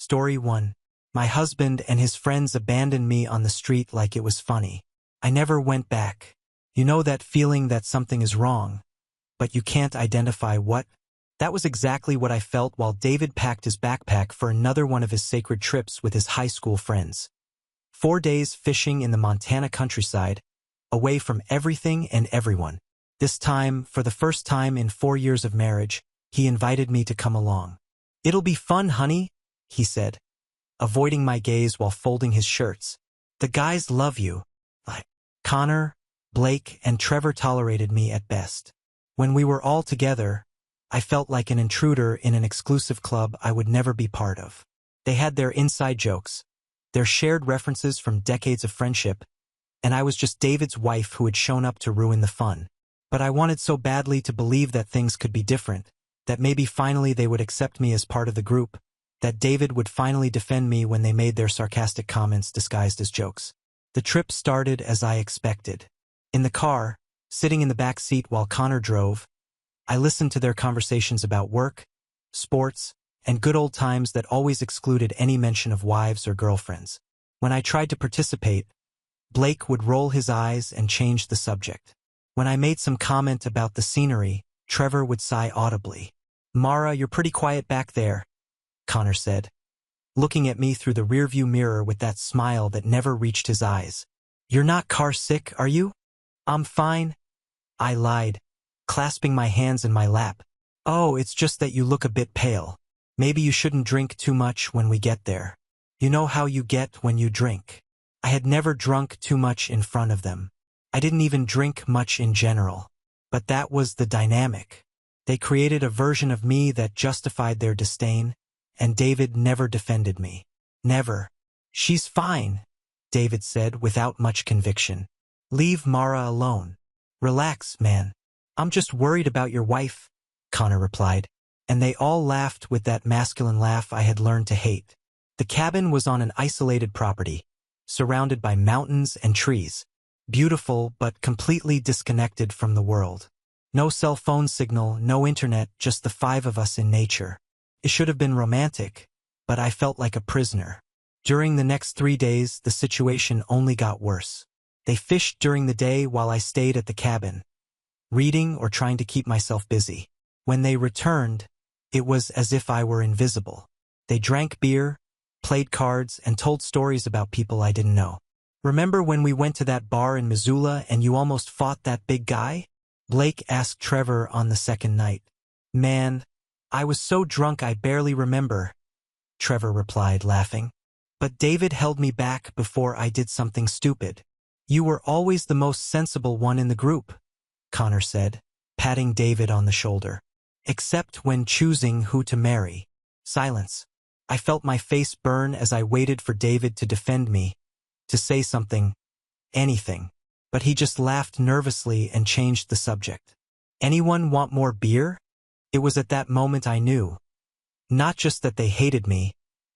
Story 1. My husband and his friends abandoned me on the street like it was funny. I never went back. You know that feeling that something is wrong, but you can't identify what? That was exactly what I felt while David packed his backpack for another one of his sacred trips with his high school friends. 4 days fishing in the Montana countryside, away from everything and everyone. This time, for the first time in 4 years of marriage, he invited me to come along. "It'll be fun, honey," he said, avoiding my gaze while folding his shirts. "The guys love you." Connor, Blake, and Trevor tolerated me at best. When we were all together, I felt like an intruder in an exclusive club I would never be part of. They had their inside jokes, their shared references from decades of friendship, and I was just David's wife who had shown up to ruin the fun. But I wanted so badly to believe that things could be different, that maybe finally they would accept me as part of the group, that David would finally defend me when they made their sarcastic comments disguised as jokes. The trip started as I expected. In the car, sitting in the back seat while Connor drove, I listened to their conversations about work, sports, and good old times that always excluded any mention of wives or girlfriends. When I tried to participate, Blake would roll his eyes and change the subject. When I made some comment about the scenery, Trevor would sigh audibly. "Mara, you're pretty quiet back there," Connor said, looking at me through the rearview mirror with that smile that never reached his eyes. "You're not car sick, are you?" "I'm fine," I lied, clasping my hands in my lap. "Oh, it's just that you look a bit pale. Maybe you shouldn't drink too much when we get there. You know how you get when you drink." I had never drunk too much in front of them. I didn't even drink much in general. But that was the dynamic. They created a version of me that justified their disdain, and David never defended me. Never. "She's fine," David said without much conviction. "Leave Mara alone. Relax, man. I'm just worried about your wife," Connor replied, and they all laughed with that masculine laugh I had learned to hate. The cabin was on an isolated property, surrounded by mountains and trees, beautiful but completely disconnected from the world. No cell phone signal, no internet, just the 5 of us in nature. It should have been romantic, but I felt like a prisoner. During the next 3 days, the situation only got worse. They fished during the day while I stayed at the cabin, reading or trying to keep myself busy. When they returned, it was as if I were invisible. They drank beer, played cards, and told stories about people I didn't know. "Remember when we went to that bar in Missoula and you almost fought that big guy?" Blake asked Trevor on the second night. "Man, I was so drunk I barely remember," Trevor replied, laughing. "But David held me back before I did something stupid." "You were always the most sensible one in the group," Connor said, patting David on the shoulder. "Except when choosing who to marry." Silence. I felt my face burn as I waited for David to defend me, to say something, anything. But he just laughed nervously and changed the subject. "Anyone want more beer?" It was at that moment I knew. Not just that they hated me,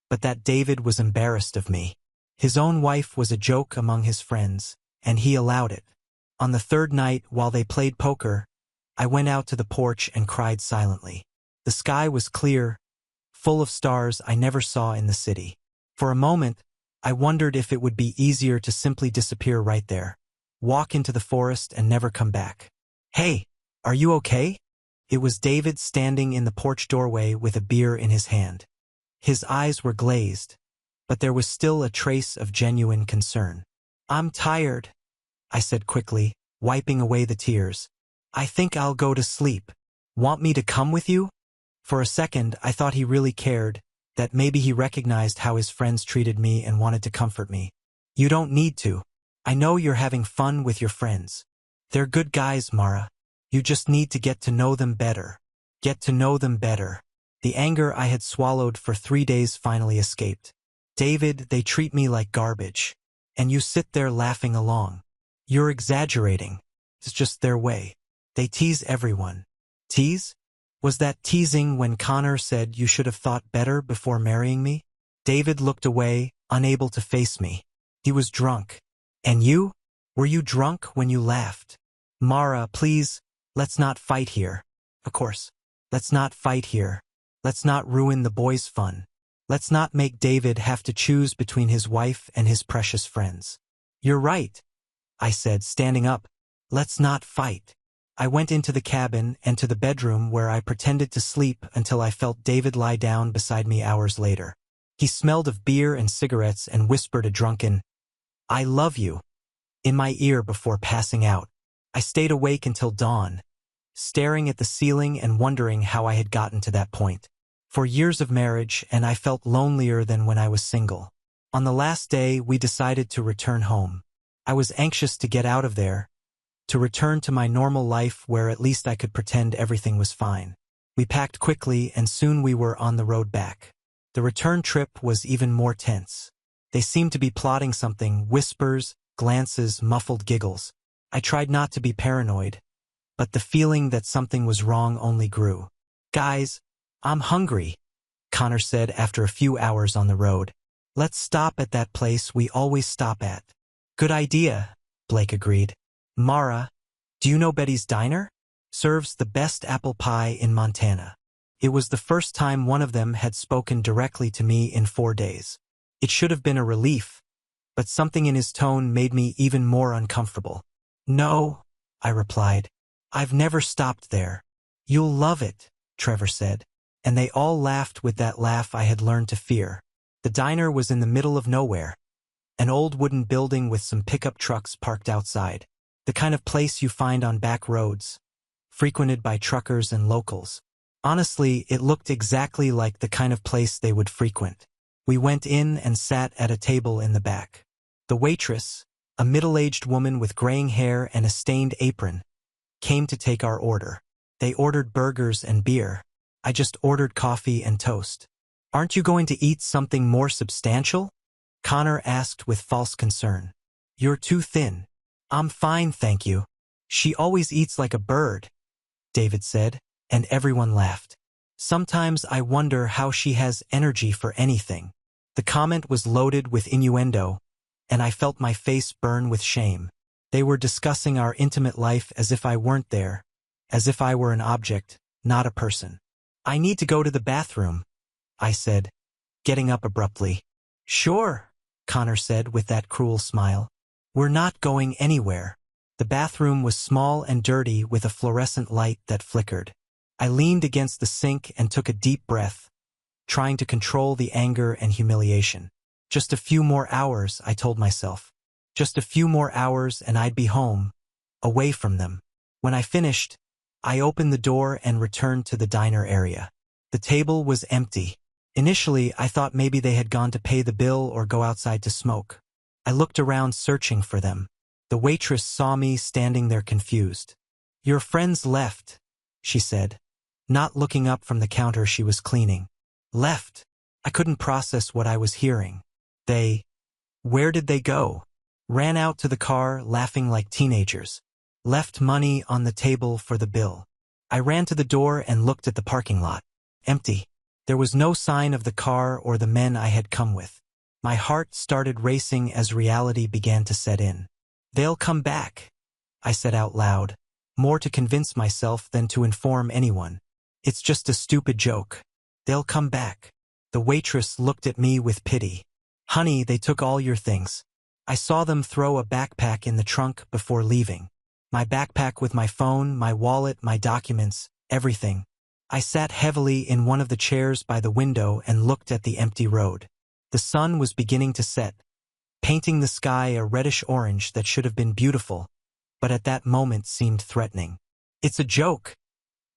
but that David was embarrassed of me. His own wife was a joke among his friends, and he allowed it. On the 3rd night, while they played poker, I went out to the porch and cried silently. The sky was clear, full of stars I never saw in the city. For a moment, I wondered if it would be easier to simply disappear right there, walk into the forest and never come back. "Hey, are you okay?" It was David standing in the porch doorway with a beer in his hand. His eyes were glazed, but there was still a trace of genuine concern. "I'm tired," I said quickly, wiping away the tears. "I think I'll go to sleep. Want me to come with you?" For a second, I thought he really cared, that maybe he recognized how his friends treated me and wanted to comfort me. "You don't need to. I know you're having fun with your friends. They're good guys, Mara. You just need to get to know them better." Get to know them better. The anger I had swallowed for 3 days finally escaped. "David, they treat me like garbage. And you sit there laughing along. You're exaggerating. It's just their way. They tease everyone." "Tease? Was that teasing when Connor said you should have thought better before marrying me?" David looked away, unable to face me. He was drunk. "And you? Were you drunk when you laughed?" "Mara, please, let's not fight here." "Of course. Let's not fight here. Let's not ruin the boys' fun. Let's not make David have to choose between his wife and his precious friends. You're right, I said, standing up. Let's not fight. I went into the cabin and to the bedroom where I pretended to sleep until I felt David lie down beside me hours later. He smelled of beer and cigarettes and whispered a drunken, "I love you," in my ear before passing out. I stayed awake until dawn, staring at the ceiling and wondering how I had gotten to that point. For years of marriage, and I felt lonelier than when I was single. On the last day, we decided to return home. I was anxious to get out of there, to return to my normal life where at least I could pretend everything was fine. We packed quickly and soon we were on the road back. The return trip was even more tense. They seemed to be plotting something, whispers, glances, muffled giggles. I tried not to be paranoid, but the feeling that something was wrong only grew. "Guys, I'm hungry," Connor said after a few hours on the road. "Let's stop at that place we always stop at." "Good idea," Blake agreed. "Mara, do you know Betty's Diner? Serves the best apple pie in Montana." It was the first time one of them had spoken directly to me in 4 days. It should have been a relief, but something in his tone made me even more uncomfortable. "No," I replied. "I've never stopped there." "You'll love it," Trevor said. And they all laughed with that laugh I had learned to fear. The diner was in the middle of nowhere, an old wooden building with some pickup trucks parked outside. The kind of place you find on back roads, frequented by truckers and locals. Honestly, it looked exactly like the kind of place they would frequent. We went in and sat at a table in the back. The waitress, a middle-aged woman with graying hair and a stained apron, came to take our order. They ordered burgers and beer. I just ordered coffee and toast. "Aren't you going to eat something more substantial?" Connor asked with false concern. "You're too thin." "I'm fine, thank you." "She always eats like a bird," David said, and everyone laughed. "Sometimes I wonder how she has energy for anything." The comment was loaded with innuendo, and I felt my face burn with shame. They were discussing our intimate life as if I weren't there, as if I were an object, not a person. "I need to go to the bathroom," I said, getting up abruptly. "Sure," Connor said with that cruel smile. "We're not going anywhere." The bathroom was small and dirty with a fluorescent light that flickered. I leaned against the sink and took a deep breath, trying to control the anger and humiliation. Just a few more hours, I told myself. Just a few more hours and I'd be home, away from them. When I finished, I opened the door and returned to the diner area. The table was empty. Initially, I thought maybe they had gone to pay the bill or go outside to smoke. I looked around searching for them. The waitress saw me standing there confused. "Your friends left," she said, not looking up from the counter she was cleaning. "Left?" I couldn't process what I was hearing. Where did they go?" "Ran out to the car, laughing like teenagers. Left money on the table for the bill." I ran to the door and looked at the parking lot. Empty. There was no sign of the car or the men I had come with. My heart started racing as reality began to set in. "They'll come back," I said out loud, more to convince myself than to inform anyone. "It's just a stupid joke. They'll come back." The waitress looked at me with pity. "Honey, they took all your things. I saw them throw a backpack in the trunk before leaving. My backpack with my phone, my wallet, my documents, everything." I sat heavily in one of the chairs by the window and looked at the empty road. The sun was beginning to set, painting the sky a reddish orange that should have been beautiful, but at that moment seemed threatening. "It's a joke,"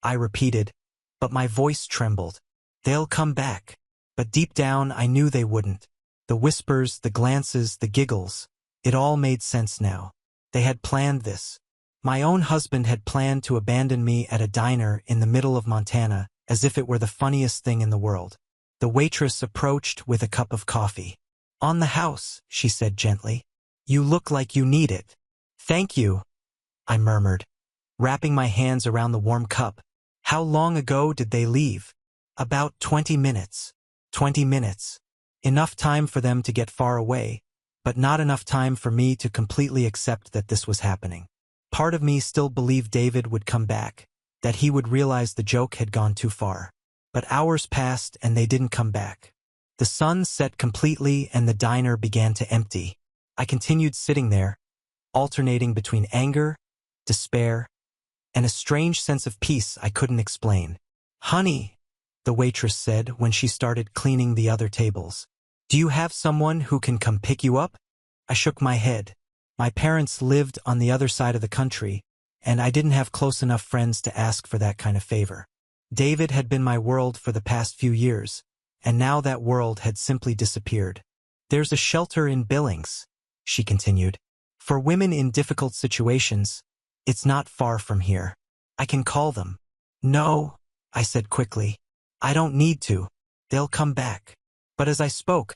I repeated, but my voice trembled. "They'll come back." But deep down I knew they wouldn't. The whispers, the glances, the giggles, it all made sense now. They had planned this. My own husband had planned to abandon me at a diner in the middle of Montana as if it were the funniest thing in the world. The waitress approached with a cup of coffee. "On the house," she said gently. "You look like you need it." "Thank you," I murmured, wrapping my hands around the warm cup. "How long ago did they leave?" "About 20 minutes. 20 minutes. Enough time for them to get far away, but not enough time for me to completely accept that this was happening. Part of me still believed David would come back, that he would realize the joke had gone too far. But hours passed and they didn't come back. The sun set completely and the diner began to empty. I continued sitting there, alternating between anger, despair, and a strange sense of peace I couldn't explain. "Honey," the waitress said when she started cleaning the other tables. "Do you have someone who can come pick you up?" I shook my head. My parents lived on the other side of the country, and I didn't have close enough friends to ask for that kind of favor. David had been my world for the past few years, and now that world had simply disappeared. "There's a shelter in Billings," she continued. "For women in difficult situations. It's not far from here. I can call them." "No," I said quickly. "I don't need to. They'll come back." But as I spoke,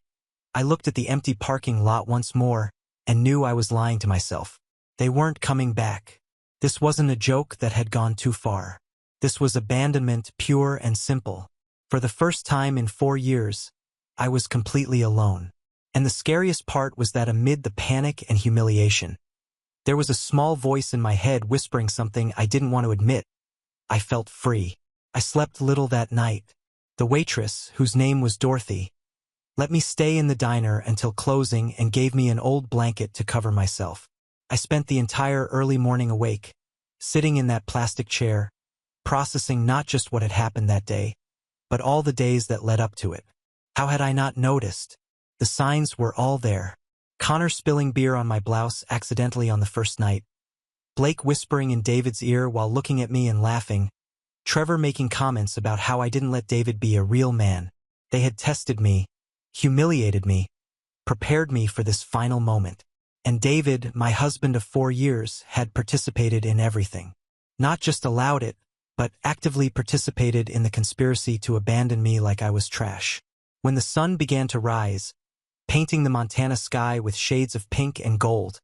I looked at the empty parking lot once more and knew I was lying to myself. They weren't coming back. This wasn't a joke that had gone too far. This was abandonment, pure and simple. For the first time in 4 years, I was completely alone. And the scariest part was that amid the panic and humiliation, there was a small voice in my head whispering something I didn't want to admit. I felt free. I slept little that night. The waitress, whose name was Dorothy, let me stay in the diner until closing and gave me an old blanket to cover myself. I spent the entire early morning awake, sitting in that plastic chair, processing not just what had happened that day, but all the days that led up to it. How had I not noticed? The signs were all there. Connor spilling beer on my blouse accidentally on the first night, Blake whispering in David's ear while looking at me and laughing, Trevor making comments about how I didn't let David be a real man. They had tested me, humiliated me, prepared me for this final moment. And David, my husband of 4 years, had participated in everything. Not just allowed it, but actively participated in the conspiracy to abandon me like I was trash. When the sun began to rise, painting the Montana sky with shades of pink and gold,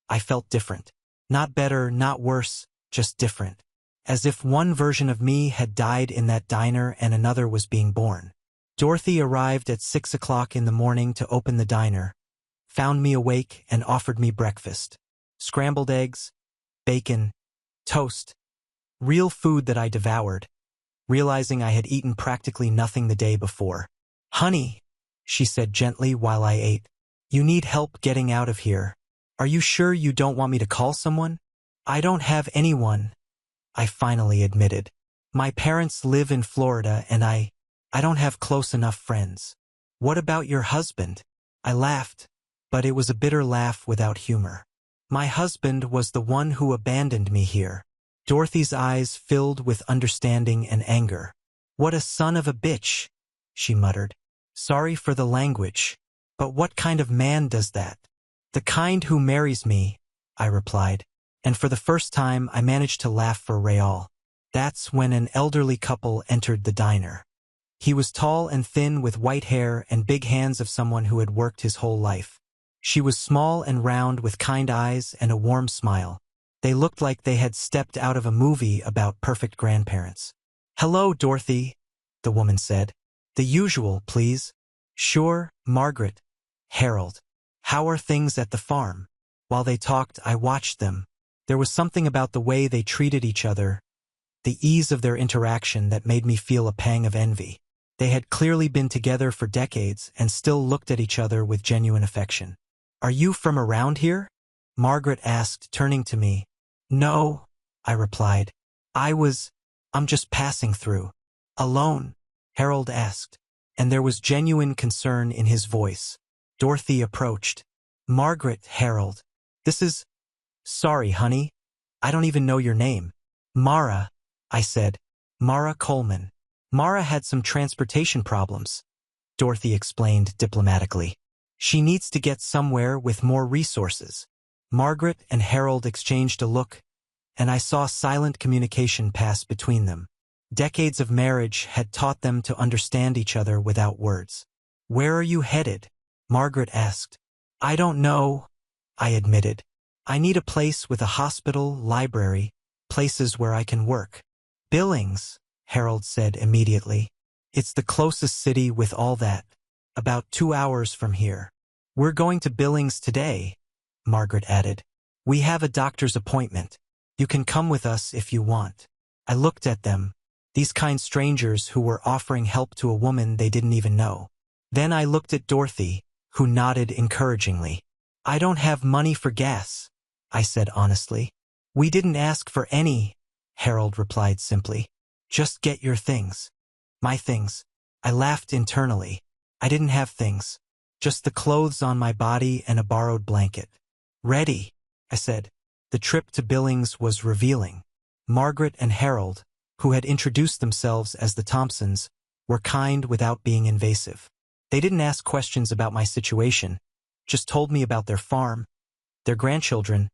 I felt different. Not better, not worse, just different. As if one version of me had died in that diner and another was being born. Dorothy arrived at 6 o'clock in the morning to open the diner, found me awake and offered me breakfast. Scrambled eggs, bacon, toast, real food that I devoured, realizing I had eaten practically nothing the day before. "Honey," she said gently while I ate, "you need help getting out of here. Are you sure you don't want me to call someone?" "I don't have anyone," I finally admitted. "My parents live in Florida and I don't have close enough friends." "What about your husband?" I laughed, but it was a bitter laugh without humor. "My husband was the one who abandoned me here." Dorothy's eyes filled with understanding and anger. "What a son of a bitch," she muttered. "Sorry for the language, but what kind of man does that?" "The kind who marries me," I replied, and for the first time I managed to laugh for real. That's when an elderly couple entered the diner. He was tall and thin with white hair and big hands of someone who had worked his whole life. She was small and round with kind eyes and a warm smile. They looked like they had stepped out of a movie about perfect grandparents. "Hello, Dorothy," the woman said. "The usual, please." "Sure, Margaret." "Harold. How are things at the farm?" While they talked, I watched them. There was something about the way they treated each other, the ease of their interaction that made me feel a pang of envy. They had clearly been together for decades and still looked at each other with genuine affection. "Are you from around here?" Margaret asked, turning to me. "No," I replied. I'm just passing through." "Alone?" Harold asked, and there was genuine concern in his voice. Dorothy approached. "Margaret, Harold. This is... Sorry, honey. I don't even know your name." "Mara," I said. "Mara Coleman." "Mara had some transportation problems," Dorothy explained diplomatically. "She needs to get somewhere with more resources." Margaret and Harold exchanged a look, and I saw silent communication pass between them. Decades of marriage had taught them to understand each other without words. "Where are you headed?" Margaret asked. "I don't know," I admitted. "I need a place with a hospital, library, places where I can work." "Billings," Harold said immediately. "It's the closest city with all that. About 2 hours from here." "We're going to Billings today," Margaret added. "We have a doctor's appointment. You can come with us if you want." I looked at them, these kind strangers who were offering help to a woman they didn't even know. Then I looked at Dorothy, who nodded encouragingly. I don't have money for gas, I said honestly. We didn't ask for any, Harold replied simply. Just get your things. My things. I laughed internally. I didn't have things. Just the clothes on my body and a borrowed blanket. Ready, I said. The trip to Billings was revealing. Margaret and Harold, who had introduced themselves as the Thompsons, were kind without being invasive. They didn't ask questions about my situation, just told me about their farm, their grandchildren,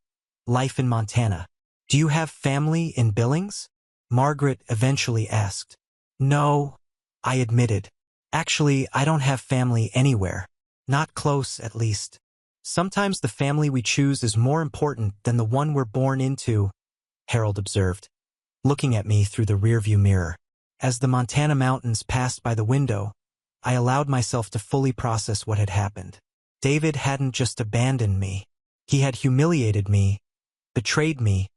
life in Montana. Do you have family in Billings? Margaret eventually asked. No, I admitted. Actually, I don't have family anywhere. Not close, at least. Sometimes the family we choose is more important than the one we're born into, Harold observed, looking at me through the rearview mirror. As the Montana mountains passed by the window, I allowed myself to fully process what had happened. David hadn't just abandoned me. He had humiliated me, betrayed me,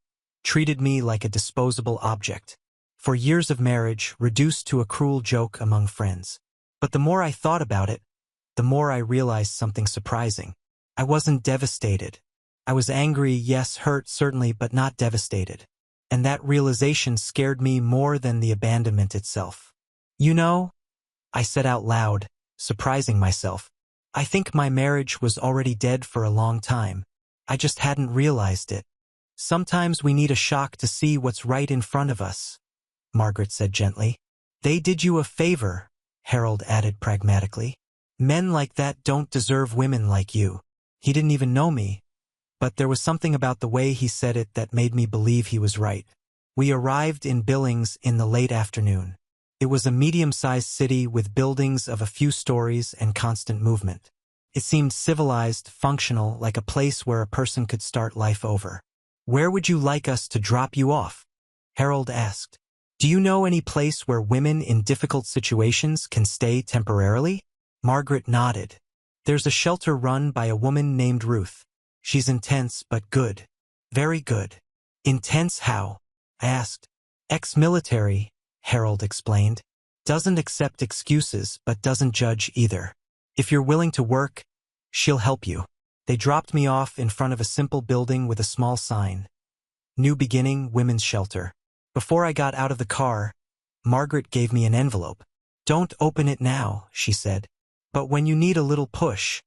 treated me like a disposable object. For years of marriage, reduced to a cruel joke among friends. But the more I thought about it, the more I realized something surprising. I wasn't devastated. I was angry, yes, hurt, certainly, but not devastated. And that realization scared me more than the abandonment itself. You know, I said out loud, surprising myself, I think my marriage was already dead for a long time. I just hadn't realized it. Sometimes we need a shock to see what's right in front of us, Margaret said gently. They did you a favor, Harold added pragmatically. Men like that don't deserve women like you. He didn't even know me, but there was something about the way he said it that made me believe he was right. We arrived in Billings in the late afternoon. It was a medium-sized city with buildings of a few stories and constant movement. It seemed civilized, functional, like a place where a person could start life over. Where would you like us to drop you off? Harold asked. Do you know any place where women in difficult situations can stay temporarily? Margaret nodded. There's a shelter run by a woman named Ruth. She's intense but good. Very good. Intense how? I asked. Ex-military, Harold explained. Doesn't accept excuses but doesn't judge either. If you're willing to work, she'll help you. They dropped me off in front of a simple building with a small sign. New Beginning Women's Shelter. Before I got out of the car, Margaret gave me an envelope. Don't open it now, she said. But when you need a little push,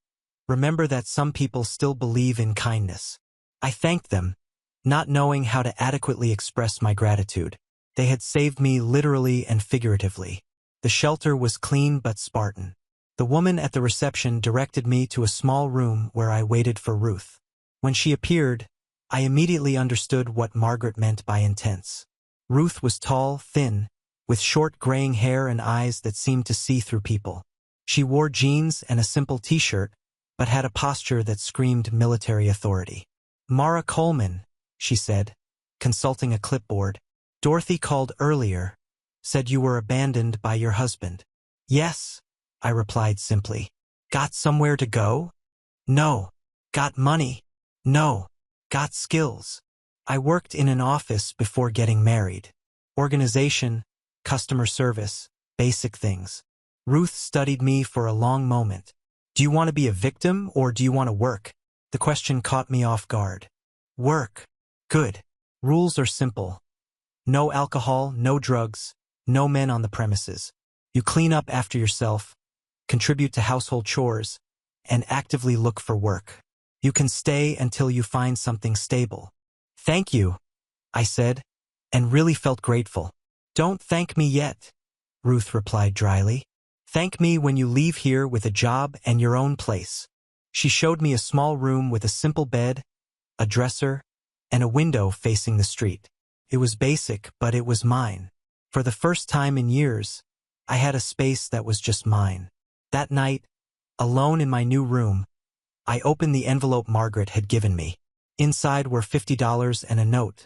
remember that some people still believe in kindness. I thanked them, not knowing how to adequately express my gratitude. They had saved me literally and figuratively. The shelter was clean but Spartan. The woman at the reception directed me to a small room where I waited for Ruth. When she appeared, I immediately understood what Margaret meant by intense. Ruth was tall, thin, with short graying hair and eyes that seemed to see through people. She wore jeans and a simple t-shirt, but had a posture that screamed military authority. Mara Coleman, she said, consulting a clipboard. Dorothy called earlier, said you were abandoned by your husband. Yes, I replied simply. Got somewhere to go? No. Got money? No. Got skills? I worked in an office before getting married. Organization, customer service, basic things. Ruth studied me for a long moment. Do you want to be a victim or do you want to work? The question caught me off guard. Work. Good. Rules are simple. No alcohol, no drugs, no men on the premises. You clean up after yourself, contribute to household chores, and actively look for work. You can stay until you find something stable. Thank you, I said, and really felt grateful. Don't thank me yet, Ruth replied dryly. Thank me when you leave here with a job and your own place. She showed me a small room with a simple bed, a dresser, and a window facing the street. It was basic, but it was mine. For the first time in years, I had a space that was just mine. That night, alone in my new room, I opened the envelope Margaret had given me. Inside were $50 and a note.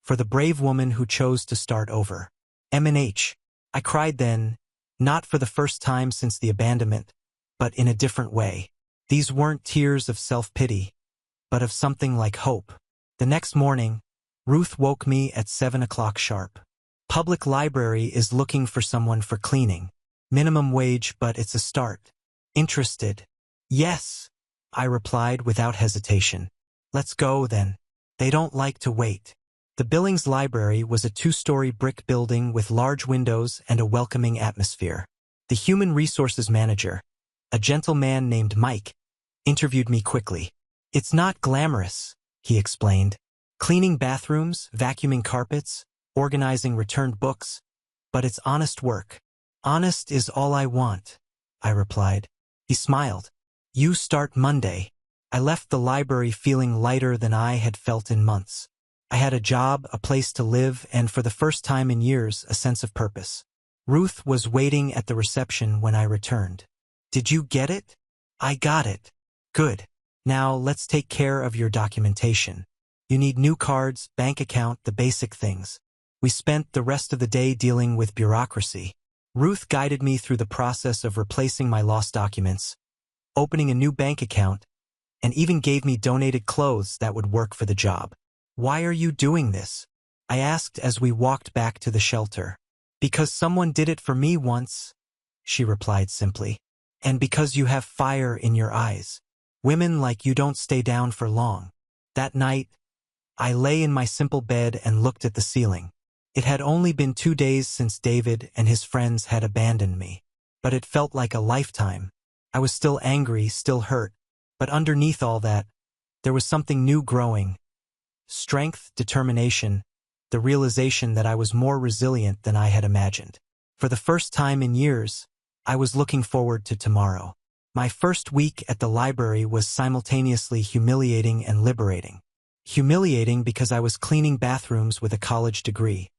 For the brave woman who chose to start over. M&H. I cried then, not for the first time since the abandonment, but in a different way. These weren't tears of self-pity, but of something like hope. The next morning, Ruth woke me at 7 o'clock sharp. Public library is looking for someone for cleaning. Minimum wage, but it's a start. Interested? Yes, I replied without hesitation. Let's go, then. They don't like to wait. The Billings Library was a 2-story brick building with large windows and a welcoming atmosphere. The human resources manager, a gentle man named Mike, interviewed me quickly. It's not glamorous, he explained. Cleaning bathrooms, vacuuming carpets, organizing returned books, but it's honest work. Honest is all I want, I replied. He smiled. You start Monday. I left the library feeling lighter than I had felt in months. I had a job, a place to live, and for the first time in years, a sense of purpose. Ruth was waiting at the reception when I returned. Did you get it? I got it. Good. Now let's take care of your documentation. You need new cards, bank account, the basic things. We spent the rest of the day dealing with bureaucracy. Ruth guided me through the process of replacing my lost documents, opening a new bank account, and even gave me donated clothes that would work for the job. Why are you doing this? I asked as we walked back to the shelter. Because someone did it for me once, she replied simply. And because you have fire in your eyes. Women like you don't stay down for long. That night, I lay in my simple bed and looked at the ceiling. It had only been 2 days since David and his friends had abandoned me. But it felt like a lifetime. I was still angry, still hurt. But underneath all that, there was something new growing. Strength, determination, the realization that I was more resilient than I had imagined. For the first time in years, I was looking forward to tomorrow. My first week at the library was simultaneously humiliating and liberating. Humiliating because I was cleaning bathrooms with a college degree.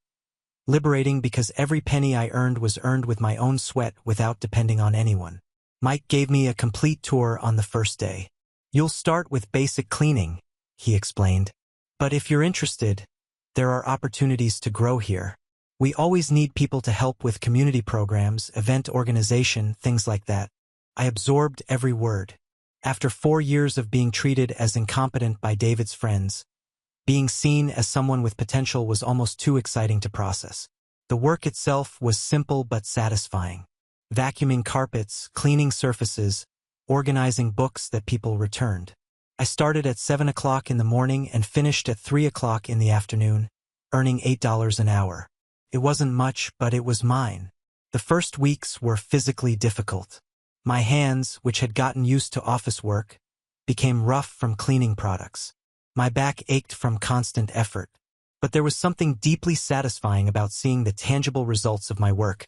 Liberating because every penny I earned was earned with my own sweat without depending on anyone. Mike gave me a complete tour on the first day. You'll start with basic cleaning, he explained. But if you're interested, there are opportunities to grow here. We always need people to help with community programs, event organization, things like that. I absorbed every word. After 4 years of being treated as incompetent by David's friends, being seen as someone with potential was almost too exciting to process. The work itself was simple but satisfying. Vacuuming carpets, cleaning surfaces, organizing books that people returned. I started at 7 o'clock in the morning and finished at 3 o'clock in the afternoon, earning $8 an hour. It wasn't much, but it was mine. The first weeks were physically difficult. My hands, which had gotten used to office work, became rough from cleaning products. My back ached from constant effort. But there was something deeply satisfying about seeing the tangible results of my work.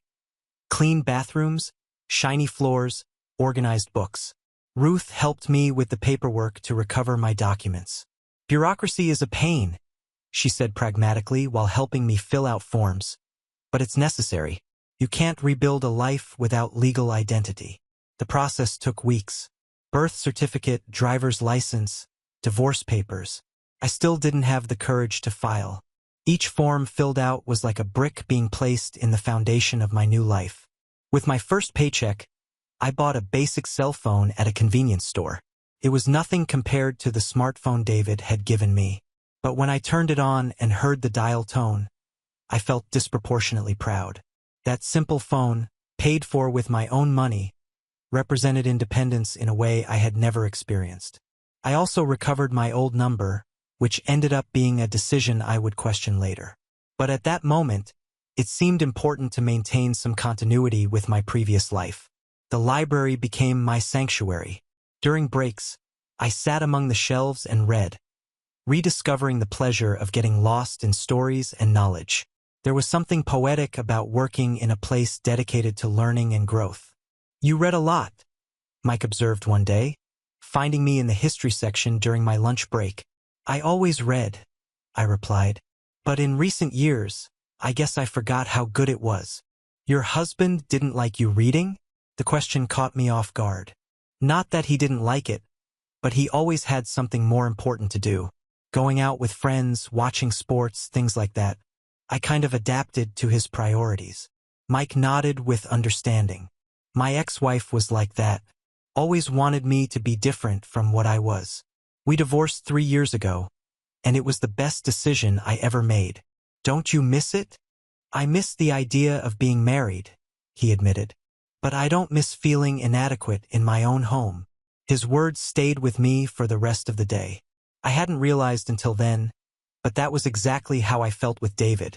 Clean bathrooms, shiny floors, organized books. Ruth helped me with the paperwork to recover my documents. Bureaucracy is a pain, she said pragmatically while helping me fill out forms. But it's necessary. You can't rebuild a life without legal identity. The process took weeks. Birth certificate, driver's license, divorce papers. I still didn't have the courage to file. Each form filled out was like a brick being placed in the foundation of my new life. With my first paycheck, I bought a basic cell phone at a convenience store. It was nothing compared to the smartphone David had given me. But when I turned it on and heard the dial tone, I felt disproportionately proud. That simple phone, paid for with my own money, represented independence in a way I had never experienced. I also recovered my old number, which ended up being a decision I would question later. But at that moment, it seemed important to maintain some continuity with my previous life. The library became my sanctuary. During breaks, I sat among the shelves and read, rediscovering the pleasure of getting lost in stories and knowledge. There was something poetic about working in a place dedicated to learning and growth. You read a lot, Mike observed one day, finding me in the history section during my lunch break. I always read, I replied. But in recent years, I guess I forgot how good it was. Your husband didn't like you reading? The question caught me off guard. Not that he didn't like it, but he always had something more important to do. Going out with friends, watching sports, things like that. I kind of adapted to his priorities. Mike nodded with understanding. My ex-wife was like that. Always wanted me to be different from what I was. We divorced 3 years ago, and it was the best decision I ever made. Don't you miss it? I miss the idea of being married, he admitted. but I don't miss feeling inadequate in my own home. His words stayed with me for the rest of the day. I hadn't realized until then, but that was exactly how I felt with David.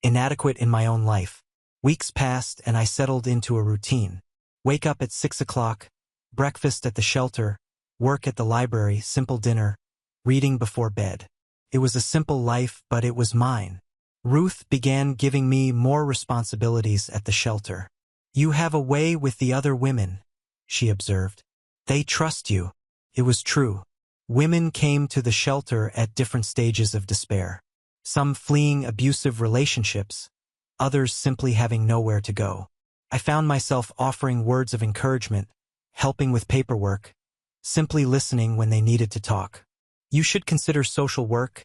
Inadequate in my own life. Weeks passed and I settled into a routine. Wake up at 6 o'clock, breakfast at the shelter, work at the library, simple dinner, reading before bed. It was a simple life, but it was mine. Ruth began giving me more responsibilities at the shelter. You have a way with the other women, she observed. They trust you. It was true. Women came to the shelter at different stages of despair. Some fleeing abusive relationships, others simply having nowhere to go. I found myself offering words of encouragement, helping with paperwork, simply listening when they needed to talk. You should consider social work.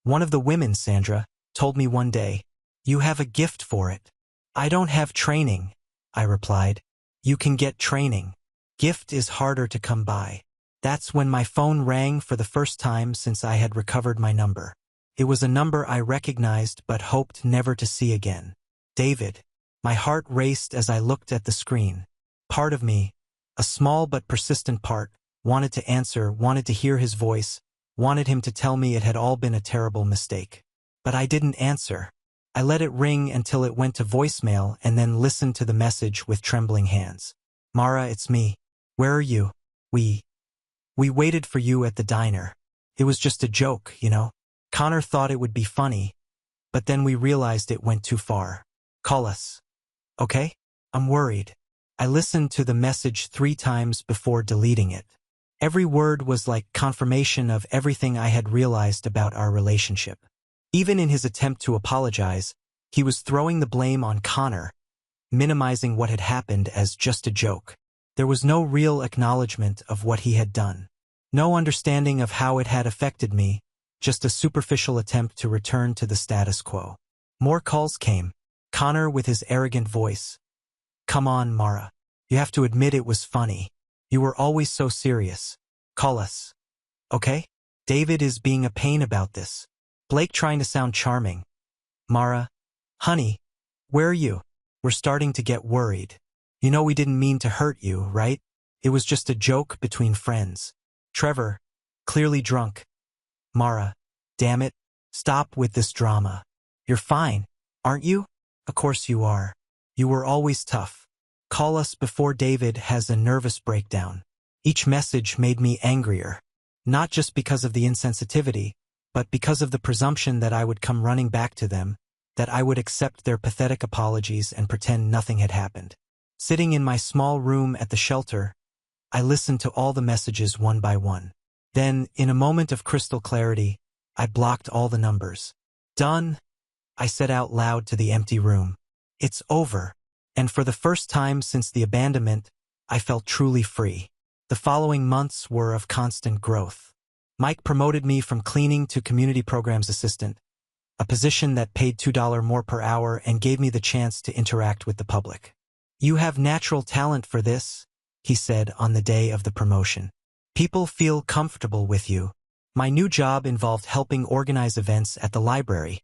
One of the women, Sandra, told me one day, you have a gift for it. I don't have training, I replied. You can get training. Gift is harder to come by. That's when my phone rang for the first time since I had recovered my number. It was a number I recognized but hoped never to see again. David. My heart raced as I looked at the screen. Part of me, a small but persistent part, wanted to answer, wanted to hear his voice, wanted him to tell me it had all been a terrible mistake. But I didn't answer. I let it ring until it went to voicemail and then listened to the message with trembling hands. Mara, it's me. Where are you? We waited for you at the diner. It was just a joke, you know. Connor thought it would be funny, but then we realized it went too far. Call us. Okay? I'm worried. I listened to the message 3 times before deleting it. Every word was like confirmation of everything I had realized about our relationship. Even in his attempt to apologize, he was throwing the blame on Connor, minimizing what had happened as just a joke. There was no real acknowledgement of what he had done. No understanding of how it had affected me, just a superficial attempt to return to the status quo. More calls came. Connor with his arrogant voice. Come on, Mara. You have to admit it was funny. You were always so serious. Call us. Okay? David is being a pain about this. Blake trying to sound charming. Mara. Honey. Where are you? We're starting to get worried. You know we didn't mean to hurt you, right? It was just a joke between friends. Trevor. Clearly drunk. Mara. Damn it. Stop with this drama. You're fine, aren't you? Of course you are. You were always tough. Call us before David has a nervous breakdown. Each message made me angrier. Not just because of the insensitivity, but because of the presumption that I would come running back to them, that I would accept their pathetic apologies and pretend nothing had happened. Sitting in my small room at the shelter, I listened to all the messages one by one. Then, in a moment of crystal clarity, I blocked all the numbers. Done, I said out loud to the empty room. It's over. And for the first time since the abandonment, I felt truly free. The following months were of constant growth. Mike promoted me from cleaning to community programs assistant, a position that paid $2 more per hour and gave me the chance to interact with the public. You have natural talent for this, he said on the day of the promotion. People feel comfortable with you. My new job involved helping organize events at the library,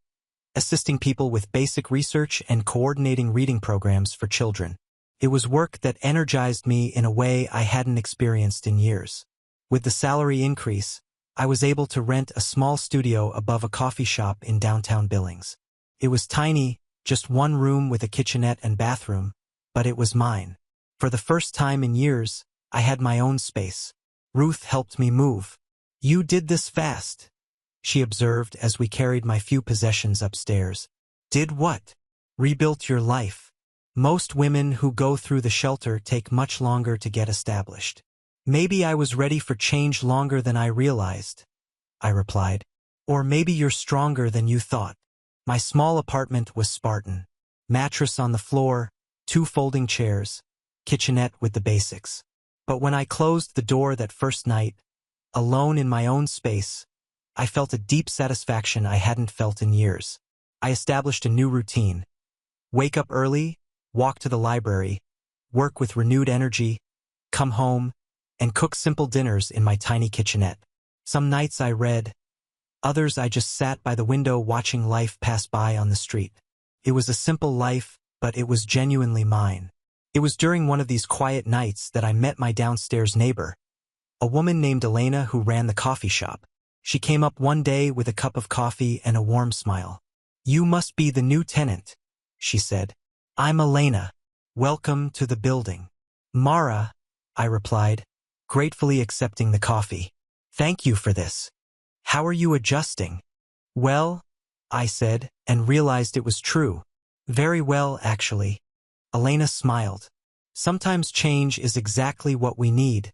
assisting people with basic research and coordinating reading programs for children. It was work that energized me in a way I hadn't experienced in years. With the salary increase, I was able to rent a small studio above a coffee shop in downtown Billings. It was tiny, just one room with a kitchenette and bathroom, but it was mine. For the first time in years, I had my own space. Ruth helped me move. You did this fast, she observed as we carried my few possessions upstairs. Did what? Rebuilt your life. Most women who go through the shelter take much longer to get established. Maybe I was ready for change longer than I realized, I replied. Or maybe you're stronger than you thought. My small apartment was Spartan. Mattress on the floor, 2 folding chairs, kitchenette with the basics. But when I closed the door that first night, alone in my own space, I felt a deep satisfaction I hadn't felt in years. I established a new routine. Wake up early, walk to the library, work with renewed energy, come home, and cook simple dinners in my tiny kitchenette. Some nights I read, others I just sat by the window watching life pass by on the street. It was a simple life, but it was genuinely mine. It was during one of these quiet nights that I met my downstairs neighbor, a woman named Elena who ran the coffee shop. She came up one day with a cup of coffee and a warm smile. "You must be the new tenant," she said. "I'm Elena. Welcome to the building." "Mara," I replied, gratefully accepting the coffee. "Thank you for this. How are you adjusting?" "Well," I said, and realized it was true. "Very well, actually." Elena smiled. "Sometimes change is exactly what we need,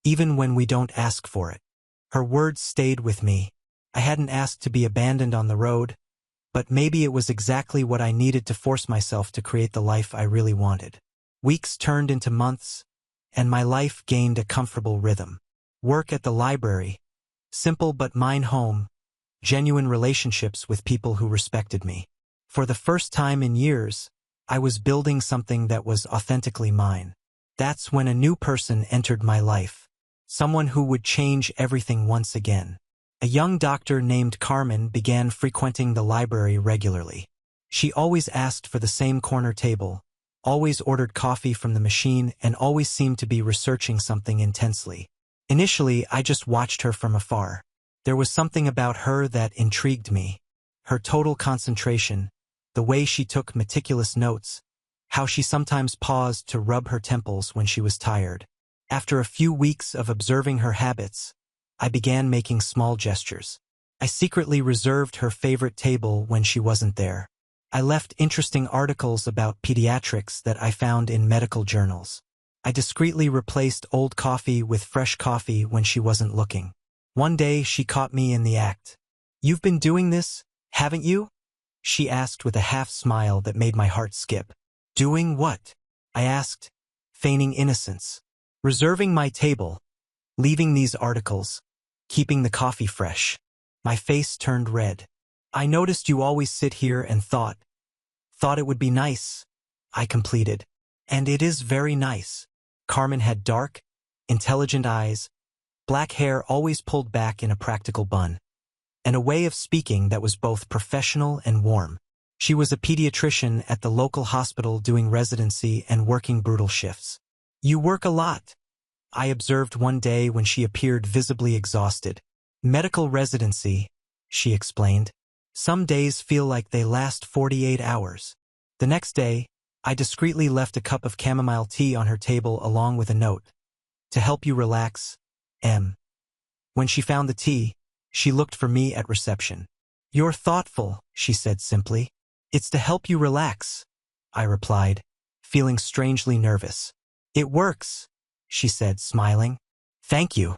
even when we don't ask for it." Her words stayed with me. I hadn't asked to be abandoned on the road, but maybe it was exactly what I needed to force myself to create the life I really wanted. Weeks turned into months, and my life gained a comfortable rhythm. Work at the library, simple but mine home, genuine relationships with people who respected me. For the first time in years, I was building something that was authentically mine. That's when a new person entered my life. Someone who would change everything once again. A young doctor named Carmen began frequenting the library regularly. She always asked for the same corner table, always ordered coffee from the machine, and always seemed to be researching something intensely. Initially, I just watched her from afar. There was something about her that intrigued me. Her total concentration, the way she took meticulous notes, how she sometimes paused to rub her temples when she was tired. After a few weeks of observing her habits, I began making small gestures. I secretly reserved her favorite table when she wasn't there. I left interesting articles about pediatrics that I found in medical journals. I discreetly replaced old coffee with fresh coffee when she wasn't looking. One day she caught me in the act. "You've been doing this, haven't you?" she asked with a half smile that made my heart skip. "Doing what?" I asked, feigning innocence. "Reserving my table, leaving these articles, keeping the coffee fresh." My face turned red. "I noticed you always sit here and thought it would be nice," I completed. "And it is very nice." Carmen had dark, intelligent eyes, black hair always pulled back in a practical bun, and a way of speaking that was both professional and warm. She was a pediatrician at the local hospital doing residency and working brutal shifts. "You work a lot," I observed one day when she appeared visibly exhausted. "Medical residency," she explained. "Some days feel like they last 48 hours. The next day, I discreetly left a cup of chamomile tea on her table along with a note. "To help you relax, M." When she found the tea, she looked for me at reception. "You're thoughtful," she said simply. "It's to help you relax," I replied, feeling strangely nervous. "It works," she said, smiling. "Thank you."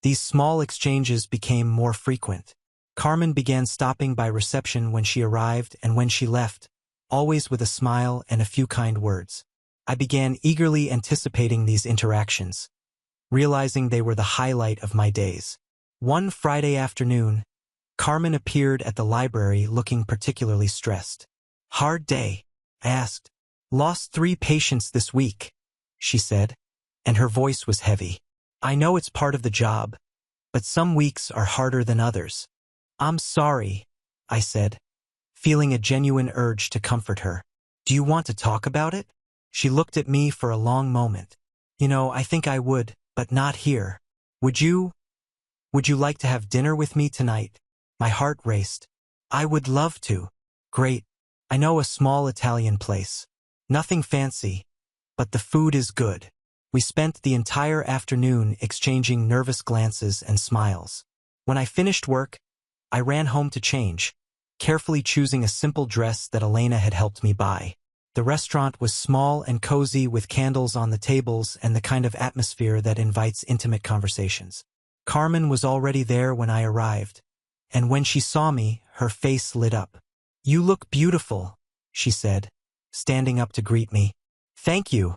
These small exchanges became more frequent. Carmen began stopping by reception when she arrived and when she left, always with a smile and a few kind words. I began eagerly anticipating these interactions, realizing they were the highlight of my days. One Friday afternoon, Carmen appeared at the library looking particularly stressed. "Hard day?" I asked. "Lost 3 patients this week," she said, and her voice was heavy. "I know it's part of the job, but some weeks are harder than others." "I'm sorry," I said, feeling a genuine urge to comfort her. "Do you want to talk about it?" She looked at me for a long moment. I think I would, but not here. Would you like to have dinner with me tonight?" My heart raced. "I would love to." "Great. I know a small Italian place. Nothing fancy, but the food is good." We spent the entire afternoon exchanging nervous glances and smiles. When I finished work, I ran home to change, carefully choosing a simple dress that Elena had helped me buy. The restaurant was small and cozy with candles on the tables and the kind of atmosphere that invites intimate conversations. Carmen was already there when I arrived, and when she saw me, her face lit up. "You look beautiful," she said, standing up to greet me. "Thank you,"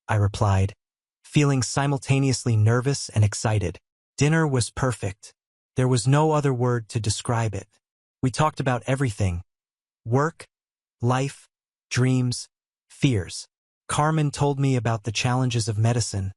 I replied, feeling simultaneously nervous and excited. Dinner was perfect. There was no other word to describe it. We talked about everything: work, life, dreams, fears. Carmen told me about the challenges of medicine,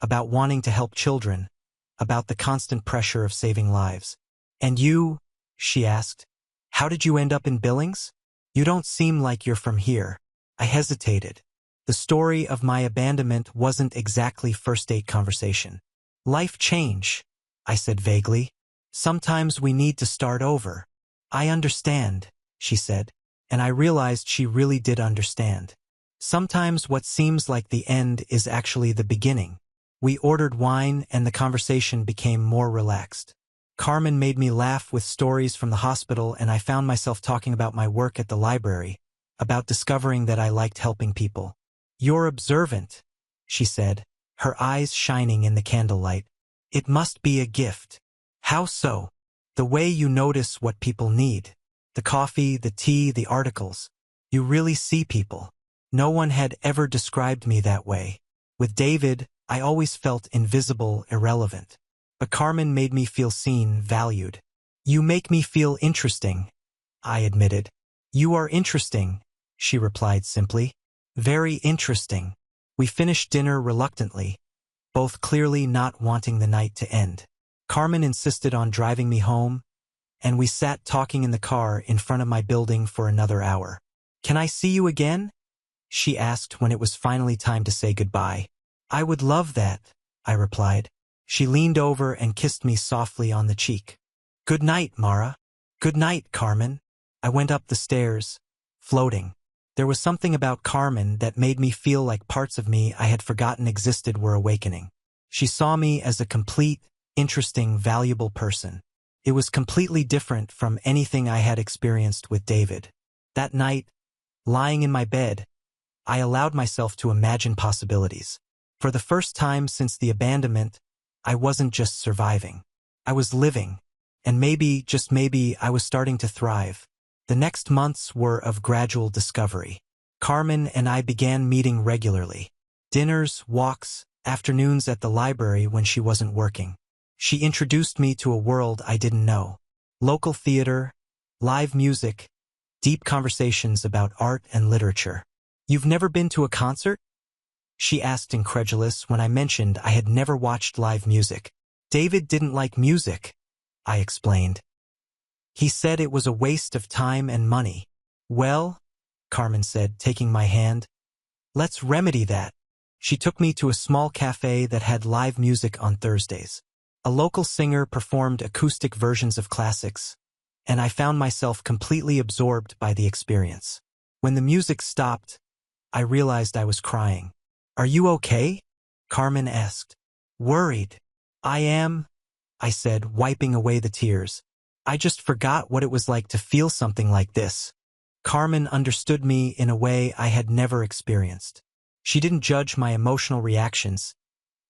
about wanting to help children, about the constant pressure of saving lives. "And you?" she asked. "How did you end up in Billings? You don't seem like you're from here." I hesitated. The story of my abandonment wasn't exactly first date conversation. Life change, I said vaguely. Sometimes we need to start over. I understand, she said, and I realized she really did understand. Sometimes what seems like the end is actually the beginning. We ordered wine and the conversation became more relaxed. Carmen made me laugh with stories from the hospital, and I found myself talking about my work at the library, about discovering that I liked helping people. "You're observant," she said, her eyes shining in the candlelight. "It must be a gift." "How so?" "The way you notice what people need. The coffee, the tea, the articles. You really see people." No one had ever described me that way. With David, I always felt invisible, irrelevant. But Carmen made me feel seen, valued. "You make me feel interesting," I admitted. "You are interesting," she replied simply. "Very interesting." We finished dinner reluctantly, both clearly not wanting the night to end. Carmen insisted on driving me home, and we sat talking in the car in front of my building for another hour. "Can I see you again?" she asked when it was finally time to say goodbye. "I would love that," I replied. She leaned over and kissed me softly on the cheek. "Good night, Mara." "Good night, Carmen." I went up the stairs, floating. There was something about Carmen that made me feel like parts of me I had forgotten existed were awakening. She saw me as a complete, interesting, valuable person. It was completely different from anything I had experienced with David. That night, lying in my bed, I allowed myself to imagine possibilities. For the first time since the abandonment, I wasn't just surviving. I was living, and maybe, just maybe, I was starting to thrive. The next months were of gradual discovery. Carmen and I began meeting regularly. Dinners, walks, afternoons at the library when she wasn't working. She introduced me to a world I didn't know. Local theater, live music, deep conversations about art and literature. "You've never been to a concert?" she asked, incredulous, when I mentioned I had never watched live music. "David didn't like music," I explained. "He said it was a waste of time and money." "Well," Carmen said, taking my hand, "let's remedy that." She took me to a small cafe that had live music on Thursdays. A local singer performed acoustic versions of classics, and I found myself completely absorbed by the experience. When the music stopped, I realized I was crying. "Are you okay?" Carmen asked. "Worried." "I am," I said, wiping away the tears. "I just forgot what it was like to feel something like this." Carmen understood me in a way I had never experienced. She didn't judge my emotional reactions,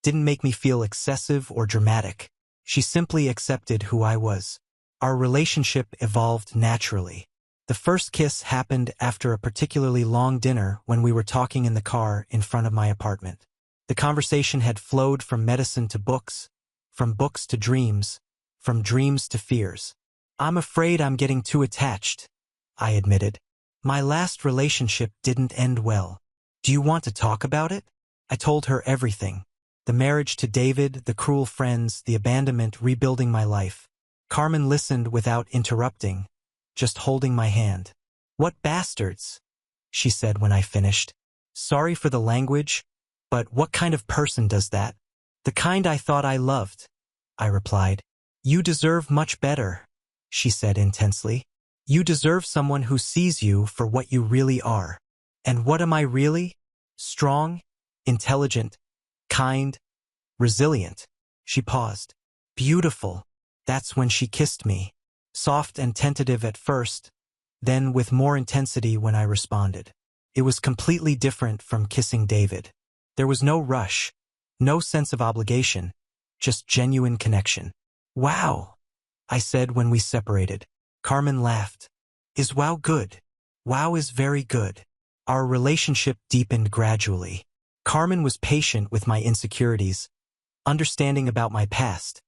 didn't make me feel excessive or dramatic. She simply accepted who I was. Our relationship evolved naturally. The first kiss happened after a particularly long dinner when we were talking in the car in front of my apartment. The conversation had flowed from medicine to books, from books to dreams, from dreams to fears. "I'm afraid I'm getting too attached," I admitted. "My last relationship didn't end well. Do you want to talk about it?" I told her everything. The marriage to David, the cruel friends, the abandonment, rebuilding my life. Carmen listened without interrupting, just holding my hand. "What bastards," she said when I finished. "Sorry for the language, but what kind of person does that?" "The kind I thought I loved," I replied. "You deserve much better," she said intensely. "You deserve someone who sees you for what you really are." "And what am I really?" "Strong, intelligent, kind, resilient." She paused. "Beautiful." That's when she kissed me. Soft and tentative at first, then with more intensity when I responded. It was completely different from kissing David. There was no rush, no sense of obligation, just genuine connection. "Wow," I said when we separated. Carmen laughed. "Is wow good?" "Wow is very good." Our relationship deepened gradually. Carmen was patient with my insecurities, understanding about my past,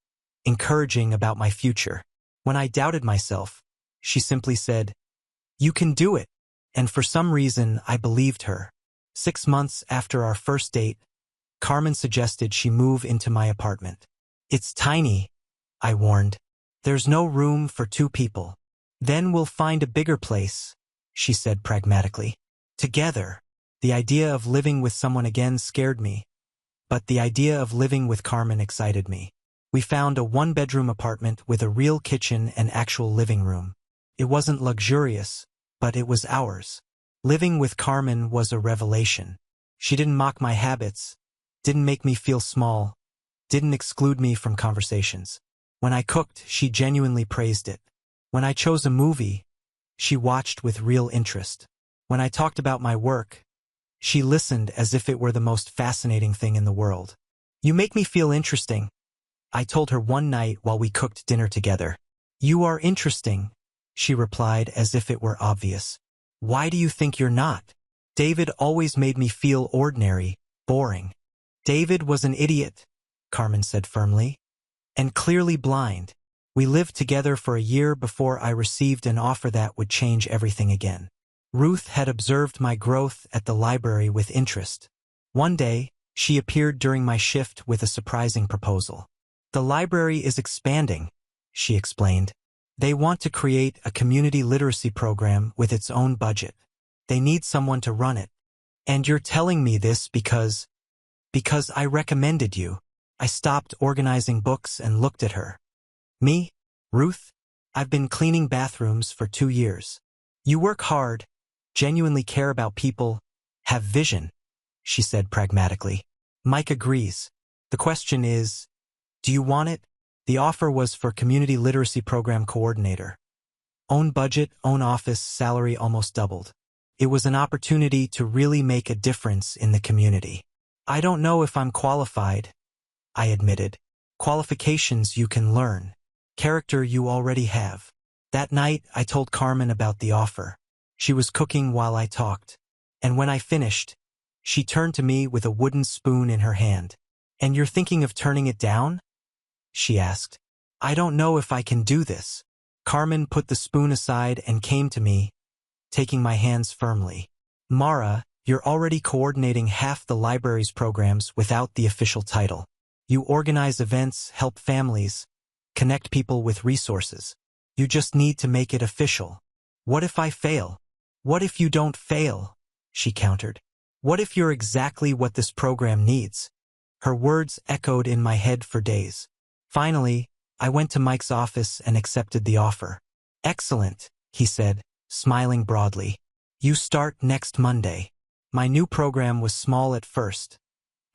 encouraging about my future. When I doubted myself, she simply said, "You can do it." And for some reason, I believed her. 6 months after our first date, Carmen suggested she move into my apartment. "It's tiny," I warned. "There's no room for 2 people. Then we'll find a bigger place," she said pragmatically. "Together." The idea of living with someone again scared me, but the idea of living with Carmen excited me. We found a one-bedroom apartment with a real kitchen and actual living room. It wasn't luxurious, but it was ours. Living with Carmen was a revelation. She didn't mock my habits, didn't make me feel small, didn't exclude me from conversations. When I cooked, she genuinely praised it. When I chose a movie, she watched with real interest. When I talked about my work, she listened as if it were the most fascinating thing in the world. "You make me feel interesting," I told her one night while we cooked dinner together. "You are interesting," she replied as if it were obvious. "Why do you think you're not?" "David always made me feel ordinary, boring." "David was an idiot," Carmen said firmly, "and clearly blind. We lived together for a year before I received an offer that would change everything again." Ruth had observed my growth at the library with interest. One day, she appeared during my shift with a surprising proposal. "The library is expanding," she explained. "They want to create a community literacy program with its own budget. They need someone to run it. And you're telling me this because I recommended you." I stopped organizing books and looked at her. "Me? Ruth? I've been cleaning bathrooms for 2 years. You work hard, genuinely care about people, have vision," she said pragmatically. "Mike agrees. The question is, do you want it?" The offer was for Community Literacy Program Coordinator. Own budget, own office, salary almost doubled. It was an opportunity to really make a difference in the community. "I don't know if I'm qualified," I admitted. "Qualifications you can learn. Character you already have." That night, I told Carmen about the offer. She was cooking while I talked. And when I finished, she turned to me with a wooden spoon in her hand. "And you're thinking of turning it down?" she asked. "I don't know if I can do this." Carmen put the spoon aside and came to me, taking my hands firmly. "Mara, you're already coordinating half the library's programs without the official title. You organize events, help families, connect people with resources. You just need to make it official." "What if I fail?" "What if you don't fail?" she countered. "What if you're exactly what this program needs?" Her words echoed in my head for days. Finally, I went to Mike's office and accepted the offer. "Excellent," he said, smiling broadly. "You start next Monday." My new program was small at first.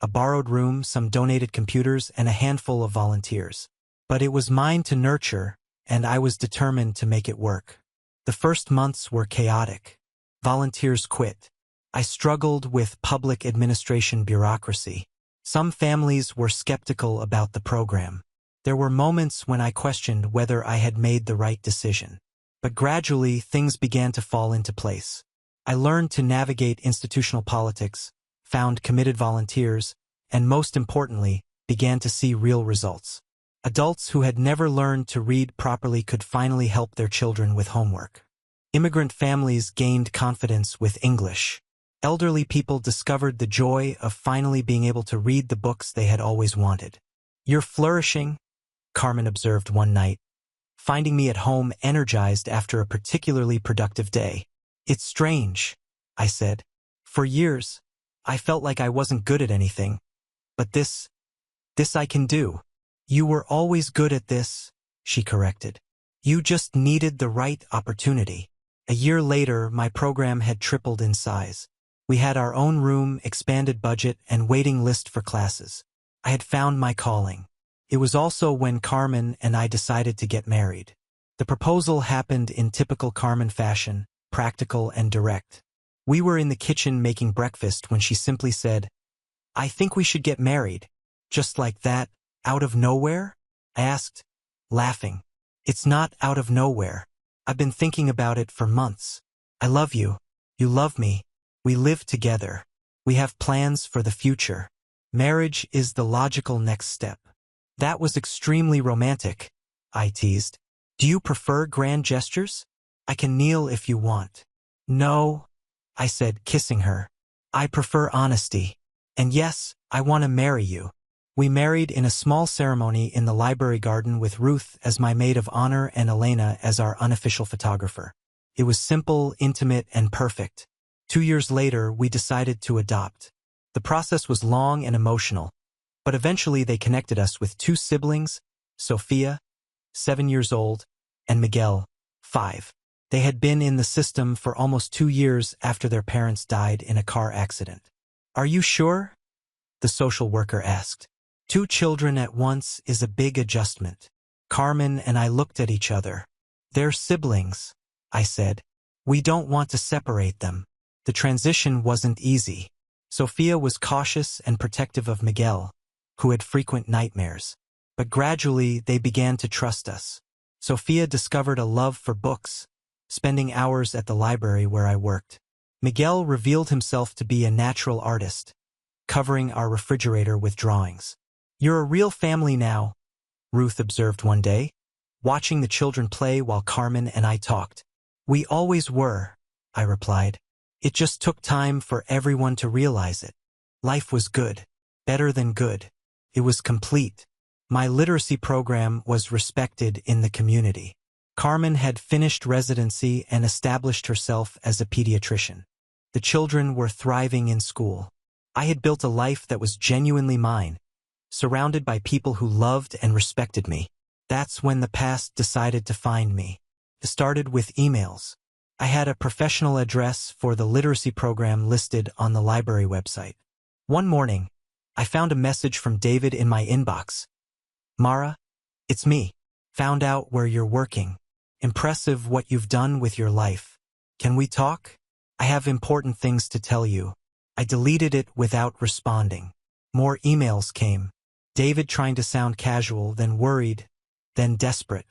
A borrowed room, some donated computers, and a handful of volunteers. But it was mine to nurture, and I was determined to make it work. The first months were chaotic. Volunteers quit. I struggled with public administration bureaucracy. Some families were skeptical about the program. There were moments when I questioned whether I had made the right decision. But gradually, things began to fall into place. I learned to navigate institutional politics, found committed volunteers, and most importantly, began to see real results. Adults who had never learned to read properly could finally help their children with homework. Immigrant families gained confidence with English. Elderly people discovered the joy of finally being able to read the books they had always wanted. "You're flourishing," Carmen observed one night, finding me at home energized after a particularly productive day. "It's strange," I said. "For years, I felt like I wasn't good at anything. But this I can do." "You were always good at this," she corrected. "You just needed the right opportunity." A year later, my program had tripled in size. We had our own room, expanded budget, and waiting list for classes. I had found my calling. It was also when Carmen and I decided to get married. The proposal happened in typical Carmen fashion, practical and direct. We were in the kitchen making breakfast when she simply said, "I think we should get married." Just like that, out of nowhere? I asked, laughing. "It's not out of nowhere. I've been thinking about it for months. I love you. You love me. We live together. We have plans for the future. Marriage is the logical next step." "That was extremely romantic," I teased. "Do you prefer grand gestures? I can kneel if you want." "No," I said, kissing her. "I prefer honesty. And yes, I want to marry you." We married in a small ceremony in the library garden with Ruth as my maid of honor and Elena as our unofficial photographer. It was simple, intimate, and perfect. 2 years later, we decided to adopt. The process was long and emotional, but eventually they connected us with two siblings, Sophia, 7 years old, and Miguel, 5. They had been in the system for almost 2 years after their parents died in a car accident. "Are you sure?" the social worker asked. "2 children at once is a big adjustment." Carmen and I looked at each other. "They're siblings," I said. "We don't want to separate them." The transition wasn't easy. Sophia was cautious and protective of Miguel, who had frequent nightmares. But gradually they began to trust us. Sophia discovered a love for books, spending hours at the library where I worked. Miguel revealed himself to be a natural artist, covering our refrigerator with drawings. "You're a real family now," Ruth observed one day, watching the children play while Carmen and I talked. "We always were," I replied. "It just took time for everyone to realize it." Life was good, better than good. It was complete. My literacy program was respected in the community. Carmen had finished residency and established herself as a pediatrician. The children were thriving in school. I had built a life that was genuinely mine, surrounded by people who loved and respected me. That's when the past decided to find me. It started with emails. I had a professional address for the literacy program listed on the library website. One morning, I found a message from David in my inbox. "Mara, it's me. Found out where you're working. Impressive what you've done with your life. Can we talk? I have important things to tell you." I deleted it without responding. More emails came. David trying to sound casual, then worried, then desperate.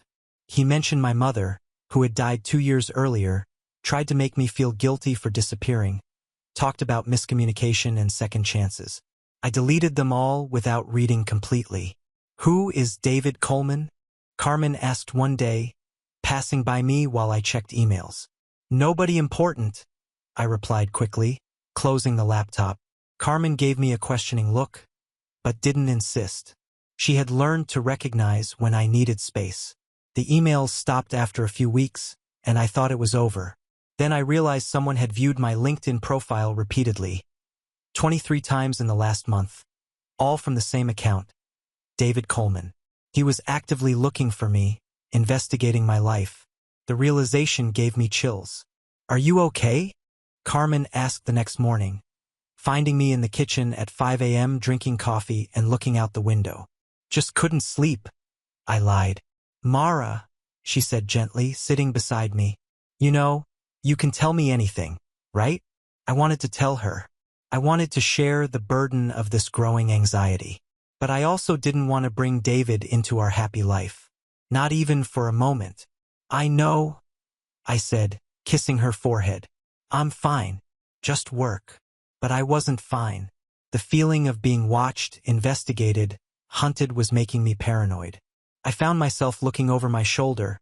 He mentioned my mother, who had died 2 years earlier, tried to make me feel guilty for disappearing, talked about miscommunication and second chances. I deleted them all without reading completely. "Who is David Coleman?" Carmen asked one day, passing by me while I checked emails. "Nobody important," I replied quickly, closing the laptop. Carmen gave me a questioning look, but didn't insist. She had learned to recognize when I needed space. The emails stopped after a few weeks, and I thought it was over. Then I realized someone had viewed my LinkedIn profile repeatedly, 23 times in the last month, all from the same account, David Coleman. He was actively looking for me, investigating my life. The realization gave me chills. "Are you okay?" Carmen asked the next morning, finding me in the kitchen at 5 a.m. drinking coffee and looking out the window. "Just couldn't sleep," I lied. "Mara," she said gently, sitting beside me. "You know, you can tell me anything, right?" I wanted to tell her. I wanted to share the burden of this growing anxiety. But I also didn't want to bring David into our happy life. Not even for a moment. "I know," I said, kissing her forehead. "I'm fine. Just work." But I wasn't fine. The feeling of being watched, investigated, hunted was making me paranoid. I found myself looking over my shoulder,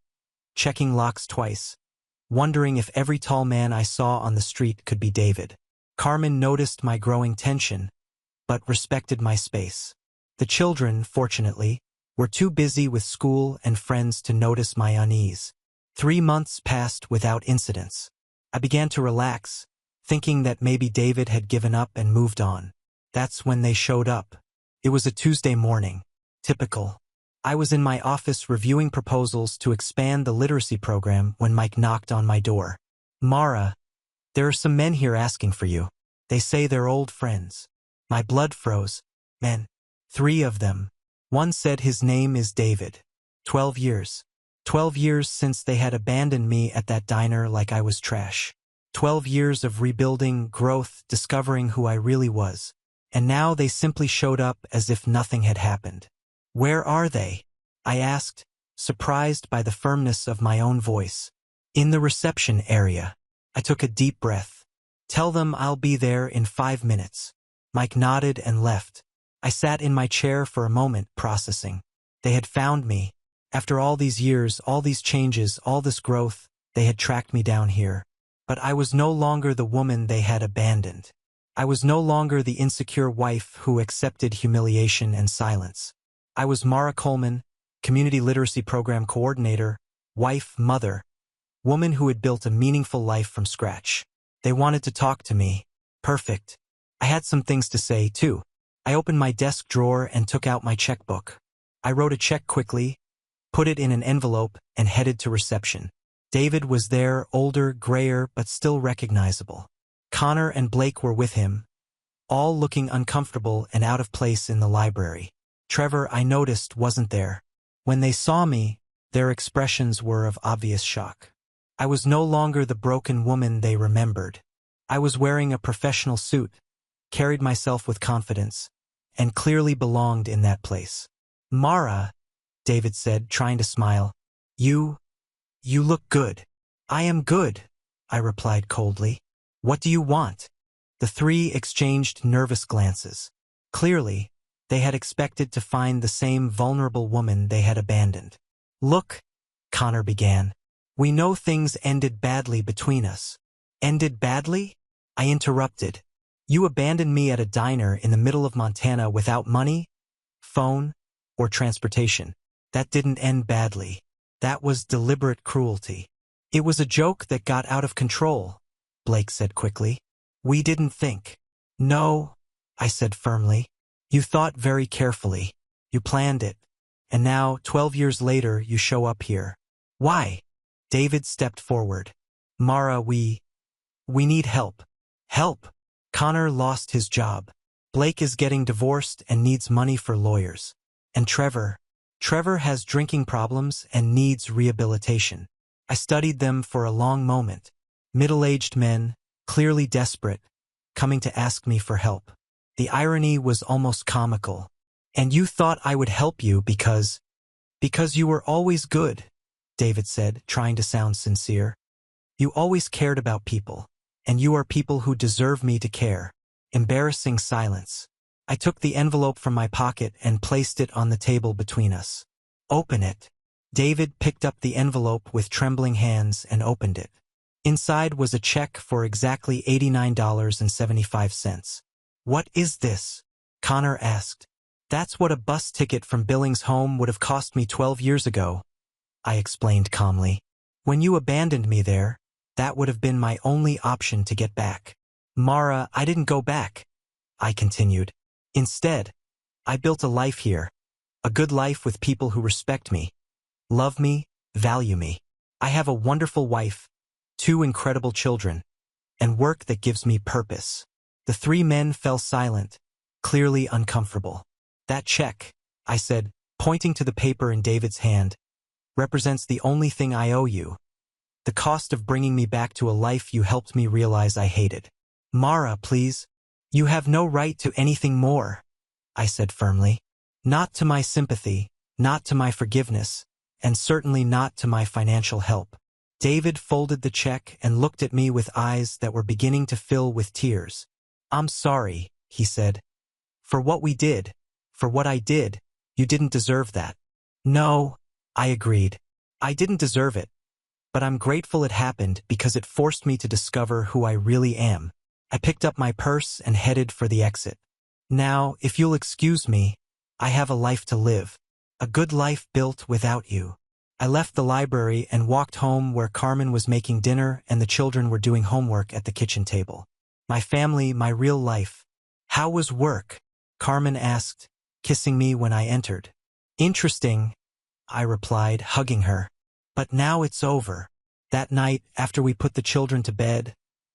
checking locks twice, wondering if every tall man I saw on the street could be David. Carmen noticed my growing tension, but respected my space. The children, fortunately, were too busy with school and friends to notice my unease. 3 months passed without incidents. I began to relax, thinking that maybe David had given up and moved on. That's when they showed up. It was a Tuesday morning. Typical. I was in my office reviewing proposals to expand the literacy program when Mike knocked on my door. "Mara, there are some men here asking for you. They say they're old friends." My blood froze. Men. 3 of them. One said his name is David. 12 years. 12 years since they had abandoned me at that diner like I was trash. 12 years of rebuilding, growth, discovering who I really was. And now they simply showed up as if nothing had happened. "Where are they?" I asked, surprised by the firmness of my own voice. "In the reception area." I took a deep breath. "Tell them I'll be there in 5 minutes." Mike nodded and left. I sat in my chair for a moment, processing. They had found me. After all these years, all these changes, all this growth, they had tracked me down here. But I was no longer the woman they had abandoned. I was no longer the insecure wife who accepted humiliation and silence. I was Mara Coleman, Community Literacy Program Coordinator, wife, mother, woman who had built a meaningful life from scratch. They wanted to talk to me. Perfect. I had some things to say, too. I opened my desk drawer and took out my checkbook. I wrote a check quickly, put it in an envelope, and headed to reception. David was there, older, grayer, but still recognizable. Connor and Blake were with him, all looking uncomfortable and out of place in the library. Trevor, I noticed, wasn't there. When they saw me, their expressions were of obvious shock. I was no longer the broken woman they remembered. I was wearing a professional suit, carried myself with confidence, and clearly belonged in that place. Mara, David said, trying to smile. You look good. I am good, I replied coldly. What do you want? The three exchanged nervous glances. Clearly, they had expected to find the same vulnerable woman they had abandoned. Look, Connor began. We know things ended badly between us. Ended badly? I interrupted. You abandoned me at a diner in the middle of Montana without money, phone, or transportation. That didn't end badly. That was deliberate cruelty. It was a joke that got out of control, Blake said quickly. We didn't think. No, I said firmly. You thought very carefully. You planned it. And now, 12 years later, you show up here. Why? David stepped forward. Mara, we need help. Help? Connor lost his job. Blake is getting divorced and needs money for lawyers. And Trevor has drinking problems and needs rehabilitation. I studied them for a long moment. Middle-aged men, clearly desperate, coming to ask me for help. The irony was almost comical. And you thought I would help you because you were always good, David said, trying to sound sincere. You always cared about people, and you are people who deserve me to care. Embarrassing silence. I took the envelope from my pocket and placed it on the table between us. Open it. David picked up the envelope with trembling hands and opened it. Inside was a check for exactly $89.75. What is this? Connor asked. That's what a bus ticket from Billings home would have cost me 12 years ago, I explained calmly. When you abandoned me there, that would have been my only option to get back. Mara, I didn't go back, I continued. Instead, I built a life here, a good life with people who respect me, love me, value me. I have a wonderful wife, 2 incredible children, and work that gives me purpose. The 3 men fell silent, clearly uncomfortable. That check, I said, pointing to the paper in David's hand, represents the only thing I owe you. The cost of bringing me back to a life you helped me realize I hated. Mara, please. You have no right to anything more, I said firmly. Not to my sympathy, not to my forgiveness, and certainly not to my financial help. David folded the check and looked at me with eyes that were beginning to fill with tears. I'm sorry, he said. For what we did, for what I did, you didn't deserve that. No, I agreed. I didn't deserve it. But I'm grateful it happened because it forced me to discover who I really am. I picked up my purse and headed for the exit. Now, if you'll excuse me, I have a life to live. A good life built without you. I left the library and walked home where Carmen was making dinner and the children were doing homework at the kitchen table. My family, my real life. How was work? Carmen asked, kissing me when I entered. Interesting, I replied, hugging her. But now it's over. That night, after we put the children to bed,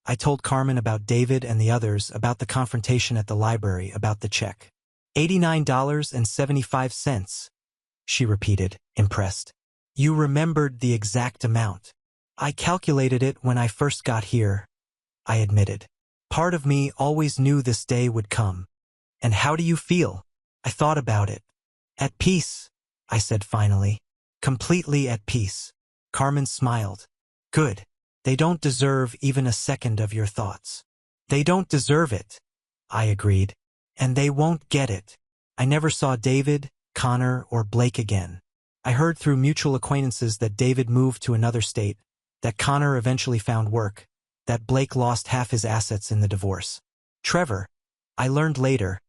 I told Carmen about David and the others, about the confrontation at the library, about the check. $89.75, she repeated, impressed. You remembered the exact amount. I calculated it when I first got here, I admitted. Part of me always knew this day would come. And how do you feel? I thought about it. At peace, I said finally. Completely at peace. Carmen smiled. Good. They don't deserve even a second of your thoughts. They don't deserve it, I agreed. And they won't get it. I never saw David, Connor, or Blake again. I heard through mutual acquaintances that David moved to another state, that Connor eventually found work, that Blake lost half his assets in the divorce. Trevor, I learned later,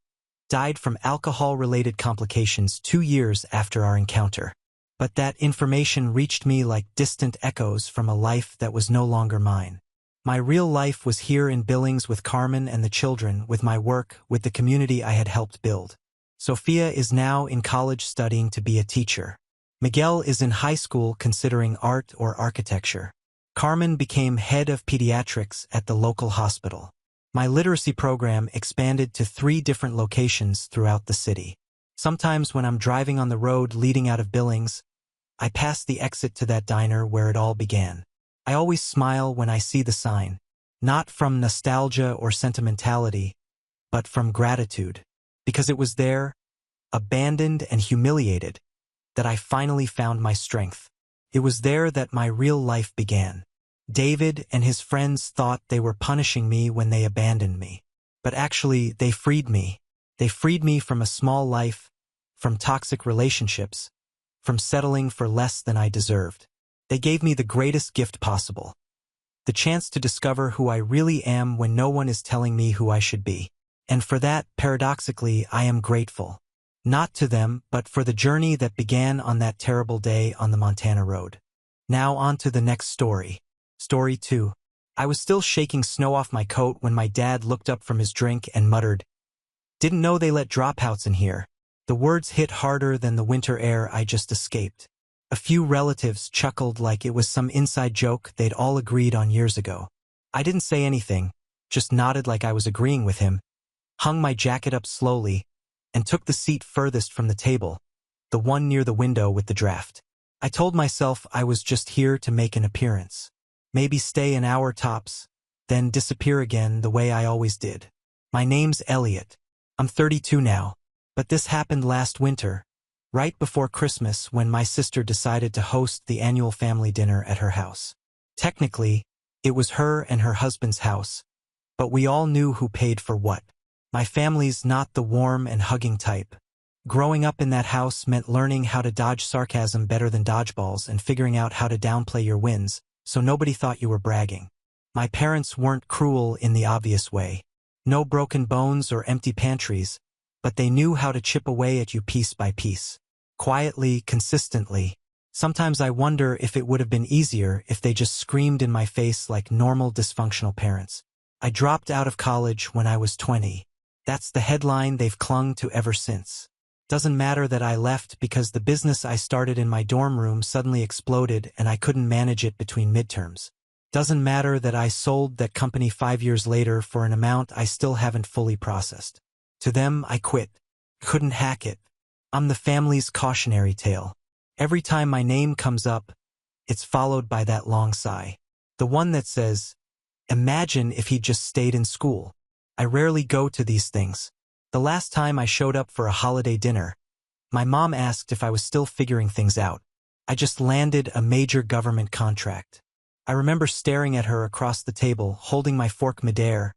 died from alcohol-related complications 2 years after our encounter. But that information reached me like distant echoes from a life that was no longer mine. My real life was here in Billings with Carmen and the children, with my work, with the community I had helped build. Sophia is now in college studying to be a teacher. Miguel is in high school considering art or architecture. Carmen became head of pediatrics at the local hospital. My literacy program expanded to 3 different locations throughout the city. Sometimes when I'm driving on the road leading out of Billings, I pass the exit to that diner where it all began. I always smile when I see the sign, not from nostalgia or sentimentality, but from gratitude, because it was there, abandoned and humiliated, that I finally found my strength. It was there that my real life began. David and his friends thought they were punishing me when they abandoned me. But actually, they freed me. They freed me from a small life, from toxic relationships, from settling for less than I deserved. They gave me the greatest gift possible, the chance to discover who I really am when no one is telling me who I should be. And for that, paradoxically, I am grateful. Not to them, but for the journey that began on that terrible day on the Montana road. Now on to the next story. Story 2. I was still shaking snow off my coat when my dad looked up from his drink and muttered, "Didn't know they let dropouts in here." The words hit harder than the winter air I just escaped. A few relatives chuckled like it was some inside joke they'd all agreed on years ago. I didn't say anything, just nodded like I was agreeing with him, hung my jacket up slowly, and took the seat furthest from the table, the one near the window with the draft. I told myself I was just here to make an appearance. Maybe stay an hour tops, then disappear again the way I always did. My name's Elliot. I'm 32 now, but this happened last winter, right before Christmas when my sister decided to host the annual family dinner at her house. Technically, it was her and her husband's house, but we all knew who paid for what. My family's not the warm and hugging type. Growing up in that house meant learning how to dodge sarcasm better than dodgeballs and figuring out how to downplay your wins, so nobody thought you were bragging. My parents weren't cruel in the obvious way. No broken bones or empty pantries, but they knew how to chip away at you piece by piece. Quietly, consistently. Sometimes I wonder if it would have been easier if they just screamed in my face like normal dysfunctional parents. I dropped out of college when I was 20. That's the headline they've clung to ever since. Doesn't matter that I left because the business I started in my dorm room suddenly exploded and I couldn't manage it between midterms. Doesn't matter that I sold that company 5 years later for an amount I still haven't fully processed. To them, I quit. Couldn't hack it. I'm the family's cautionary tale. Every time my name comes up, it's followed by that long sigh. The one that says, "Imagine if he'd just stayed in school." I rarely go to these things. The last time I showed up for a holiday dinner, my mom asked if I was still figuring things out. I just landed a major government contract. I remember staring at her across the table, holding my fork midair,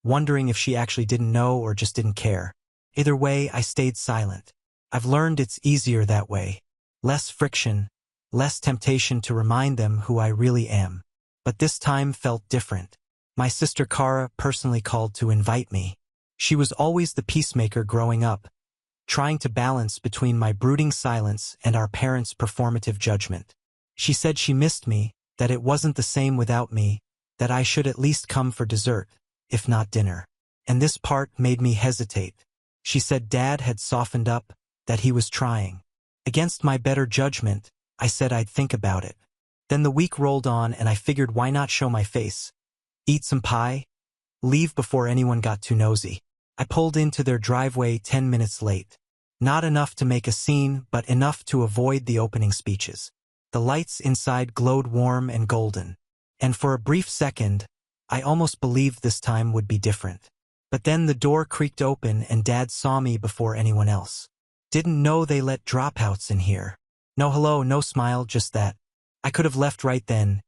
wondering if she actually didn't know or just didn't care. Either way, I stayed silent. I've learned it's easier that way. Less friction, less temptation to remind them who I really am. But this time felt different. My sister Cara personally called to invite me. She was always the peacemaker growing up, trying to balance between my brooding silence and our parents' performative judgment. She said she missed me, that it wasn't the same without me, that I should at least come for dessert, if not dinner. And this part made me hesitate. She said Dad had softened up, that he was trying. Against my better judgment, I said I'd think about it. Then the week rolled on and I figured why not show my face? Eat some pie? Leave before anyone got too nosy. I pulled into their driveway 10 minutes late. Not enough to make a scene, but enough to avoid the opening speeches. The lights inside glowed warm and golden. And for a brief second, I almost believed this time would be different. But then the door creaked open and Dad saw me before anyone else. Didn't know they let dropouts in here. No hello, no smile, just that. I could have left right then,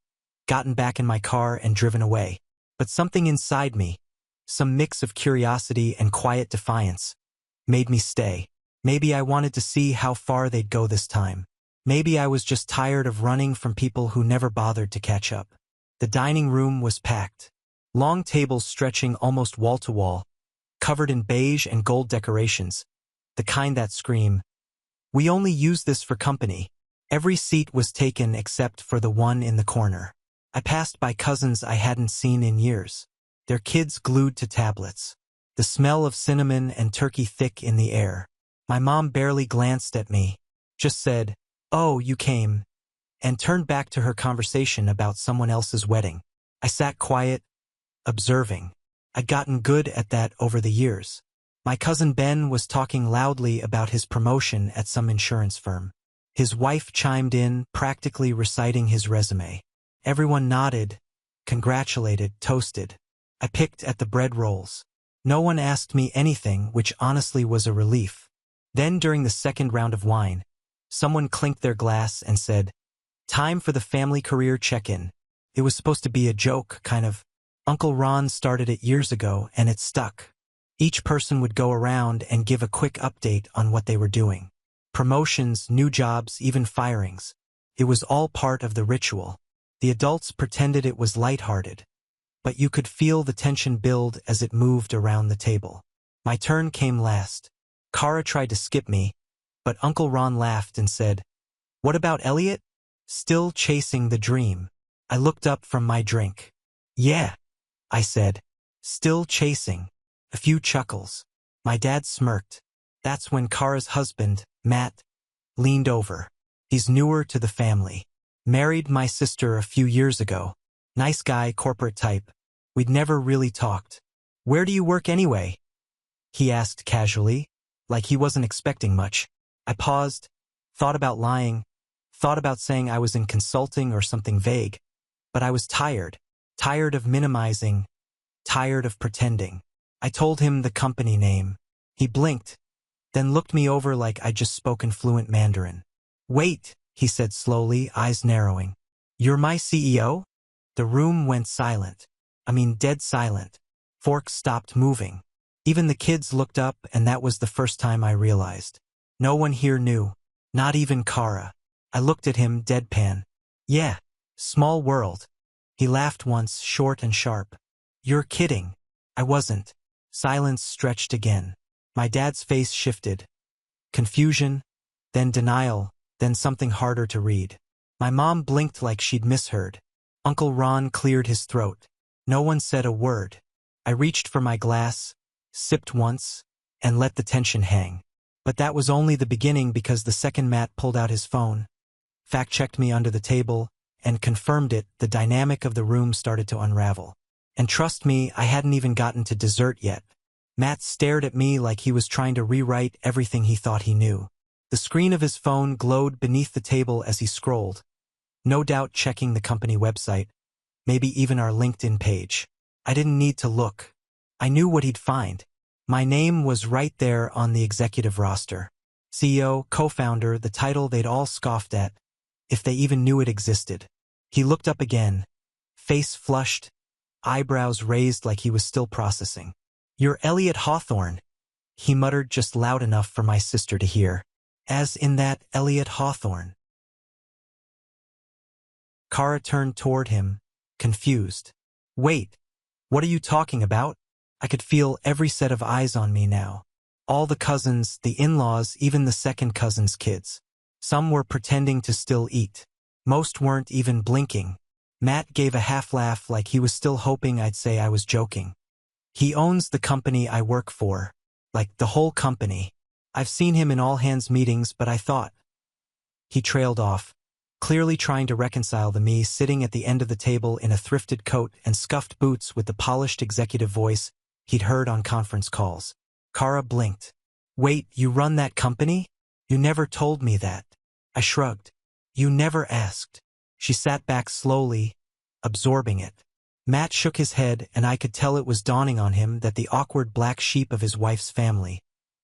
gotten back in my car and driven away. But something inside me, some mix of curiosity and quiet defiance, made me stay. Maybe I wanted to see how far they'd go this time. Maybe I was just tired of running from people who never bothered to catch up. The dining room was packed. Long tables stretching almost wall to wall, covered in beige and gold decorations, the kind that scream, "We only use this for company." Every seat was taken except for the one in the corner. I passed by cousins I hadn't seen in years, their kids glued to tablets, the smell of cinnamon and turkey thick in the air. My mom barely glanced at me, just said, "Oh, you came," and turned back to her conversation about someone else's wedding. I sat quiet, observing. I'd gotten good at that over the years. My cousin Ben was talking loudly about his promotion at some insurance firm. His wife chimed in, practically reciting his resume. Everyone nodded, congratulated, toasted. I picked at the bread rolls. No one asked me anything, which honestly was a relief. Then during the second round of wine, someone clinked their glass and said, "Time for the family career check-in." It was supposed to be a joke, kind of. Uncle Ron started it years ago, and it stuck. Each person would go around and give a quick update on what they were doing. Promotions, new jobs, even firings. It was all part of the ritual. The adults pretended it was lighthearted, but you could feel the tension build as it moved around the table. My turn came last. Kara tried to skip me, but Uncle Ron laughed and said, "What about Elliot? Still chasing the dream?" I looked up from my drink. "Yeah," I said. "Still chasing." A few chuckles. My dad smirked. That's when Kara's husband, Matt, leaned over. He's newer to the family. Married my sister a few years ago. Nice guy, corporate type. We'd never really talked. "Where do you work anyway?" he asked casually, like he wasn't expecting much. I paused, thought about lying, thought about saying I was in consulting or something vague, but I was tired of minimizing, tired of pretending. I told him the company name. He blinked, then looked me over like I'd just spoken fluent Mandarin. "Wait," he said slowly, eyes narrowing. "You're my CEO?" The room went silent. I mean, dead silent. Forks stopped moving. Even the kids looked up, and that was the first time I realized. No one here knew. Not even Kara. I looked at him, deadpan. "Yeah, small world." He laughed once, short and sharp. "You're kidding." I wasn't. Silence stretched again. My dad's face shifted. Confusion, then denial, then something harder to read. My mom blinked like she'd misheard. Uncle Ron cleared his throat. No one said a word. I reached for my glass, sipped once, and let the tension hang. But that was only the beginning, because the second Matt pulled out his phone, fact-checked me under the table, and confirmed it. The dynamic of the room started to unravel. And trust me, I hadn't even gotten to dessert yet. Matt stared at me like he was trying to rewrite everything he thought he knew. The screen of his phone glowed beneath the table as he scrolled, no doubt checking the company website, maybe even our LinkedIn page. I didn't need to look. I knew what he'd find. My name was right there on the executive roster. CEO, co-founder, the title they'd all scoffed at, if they even knew it existed. He looked up again, face flushed, eyebrows raised like he was still processing. "You're Elliot Hawthorne," he muttered just loud enough for my sister to hear. "As in that Elliot Hawthorne." Kara turned toward him, confused. "Wait, what are you talking about?" I could feel every set of eyes on me now. All the cousins, the in-laws, even the second cousin's kids. Some were pretending to still eat. Most weren't even blinking. Matt gave a half-laugh like he was still hoping I'd say I was joking. "He owns the company I work for. Like, the whole company. I've seen him in all-hands meetings, but I thought..." He trailed off, clearly trying to reconcile the me sitting at the end of the table in a thrifted coat and scuffed boots with the polished executive voice he'd heard on conference calls. Kara blinked. "Wait, you run that company? You never told me that." I shrugged. "You never asked." She sat back slowly, absorbing it. Matt shook his head, and I could tell it was dawning on him that the awkward black sheep of his wife's family,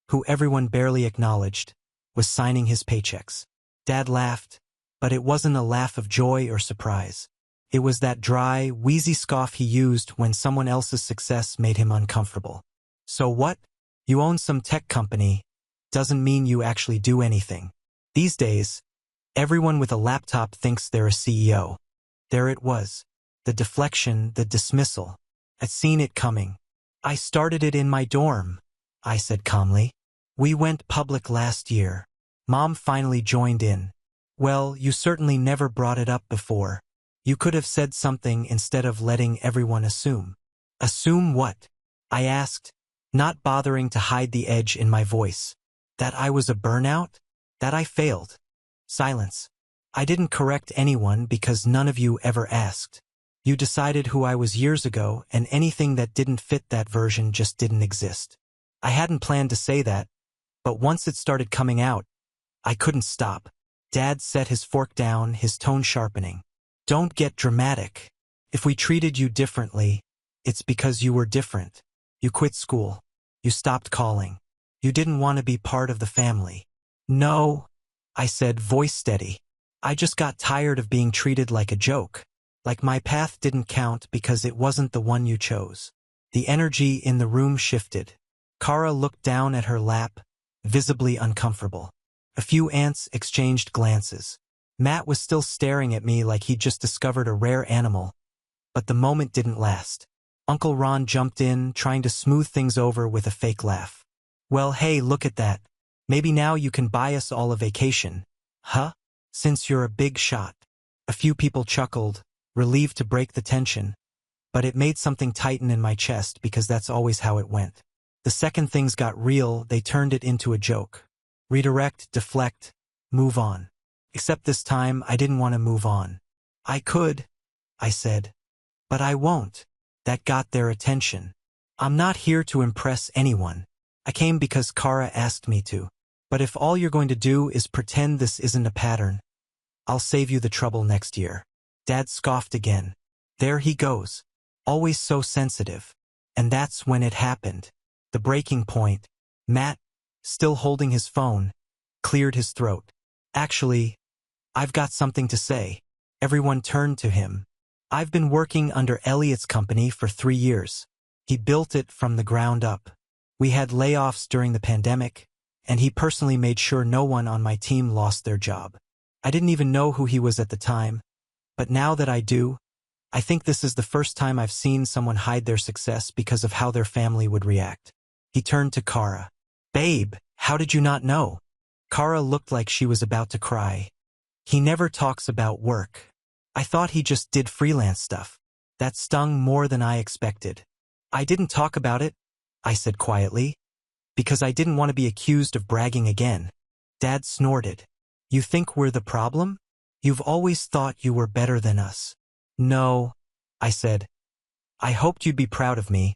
who everyone barely acknowledged, was signing his paychecks. Dad laughed, but it wasn't a laugh of joy or surprise. It was that dry, wheezy scoff he used when someone else's success made him uncomfortable. "So what? You own some tech company. Doesn't mean you actually do anything." These days, everyone with a laptop thinks they're a CEO. There it was. The deflection, the dismissal. I'd seen it coming. "I started it in my dorm," I said calmly. "We went public last year." Mom finally joined in. "Well, you certainly never brought it up before. You could have said something instead of letting everyone assume. Assume what? I asked, not bothering to hide the edge in my voice. That I was a burnout? That I failed? Silence. I didn't correct anyone because none of you ever asked. You decided who I was years ago, and anything that didn't fit that version just didn't exist. I hadn't planned to say that, but once it started coming out, I couldn't stop. Dad set his fork down, his tone sharpening. Don't get dramatic. If we treated you differently, it's because you were different. You quit school. You stopped calling. You didn't want to be part of the family. No, I said, voice steady. I just got tired of being treated like a joke. Like my path didn't count because it wasn't the one you chose. The energy in the room shifted. Kara looked down at her lap, visibly uncomfortable. A few aunts exchanged glances. Matt was still staring at me like he'd just discovered a rare animal. But the moment didn't last. Uncle Ron jumped in, trying to smooth things over with a fake laugh. Well, hey, look at that. Maybe now you can buy us all a vacation. Huh? Since you're a big shot. A few people chuckled, relieved to break the tension. But it made something tighten in my chest because that's always how it went. The second things got real, they turned it into a joke. Redirect, deflect, move on. Except this time, I didn't want to move on. I could, I said. But I won't. That got their attention. I'm not here to impress anyone. I came because Kara asked me to. But if all you're going to do is pretend this isn't a pattern, I'll save you the trouble next year. Dad scoffed again. There he goes. Always so sensitive. And that's when it happened. The breaking point. Matt, still holding his phone, cleared his throat. Actually, I've got something to say. Everyone turned to him. I've been working under Elliot's company for 3 years. He built it from the ground up. We had layoffs during the pandemic, and he personally made sure no one on my team lost their job. I didn't even know who he was at the time, but now that I do, I think this is the first time I've seen someone hide their success because of how their family would react. He turned to Kara. Babe, how did you not know? Kara looked like she was about to cry. He never talks about work. I thought he just did freelance stuff. That stung more than I expected. I didn't talk about it, I said quietly, because I didn't want to be accused of bragging again. Dad snorted. You think we're the problem? You've always thought you were better than us. No, I said. I hoped you'd be proud of me,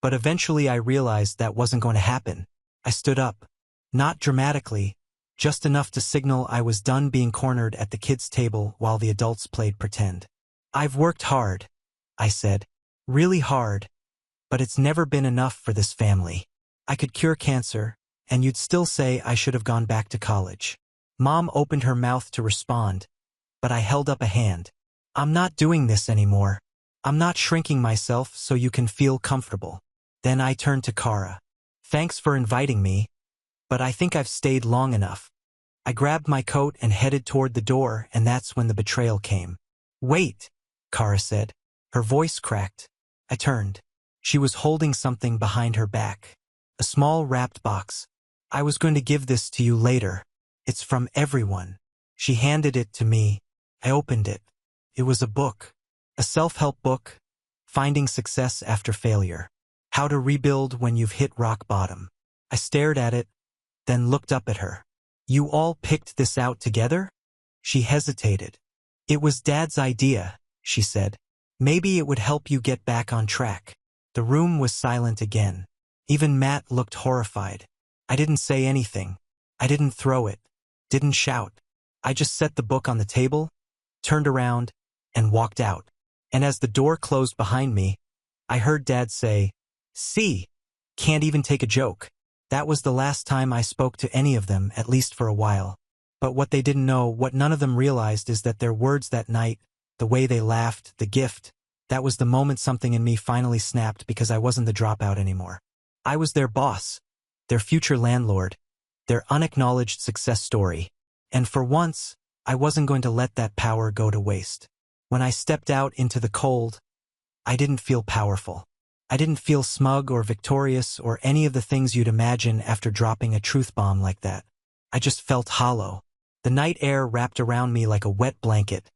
but eventually I realized that wasn't going to happen. I stood up. Not dramatically, just enough to signal I was done being cornered at the kids' table while the adults played pretend. I've worked hard, I said. Really hard. But it's never been enough for this family. I could cure cancer, and you'd still say I should have gone back to college. Mom opened her mouth to respond, but I held up a hand. I'm not doing this anymore. I'm not shrinking myself so you can feel comfortable. Then I turned to Kara. Thanks for inviting me, but I think I've stayed long enough. I grabbed my coat and headed toward the door, and that's when the betrayal came. Wait, Kara said. Her voice cracked. I turned. She was holding something behind her back. A small wrapped box. I was going to give this to you later. It's from everyone. She handed it to me. I opened it. It was a book. A self-help book. Finding Success After Failure. How to Rebuild When You've Hit Rock Bottom. I stared at it, then looked up at her. You all picked this out together? She hesitated. It was Dad's idea, she said. Maybe it would help you get back on track. The room was silent again. Even Matt looked horrified. I didn't say anything. I didn't throw it. Didn't shout. I just set the book on the table, turned around, and walked out. And as the door closed behind me, I heard Dad say, See, can't even take a joke. That was the last time I spoke to any of them, at least for a while. But what they didn't know, what none of them realized, is that their words that night, the way they laughed, the gift, that was the moment something in me finally snapped because I wasn't the dropout anymore. I was their boss, their future landlord, their unacknowledged success story. And for once, I wasn't going to let that power go to waste. When I stepped out into the cold, I didn't feel powerful. I didn't feel smug or victorious or any of the things you'd imagine after dropping a truth bomb like that. I just felt hollow. The night air wrapped around me like a wet blanket,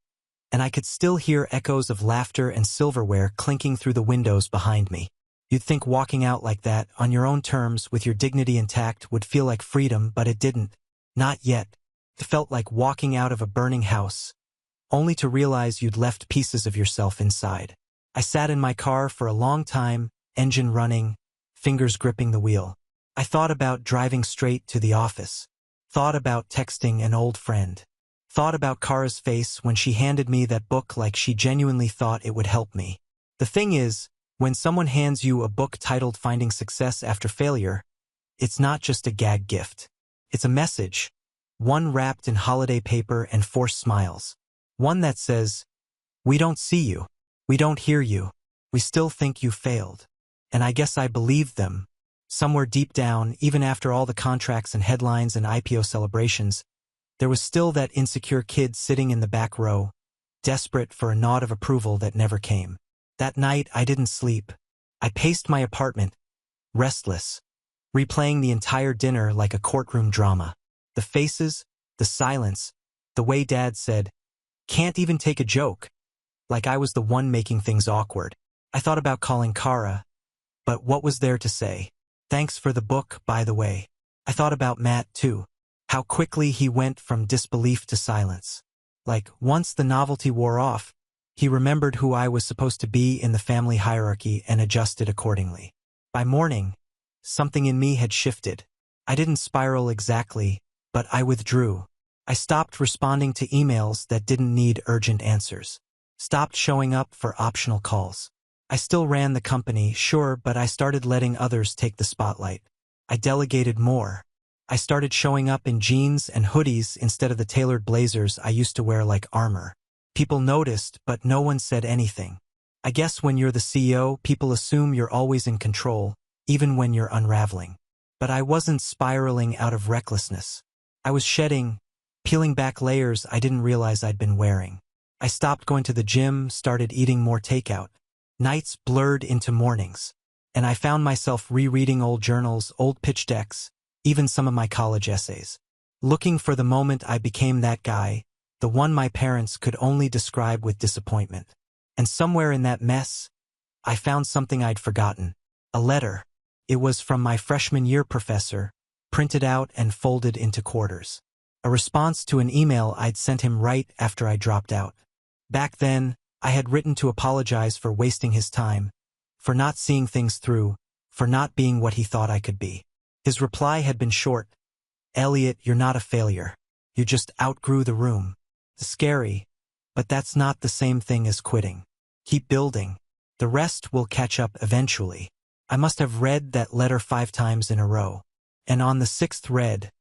and I could still hear echoes of laughter and silverware clinking through the windows behind me. You'd think walking out like that, on your own terms, with your dignity intact, would feel like freedom, but it didn't. Not yet. It felt like walking out of a burning house, only to realize you'd left pieces of yourself inside. I sat in my car for a long time, engine running, fingers gripping the wheel. I thought about driving straight to the office. Thought about texting an old friend. Thought about Kara's face when she handed me that book like she genuinely thought it would help me. The thing is, when someone hands you a book titled Finding Success After Failure, it's not just a gag gift. It's a message, one wrapped in holiday paper and forced smiles. One that says, "We don't see you. We don't hear you. We still think you failed." And I guess I believed them. Somewhere deep down, even after all the contracts and headlines and IPO celebrations, there was still that insecure kid sitting in the back row, desperate for a nod of approval that never came. That night, I didn't sleep. I paced my apartment, restless, replaying the entire dinner like a courtroom drama. The faces, the silence, the way Dad said, "Can't even take a joke," like I was the one making things awkward. I thought about calling Kara, but what was there to say? "Thanks for the book, by the way." I thought about Matt, too. How quickly he went from disbelief to silence. Like, once the novelty wore off, he remembered who I was supposed to be in the family hierarchy and adjusted accordingly. By morning, something in me had shifted. I didn't spiral exactly, but I withdrew. I stopped responding to emails that didn't need urgent answers. Stopped showing up for optional calls. I still ran the company, sure, but I started letting others take the spotlight. I delegated more. I started showing up in jeans and hoodies instead of the tailored blazers I used to wear like armor. People noticed, but no one said anything. I guess when you're the CEO, people assume you're always in control, even when you're unraveling. But I wasn't spiraling out of recklessness. I was shedding, peeling back layers I didn't realize I'd been wearing. I stopped going to the gym, started eating more takeout. Nights blurred into mornings, and I found myself rereading old journals, old pitch decks, even some of my college essays. Looking for the moment I became that guy, the one my parents could only describe with disappointment. And somewhere in that mess, I found something I'd forgotten. A letter. It was from my freshman year professor, printed out and folded into quarters. A response to an email I'd sent him right after I dropped out. Back then, I had written to apologize for wasting his time, for not seeing things through, for not being what he thought I could be. His reply had been short. "Elliot, you're not a failure. You just outgrew the room." Scary, but that's not the same thing as quitting. Keep building. The rest will catch up eventually. I must have read that letter 5 times in a row. And on the 6th read,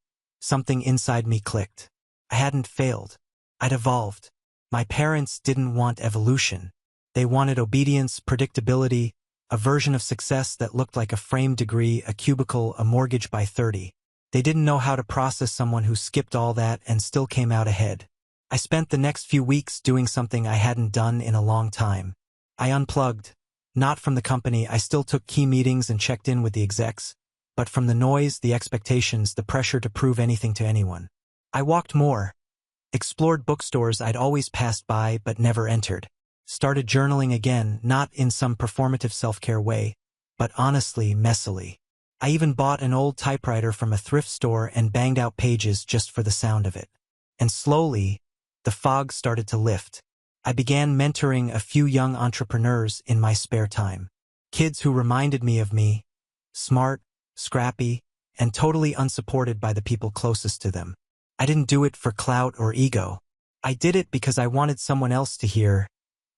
something inside me clicked. I hadn't failed. I'd evolved. My parents didn't want evolution. They wanted obedience, predictability, a version of success that looked like a framed degree, a cubicle, a mortgage by 30. They didn't know how to process someone who skipped all that and still came out ahead. I spent the next few weeks doing something I hadn't done in a long time. I unplugged. Not from the company, I still took key meetings and checked in with the execs, but from the noise, the expectations, the pressure to prove anything to anyone. I walked more. Explored bookstores I'd always passed by but never entered. Started journaling again, not in some performative self-care way, but honestly, messily. I even bought an old typewriter from a thrift store and banged out pages just for the sound of it. And slowly, the fog started to lift. I began mentoring a few young entrepreneurs in my spare time. Kids who reminded me of me, smart, scrappy, and totally unsupported by the people closest to them. I didn't do it for clout or ego. I did it because I wanted someone else to hear,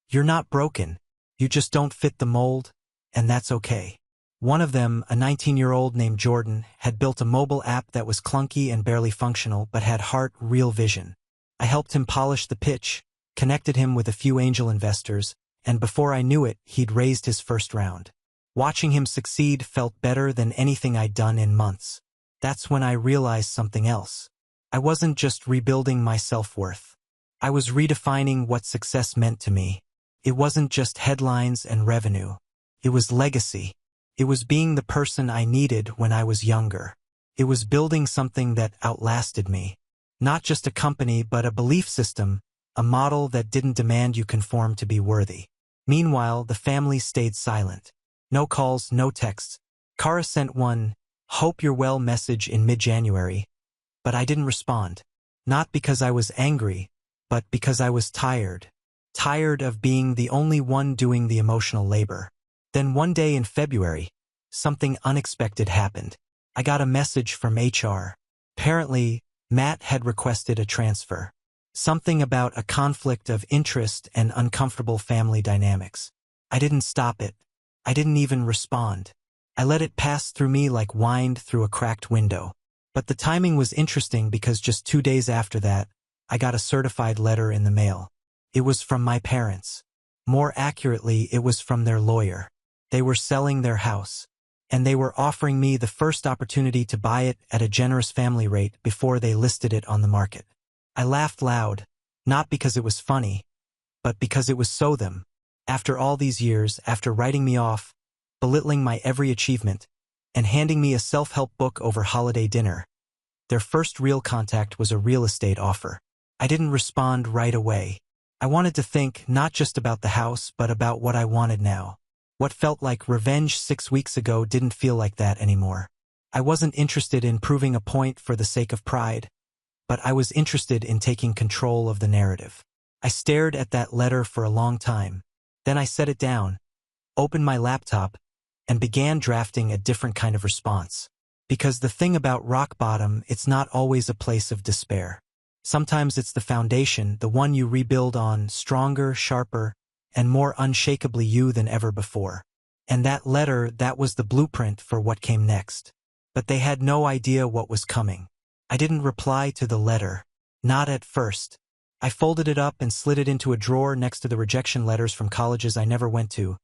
"You're not broken. You just don't fit the mold, and that's okay." One of them, a 19-year-old named Jordan, had built a mobile app that was clunky and barely functional but had heart, real vision. I helped him polish the pitch, connected him with a few angel investors, and before I knew it, he'd raised his first round. Watching him succeed felt better than anything I'd done in months. That's when I realized something else. I wasn't just rebuilding my self-worth. I was redefining what success meant to me. It wasn't just headlines and revenue. It was legacy. It was being the person I needed when I was younger. It was building something that outlasted me. Not just a company, but a belief system, a model that didn't demand you conform to be worthy. Meanwhile, the family stayed silent. No calls, no texts. Kara sent one, "Hope you're well" message in mid-January, but I didn't respond. Not because I was angry, but because I was tired. Tired of being the only one doing the emotional labor. Then one day in February, something unexpected happened. I got a message from HR. Apparently, Matt had requested a transfer. Something about a conflict of interest and uncomfortable family dynamics. I didn't stop it. I didn't even respond. I let it pass through me like wind through a cracked window. But the timing was interesting because just 2 days after that, I got a certified letter in the mail. It was from my parents. More accurately, it was from their lawyer. They were selling their house, and they were offering me the first opportunity to buy it at a generous family rate before they listed it on the market. I laughed loud, not because it was funny, but because it was so them. After all these years, after writing me off, belittling my every achievement, and handing me a self-help book over holiday dinner, their first real contact was a real estate offer. I didn't respond right away. I wanted to think not just about the house, but about what I wanted now. What felt like revenge 6 weeks ago didn't feel like that anymore. I wasn't interested in proving a point for the sake of pride, but I was interested in taking control of the narrative. I stared at that letter for a long time. Then I set it down, opened my laptop, and began drafting a different kind of response. Because the thing about rock bottom, it's not always a place of despair. Sometimes it's the foundation, the one you rebuild on, stronger, sharper, and more unshakably you than ever before. And that letter, that was the blueprint for what came next. But they had no idea what was coming. I didn't reply to the letter. Not at first. I folded it up and slid it into a drawer next to the rejection letters from colleges I never went to,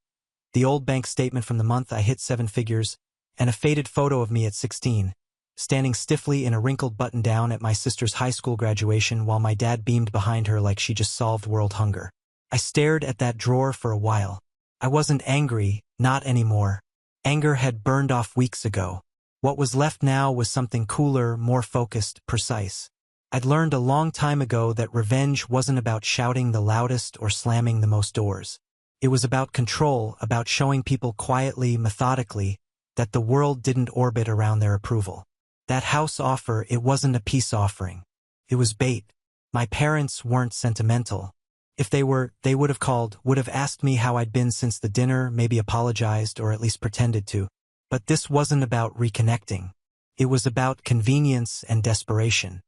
the old bank statement from the month I hit 7 figures, and a faded photo of me at 16, standing stiffly in a wrinkled button-down at my sister's high school graduation while my dad beamed behind her like she just solved world hunger. I stared at that drawer for a while. I wasn't angry, not anymore. Anger had burned off weeks ago. What was left now was something cooler, more focused, precise. I'd learned a long time ago that revenge wasn't about shouting the loudest or slamming the most doors. It was about control, about showing people quietly, methodically, that the world didn't orbit around their approval. That house offer, it wasn't a peace offering. It was bait. My parents weren't sentimental. If they were, they would have called, would have asked me how I'd been since the dinner, maybe apologized or at least pretended to. But this wasn't about reconnecting. It was about convenience and desperation.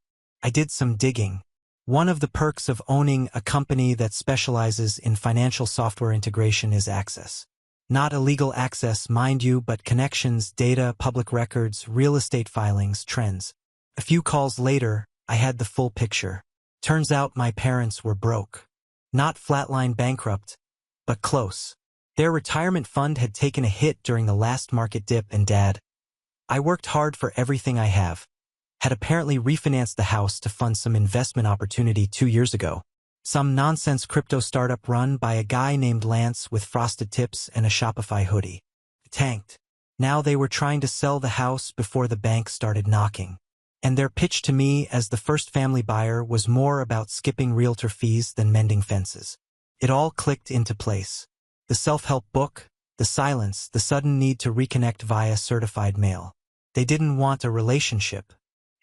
I did some digging. One of the perks of owning a company that specializes in financial software integration is access. Not illegal access, mind you, but connections, data, public records, real estate filings, trends. A few calls later, I had the full picture. Turns out my parents were broke. Not flatline bankrupt, but close. Their retirement fund had taken a hit during the last market dip, and Dad, I worked hard for everything I have, had apparently refinanced the house to fund some investment opportunity 2 years ago. Some nonsense crypto startup run by a guy named Lance with frosted tips and a Shopify hoodie. It tanked. Now they were trying to sell the house before the bank started knocking. And their pitch to me as the first family buyer was more about skipping realtor fees than mending fences. It all clicked into place. The self-help book, the silence, the sudden need to reconnect via certified mail. They didn't want a relationship.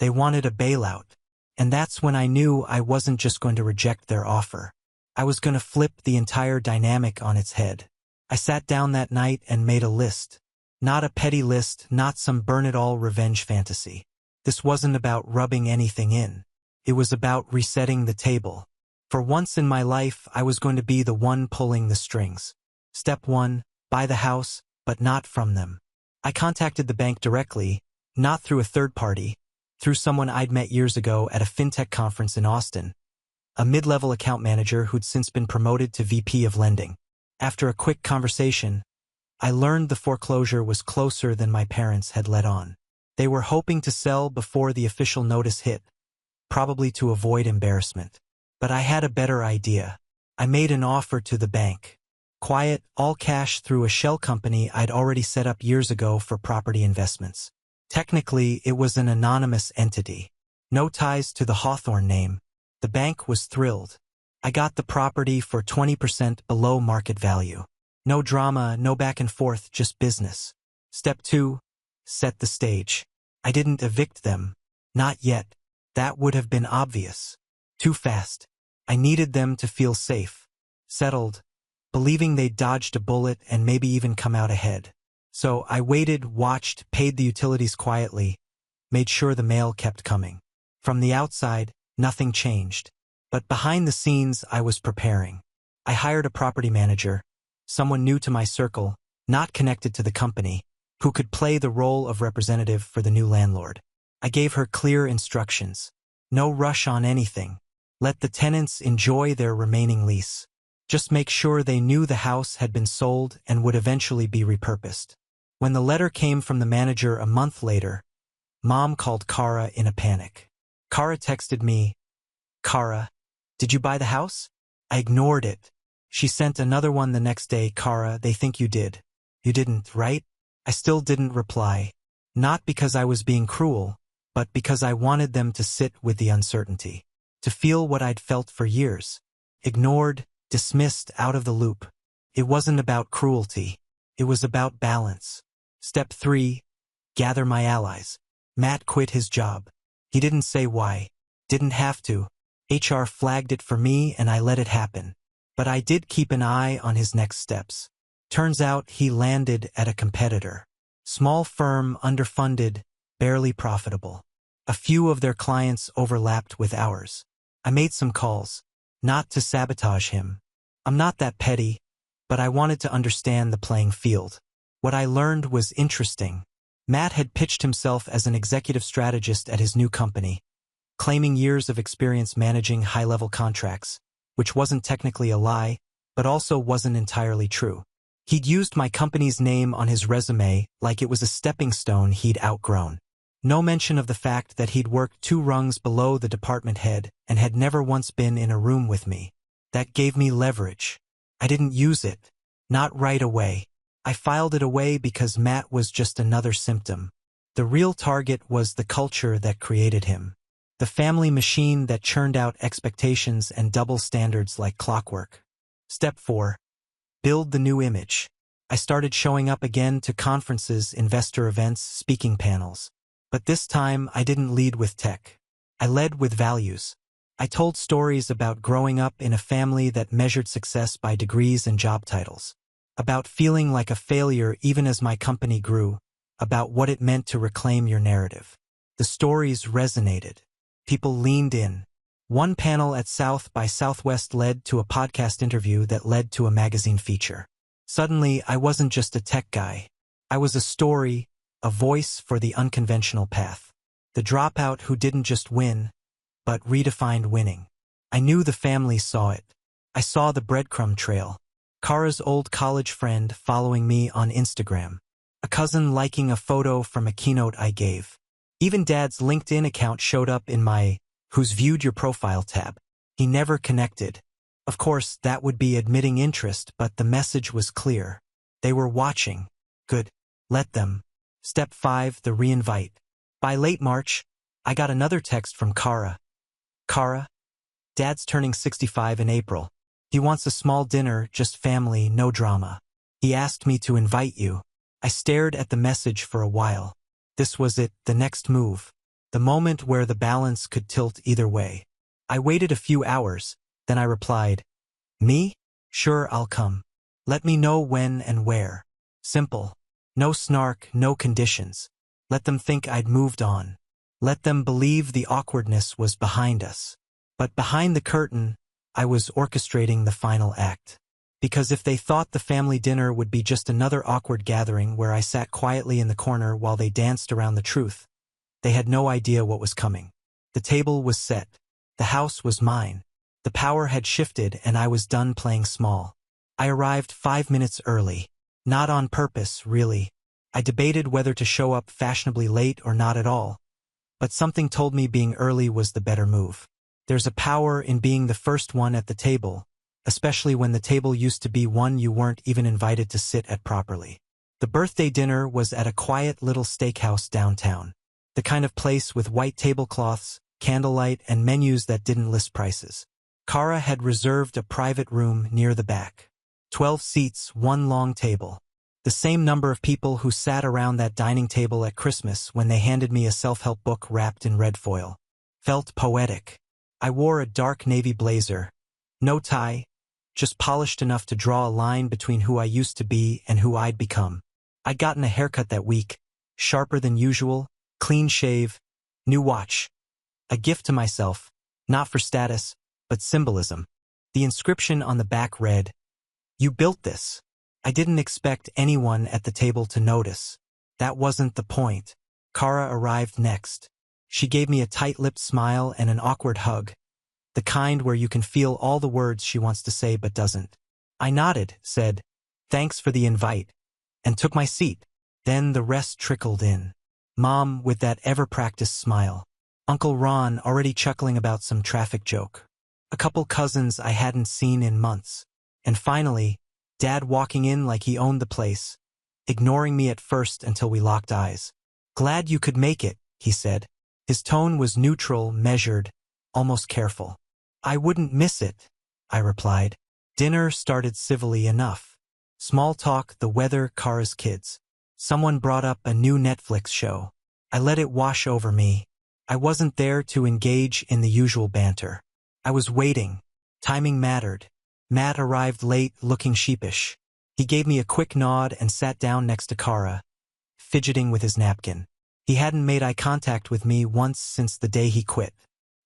They wanted a bailout. And that's when I knew I wasn't just going to reject their offer. I was going to flip the entire dynamic on its head. I sat down that night and made a list. Not a petty list, not some burn-it-all revenge fantasy. This wasn't about rubbing anything in. It was about resetting the table. For once in my life, I was going to be the one pulling the strings. Step 1, buy the house, but not from them. I contacted the bank directly, not through a third party, through someone I'd met years ago at a fintech conference in Austin, a mid-level account manager who'd since been promoted to VP of lending. After a quick conversation, I learned the foreclosure was closer than my parents had let on. They were hoping to sell before the official notice hit, probably to avoid embarrassment. But I had a better idea. I made an offer to the bank. Quiet, all cash through a shell company I'd already set up years ago for property investments. Technically, it was an anonymous entity. No ties to the Hawthorne name. The bank was thrilled. I got the property for 20% below market value. No drama, no back and forth, just business. Step 2. Set the stage. I didn't evict them. Not yet. That would have been obvious. Too fast. I needed them to feel safe, settled, believing they'd dodged a bullet and maybe even come out ahead. So I waited, watched, paid the utilities quietly, made sure the mail kept coming. From the outside, nothing changed. But behind the scenes, I was preparing. I hired a property manager, someone new to my circle, not connected to the company, who could play the role of representative for the new landlord. I gave her clear instructions. No rush on anything. Let the tenants enjoy their remaining lease. Just make sure they knew the house had been sold and would eventually be repurposed. When the letter came from the manager a month later, Mom called Kara in a panic. Kara texted me, "Kara, did you buy the house?" I ignored it. She sent another one the next day, "Kara, they think you did. You didn't, right?" I still didn't reply. Not because I was being cruel, but because I wanted them to sit with the uncertainty. To feel what I'd felt for years. Ignored, dismissed, out of the loop. It wasn't about cruelty. It was about balance. Step 3. Gather my allies. Matt quit his job. He didn't say why. Didn't have to. HR flagged it for me and I let it happen. But I did keep an eye on his next steps. Turns out he landed at a competitor. Small firm, underfunded, barely profitable. A few of their clients overlapped with ours. I made some calls. Not to sabotage him. I'm not that petty, but I wanted to understand the playing field. What I learned was interesting. Matt had pitched himself as an executive strategist at his new company, claiming years of experience managing high-level contracts, which wasn't technically a lie, but also wasn't entirely true. He'd used my company's name on his resume like it was a stepping stone he'd outgrown. No mention of the fact that he'd worked 2 rungs below the department head and had never once been in a room with me. That gave me leverage. I didn't use it. Not right away. I filed it away because Matt was just another symptom. The real target was the culture that created him. The family machine that churned out expectations and double standards like clockwork. Step 4. Build the new image. I started showing up again to conferences, investor events, speaking panels. But this time, I didn't lead with tech. I led with values. I told stories about growing up in a family that measured success by degrees and job titles. About feeling like a failure even as my company grew. About what it meant to reclaim your narrative. The stories resonated. People leaned in. One panel at South by Southwest led to a podcast interview that led to a magazine feature. Suddenly, I wasn't just a tech guy. I was a story, a voice for the unconventional path. The dropout who didn't just win, but redefined winning. I knew the family saw it. I saw the breadcrumb trail. Kara's old college friend following me on Instagram. A cousin liking a photo from a keynote I gave. Even Dad's LinkedIn account showed up in my "Who's Viewed Your Profile" tab. He never connected. Of course, that would be admitting interest, but the message was clear. They were watching. Good. Let them. Step 5. The reinvite. By late March, I got another text from Kara. "Kara, Dad's turning 65 in April. He wants a small dinner, just family, no drama. He asked me to invite you." I stared at the message for a while. This was it, the next move. The moment where the balance could tilt either way. I waited a few hours, then I replied, "Me? Sure, I'll come. Let me know when and where." Simple. No snark, no conditions. Let them think I'd moved on. Let them believe the awkwardness was behind us. But behind the curtain, I was orchestrating the final act. Because if they thought the family dinner would be just another awkward gathering where I sat quietly in the corner while they danced around the truth, they had no idea what was coming. The table was set. The house was mine. The power had shifted and I was done playing small. I arrived 5 minutes early. Not on purpose, really. I debated whether to show up fashionably late or not at all. But something told me being early was the better move. There's a power in being the first one at the table, especially when the table used to be one you weren't even invited to sit at properly. The birthday dinner was at a quiet little steakhouse downtown. The kind of place with white tablecloths, candlelight, and menus that didn't list prices. Kara had reserved a private room near the back. 12 seats, one long table. The same number of people who sat around that dining table at Christmas when they handed me a self-help book wrapped in red foil. Felt poetic. I wore a dark navy blazer. No tie, just polished enough to draw a line between who I used to be and who I'd become. I'd gotten a haircut that week, sharper than usual, clean shave, new watch. A gift to myself, not for status, but symbolism. The inscription on the back read, "You built this." I didn't expect anyone at the table to notice. That wasn't the point. Kara arrived next. She gave me a tight-lipped smile and an awkward hug, the kind where you can feel all the words she wants to say but doesn't. I nodded, said, "Thanks for the invite," and took my seat. Then the rest trickled in. Mom with that ever-practiced smile. Uncle Ron already chuckling about some traffic joke. A couple cousins I hadn't seen in months. And finally, Dad walking in like he owned the place, ignoring me at first until we locked eyes. "Glad you could make it," he said. His tone was neutral, measured, almost careful. "I wouldn't miss it," I replied. Dinner started civilly enough. Small talk, the weather, Kara's kids. Someone brought up a new Netflix show. I let it wash over me. I wasn't there to engage in the usual banter. I was waiting. Timing mattered. Matt arrived late, looking sheepish. He gave me a quick nod and sat down next to Kara, fidgeting with his napkin. He hadn't made eye contact with me once since the day he quit.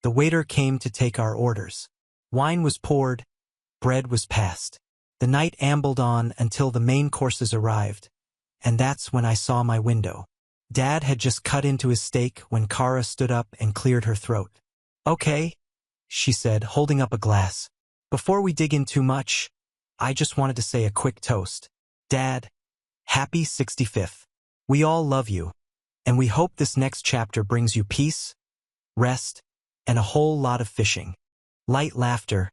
The waiter came to take our orders. Wine was poured, bread was passed. The night ambled on until the main courses arrived, and that's when I saw my window. Dad had just cut into his steak when Kara stood up and cleared her throat. "Okay," she said, holding up a glass. "Before we dig in too much, I just wanted to say a quick toast. Dad, happy 65th. We all love you, and we hope this next chapter brings you peace, rest, and a whole lot of fishing." Light laughter,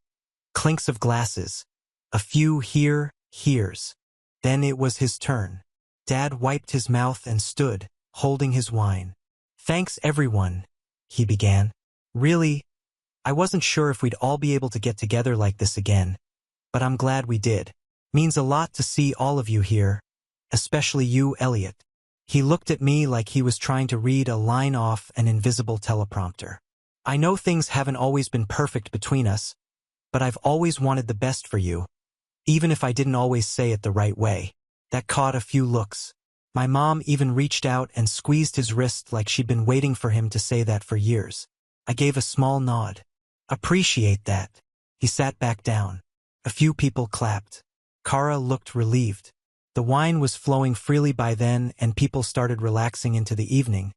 clinks of glasses, a few hears. Then it was his turn. Dad wiped his mouth and stood, holding his wine. "Thanks everyone," he began. "Really, I wasn't sure if we'd all be able to get together like this again, but I'm glad we did. Means a lot to see all of you here, especially you, Elliot." He looked at me like he was trying to read a line off an invisible teleprompter. "I know things haven't always been perfect between us, but I've always wanted the best for you, even if I didn't always say it the right way." That caught a few looks. My mom even reached out and squeezed his wrist like she'd been waiting for him to say that for years. I gave a small nod. "Appreciate that." He sat back down. A few people clapped. Kara looked relieved. The wine was flowing freely by then and people started relaxing into the evening.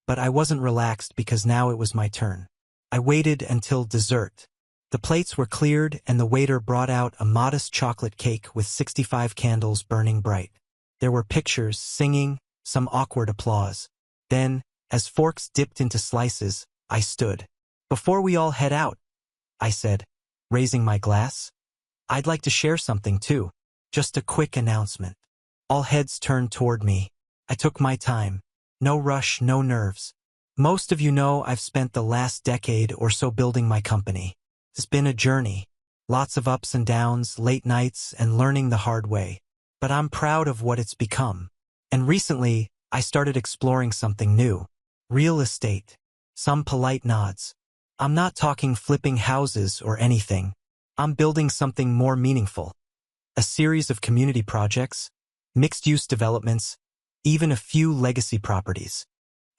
But I wasn't relaxed because now it was my turn. I waited until dessert. The plates were cleared and the waiter brought out a modest chocolate cake with 65 candles burning bright. There were pictures, singing, some awkward applause. Then, as forks dipped into slices, I stood. "Before we all head out," I said, raising my glass, "I'd like to share something too. Just a quick announcement." All heads turned toward me. I took my time. No rush, no nerves. Most of you know I've spent the last decade or so building my company. It's been a journey. Lots of ups and downs, late nights, and learning the hard way. But I'm proud of what it's become. And recently, I started exploring something new. Real estate. Some polite nods. I'm not talking flipping houses or anything. I'm building something more meaningful. A series of community projects, mixed-use developments, even a few legacy properties.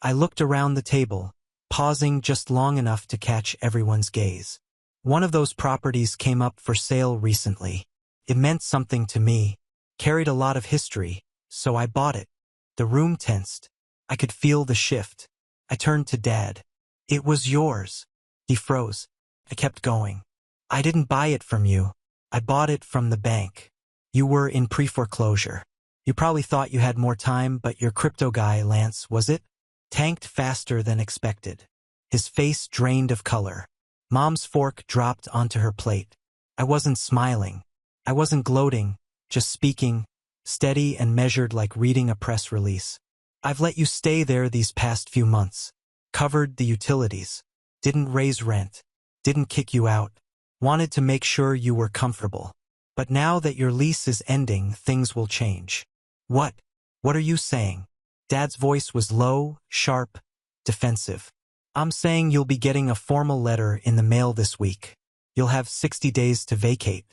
I looked around the table, pausing just long enough to catch everyone's gaze. One of those properties came up for sale recently. It meant something to me, carried a lot of history, so I bought it. The room tensed. I could feel the shift. I turned to Dad. "It was yours." He froze. I kept going. "I didn't buy it from you. I bought it from the bank. You were in pre-foreclosure. You probably thought you had more time, but your crypto guy, Lance, was it? Tanked faster than expected." His face drained of color. Mom's fork dropped onto her plate. I wasn't smiling. I wasn't gloating, just speaking, steady and measured like reading a press release. "I've let you stay there these past few months. Covered the utilities. Didn't raise rent. Didn't kick you out. Wanted to make sure you were comfortable. But now that your lease is ending, things will change. What? What are you saying? Dad's voice was low, sharp, defensive. I'm saying you'll be getting a formal letter in the mail this week. You'll have 60 days to vacate.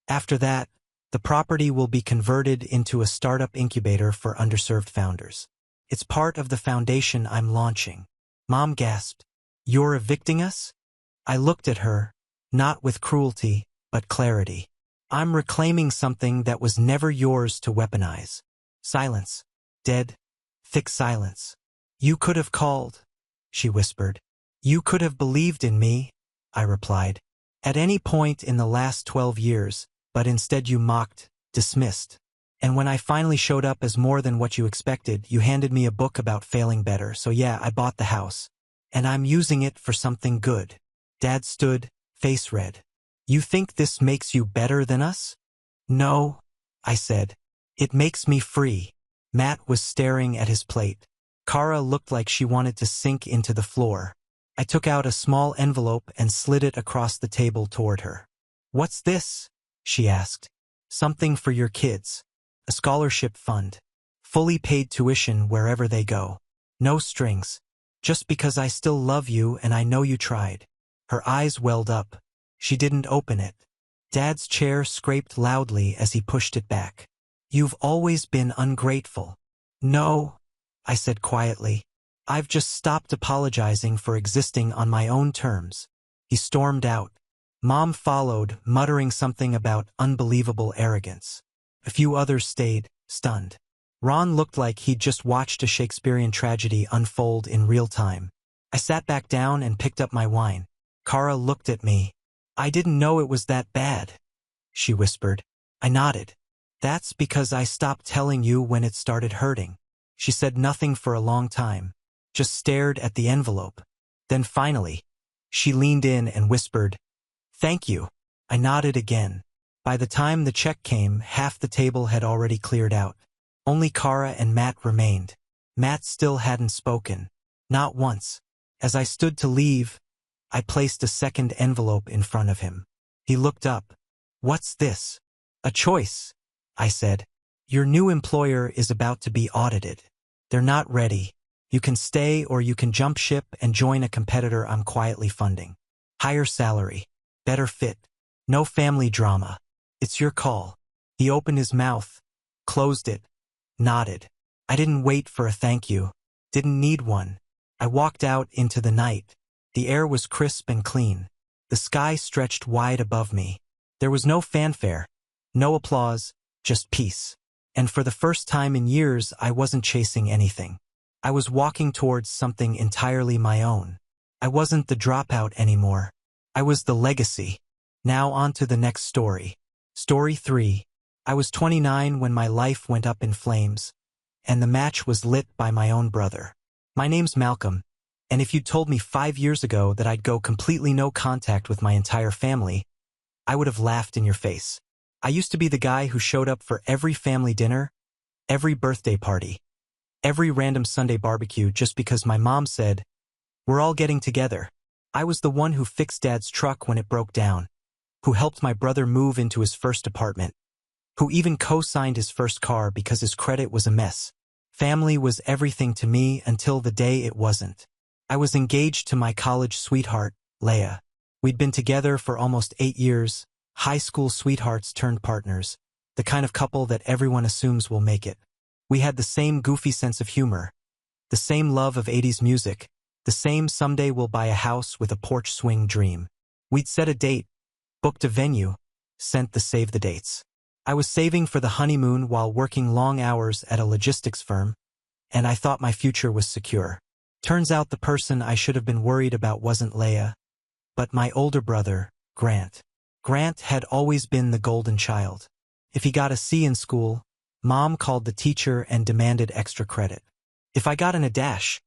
After that, the property will be converted into a startup incubator for underserved founders. It's part of the foundation I'm launching. Mom gasped. You're evicting us? I looked at her, not with cruelty, but clarity. I'm reclaiming something that was never yours to weaponize. Silence. Dead, thick silence. You could have called, she whispered. You could have believed in me, I replied. At any point in the last 12 years, but instead you mocked, dismissed. And when I finally showed up as more than what you expected, you handed me a book about failing better, so yeah, I bought the house. And I'm using it for something good. Dad stood, face red. You think this makes you better than us? No, I said. It makes me free. Matt was staring at his plate. Kara looked like she wanted to sink into the floor. I took out a small envelope and slid it across the table toward her. What's this? She asked. Something for your kids. A scholarship fund. Fully paid tuition wherever they go. No strings. Just because I still love you and I know you tried. Her eyes welled up. She didn't open it. Dad's chair scraped loudly as he pushed it back. You've always been ungrateful. No, I said quietly. I've just stopped apologizing for existing on my own terms. He stormed out. Mom followed, muttering something about unbelievable arrogance. A few others stayed, stunned. Ron looked like he'd just watched a Shakespearean tragedy unfold in real time. I sat back down and picked up my wine. Kara looked at me. I didn't know it was that bad, she whispered. I nodded. That's because I stopped telling you when it started hurting. She said nothing for a long time, just stared at the envelope. Then finally, she leaned in and whispered, Thank you. I nodded again. By the time the check came, half the table had already cleared out. Only Kara and Matt remained. Matt still hadn't spoken. Not once. As I stood to leave, I placed a second envelope in front of him. He looked up. What's this? A choice, I said. Your new employer is about to be audited. They're not ready. You can stay or you can jump ship and join a competitor I'm quietly funding. Higher salary. Better fit. No family drama. It's your call. He opened his mouth, closed it, nodded. I didn't wait for a thank you. Didn't need one. I walked out into the night. The air was crisp and clean. The sky stretched wide above me. There was no fanfare, no applause, just peace. And for the first time in years, I wasn't chasing anything. I was walking towards something entirely my own. I wasn't the dropout anymore. I was the legacy. Now on to the next story. Story 3. I was 29 when my life went up in flames, and the match was lit by my own brother. My name's Malcolm, and if you'd told me 5 years ago that I'd go completely no contact with my entire family, I would have laughed in your face. I used to be the guy who showed up for every family dinner, every birthday party, every random Sunday barbecue just because my mom said, we're all getting together. I was the one who fixed Dad's truck when it broke down, who helped my brother move into his first apartment, who even co-signed his first car because his credit was a mess. Family was everything to me until the day it wasn't. I was engaged to my college sweetheart, Leia. We'd been together for almost 8 years, high school sweethearts turned partners, the kind of couple that everyone assumes will make it. We had the same goofy sense of humor, the same love of 80s music, the same someday we'll buy a house with a porch swing dream. We'd set a date, booked a venue, sent the save the dates. I was saving for the honeymoon while working long hours at a logistics firm, and I thought my future was secure. Turns out the person I should have been worried about wasn't Leia, but my older brother, Grant. Grant had always been the golden child. If he got a C in school, Mom called the teacher and demanded extra credit. If I got in a dash,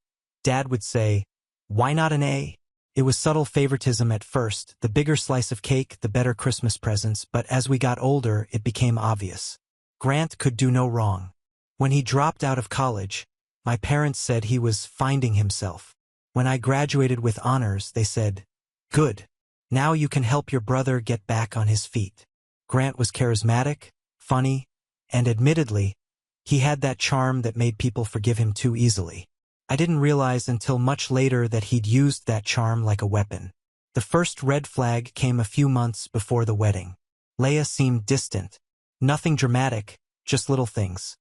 Dad would say, why not an A? It was subtle favoritism at first, the bigger slice of cake, the better Christmas presents, but as we got older, it became obvious. Grant could do no wrong. When he dropped out of college, my parents said he was finding himself. When I graduated with honors, they said, good. Now you can help your brother get back on his feet. Grant was charismatic, funny, and admittedly, he had that charm that made people forgive him too easily. I didn't realize until much later that he'd used that charm like a weapon. The first red flag came a few months before the wedding. Leia seemed distant. Nothing dramatic, just little things.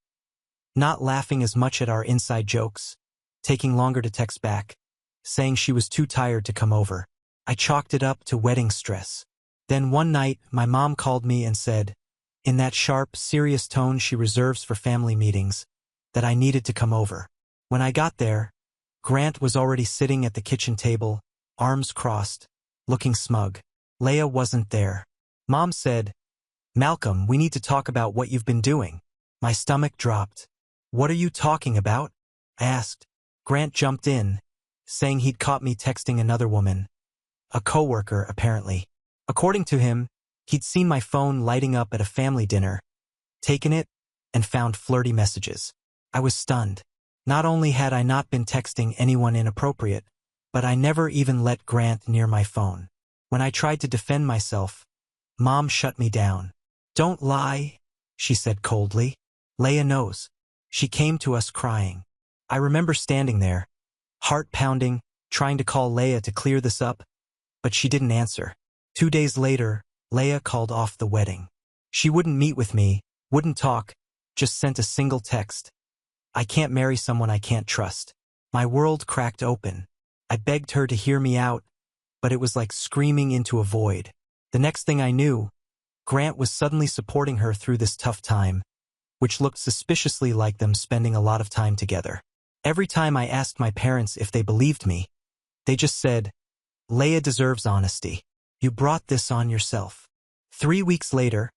Not laughing as much at our inside jokes, taking longer to text back, saying she was too tired to come over. I chalked it up to wedding stress. Then one night, my mom called me and said, in that sharp, serious tone she reserves for family meetings, that I needed to come over. When I got there, Grant was already sitting at the kitchen table, arms crossed, looking smug. Leia wasn't there. Mom said, "Malcolm, we need to talk about what you've been doing." My stomach dropped. "What are you talking about?" I asked. Grant jumped in, saying he'd caught me texting another woman. A coworker, apparently. According to him, he'd seen my phone lighting up at a family dinner, taken it, and found flirty messages. I was stunned. Not only had I not been texting anyone inappropriate, but I never even let Grant near my phone. When I tried to defend myself, Mom shut me down. "Don't lie," she said coldly. "Leia knows." She came to us crying. I remember standing there, heart pounding, trying to call Leia to clear this up, but she didn't answer. 2 days later, Leia called off the wedding. She wouldn't meet with me, wouldn't talk, just sent a single text. "I can't marry someone I can't trust." My world cracked open. I begged her to hear me out, but it was like screaming into a void. The next thing I knew, Grant was suddenly supporting her through this tough time, which looked suspiciously like them spending a lot of time together. Every time I asked my parents if they believed me, they just said, "Leia deserves honesty. You brought this on yourself." 3 weeks later,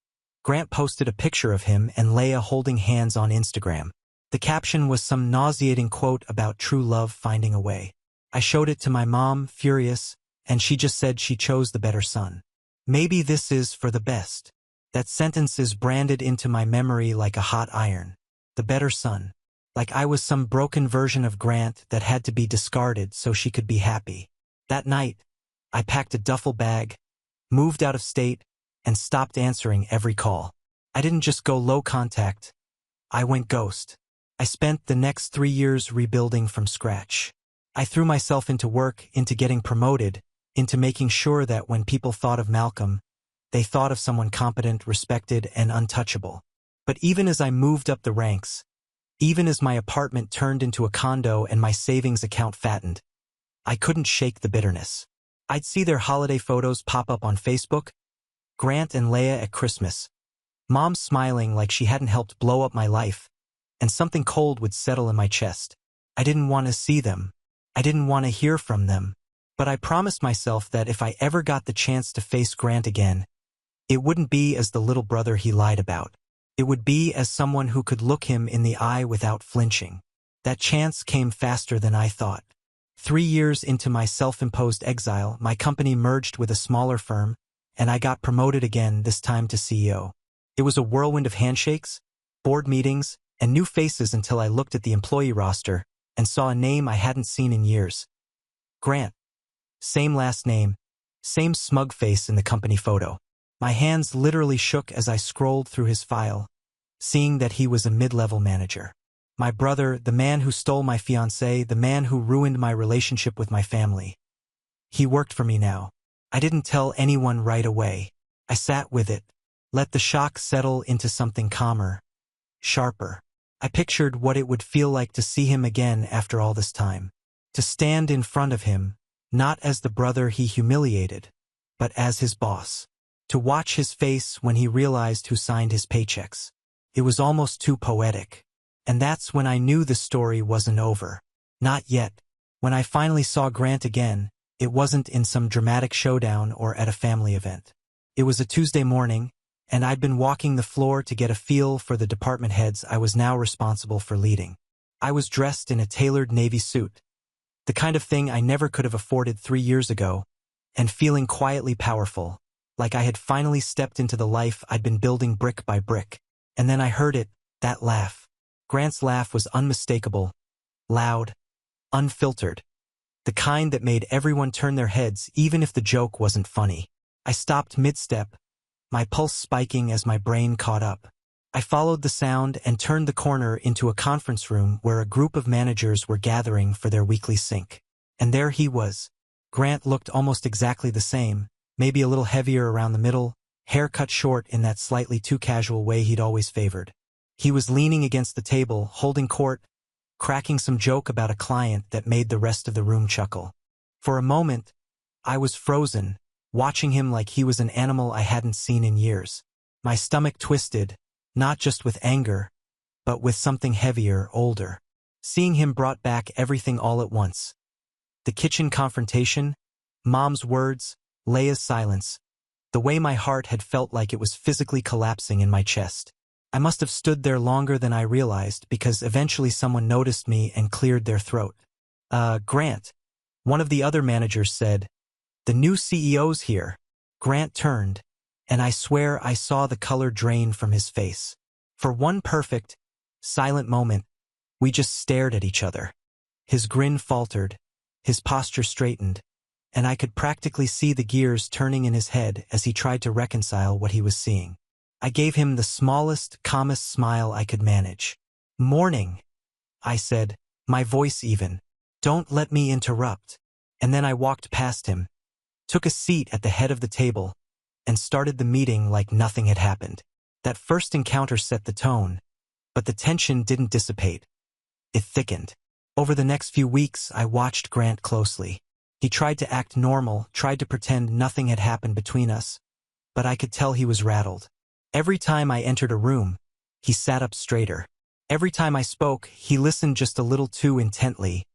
Grant posted a picture of him and Leia holding hands on Instagram. The caption was some nauseating quote about true love finding a way. I showed it to my mom, furious, and she just said she chose the better son. Maybe this is for the best. That sentence is branded into my memory like a hot iron. The better son. Like I was some broken version of Grant that had to be discarded so she could be happy. That night, I packed a duffel bag, moved out of state, and stopped answering every call. I didn't just go low contact. I went ghost. I spent the next 3 years rebuilding from scratch. I threw myself into work, into getting promoted, into making sure that when people thought of Malcolm, they thought of someone competent, respected, and untouchable. But even as I moved up the ranks, even as my apartment turned into a condo and my savings account fattened, I couldn't shake the bitterness. I'd see their holiday photos pop up on Facebook, Grant and Leia at Christmas, Mom smiling like she hadn't helped blow up my life, and something cold would settle in my chest. I didn't want to see them. I didn't want to hear from them. But I promised myself that if I ever got the chance to face Grant again, it wouldn't be as the little brother he lied about. It would be as someone who could look him in the eye without flinching. That chance came faster than I thought. 3 years into my self-imposed exile, my company merged with a smaller firm, and I got promoted again, this time to CEO. It was a whirlwind of handshakes, board meetings, and new faces until I looked at the employee roster and saw a name I hadn't seen in years. Grant. Same last name, same smug face in the company photo. My hands literally shook as I scrolled through his file, seeing that he was a mid-level manager. My brother, the man who stole my fiancée, the man who ruined my relationship with my family. He worked for me now. I didn't tell anyone right away. I sat with it, let the shock settle into something calmer, sharper. I pictured what it would feel like to see him again after all this time. To stand in front of him, not as the brother he humiliated, but as his boss. To watch his face when he realized who signed his paychecks. It was almost too poetic. And that's when I knew the story wasn't over. Not yet. When I finally saw Grant again, it wasn't in some dramatic showdown or at a family event. It was a Tuesday morning, and I'd been walking the floor to get a feel for the department heads I was now responsible for leading. I was dressed in a tailored navy suit, the kind of thing I never could have afforded 3 years ago, and feeling quietly powerful, like I had finally stepped into the life I'd been building brick by brick. And then I heard it, that laugh. Grant's laugh was unmistakable, loud, unfiltered. The kind that made everyone turn their heads even if the joke wasn't funny. I stopped mid-step, my pulse spiking as my brain caught up. I followed the sound and turned the corner into a conference room where a group of managers were gathering for their weekly sync. And there he was. Grant looked almost exactly the same, maybe a little heavier around the middle, hair cut short in that slightly too casual way he'd always favored. He was leaning against the table, holding court, cracking some joke about a client that made the rest of the room chuckle. For a moment, I was frozen, watching him like he was an animal I hadn't seen in years. My stomach twisted, not just with anger, but with something heavier, older. Seeing him brought back everything all at once. The kitchen confrontation, Mom's words, Leia's silence, the way my heart had felt like it was physically collapsing in my chest. I must have stood there longer than I realized because eventually someone noticed me and cleared their throat. Grant. One of the other managers said, "The new CEO's here." Grant turned, and I swear I saw the color drain from his face. For one perfect, silent moment, we just stared at each other. His grin faltered, his posture straightened, and I could practically see the gears turning in his head as he tried to reconcile what he was seeing. I gave him the smallest, calmest smile I could manage. "Morning," I said, my voice even. "Don't let me interrupt." And then I walked past him, took a seat at the head of the table, and started the meeting like nothing had happened. That first encounter set the tone, but the tension didn't dissipate. It thickened. Over the next few weeks, I watched Grant closely. He tried to act normal, tried to pretend nothing had happened between us, but I could tell he was rattled. Every time I entered a room, he sat up straighter. Every time I spoke, he listened just a little too intently,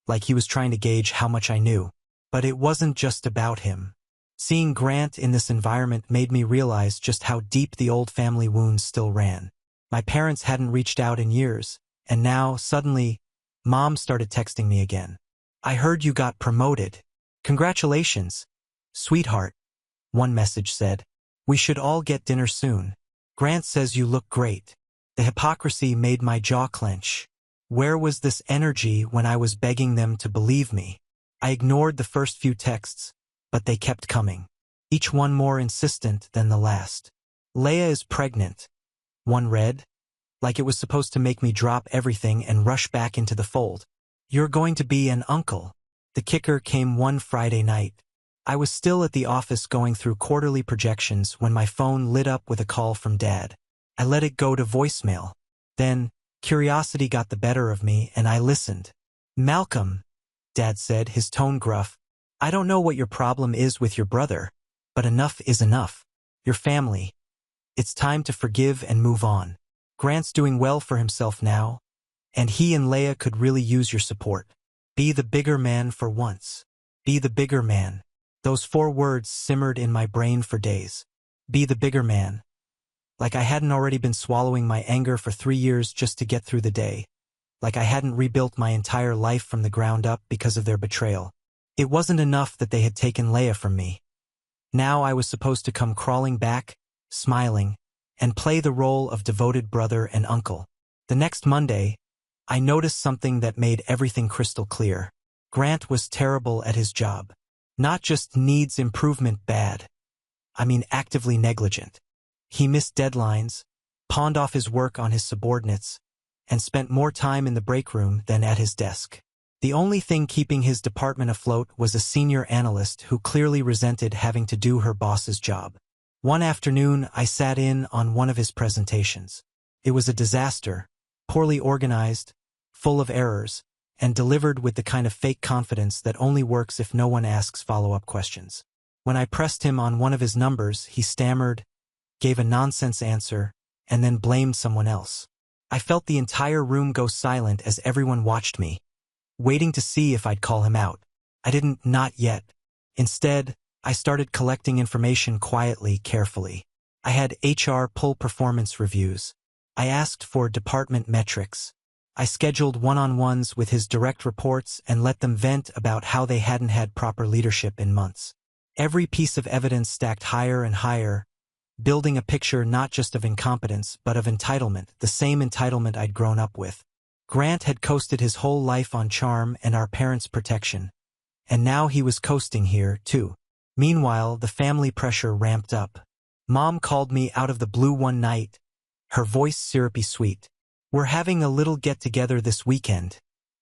like he was trying to gauge how much I knew. But it wasn't just about him. Seeing Grant in this environment made me realize just how deep the old family wounds still ran. My parents hadn't reached out in years, and now, suddenly, Mom started texting me again. "I heard you got promoted. Congratulations, sweetheart," one message said. "We should all get dinner soon. Grant says you look great." The hypocrisy made my jaw clench. Where was this energy when I was begging them to believe me? I ignored the first few texts, but they kept coming, each one more insistent than the last. "Leia is pregnant," one read, like it was supposed to make me drop everything and rush back into the fold. "You're going to be an uncle." The kicker came one Friday night. I was still at the office going through quarterly projections when my phone lit up with a call from Dad. I let it go to voicemail. Then, curiosity got the better of me and I listened. "Malcolm," Dad said, his tone gruff, "I don't know what your problem is with your brother, but enough is enough. Your family. It's time to forgive and move on. Grant's doing well for himself now, and he and Leia could really use your support. Be the bigger man for once. Be the bigger man." Those 4 words simmered in my brain for days. Be the bigger man. Like I hadn't already been swallowing my anger for 3 years just to get through the day. Like I hadn't rebuilt my entire life from the ground up because of their betrayal. It wasn't enough that they had taken Leia from me. Now I was supposed to come crawling back, smiling, and play the role of devoted brother and uncle. The next Monday, I noticed something that made everything crystal clear. Grant was terrible at his job. Not just needs improvement bad. I mean actively negligent. He missed deadlines, pawned off his work on his subordinates, and spent more time in the break room than at his desk. The only thing keeping his department afloat was a senior analyst who clearly resented having to do her boss's job. One afternoon, I sat in on one of his presentations. It was a disaster, poorly organized, full of errors, and delivered with the kind of fake confidence that only works if no one asks follow-up questions. When I pressed him on one of his numbers, he stammered, gave a nonsense answer, and then blamed someone else. I felt the entire room go silent as everyone watched me, waiting to see if I'd call him out. I didn't, not yet. Instead, I started collecting information quietly, carefully. I had HR pull performance reviews. I asked for department metrics. I scheduled one-on-ones with his direct reports and let them vent about how they hadn't had proper leadership in months. Every piece of evidence stacked higher and higher, building a picture not just of incompetence but of entitlement, the same entitlement I'd grown up with. Grant had coasted his whole life on charm and our parents' protection, And now he was coasting here, too. Meanwhile, the family pressure ramped up. Mom called me out of the blue one night, her voice syrupy sweet. "We're having a little get-together this weekend,"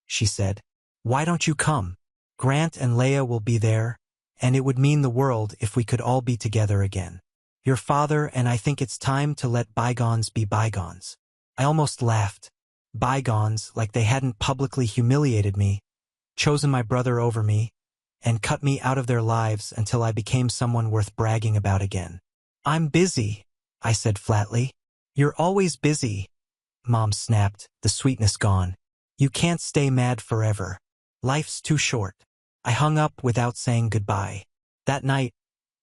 she said. "Why don't you come? Grant and Leia will be there, and it would mean the world if we could all be together again. Your father and I think it's time to let bygones be bygones." I almost laughed. Bygones, like they hadn't publicly humiliated me, chosen my brother over me, and cut me out of their lives until I became someone worth bragging about again. "I'm busy," I said flatly. "You're always busy," Mom snapped, the sweetness gone. "You can't stay mad forever. Life's too short." I hung up without saying goodbye. That night,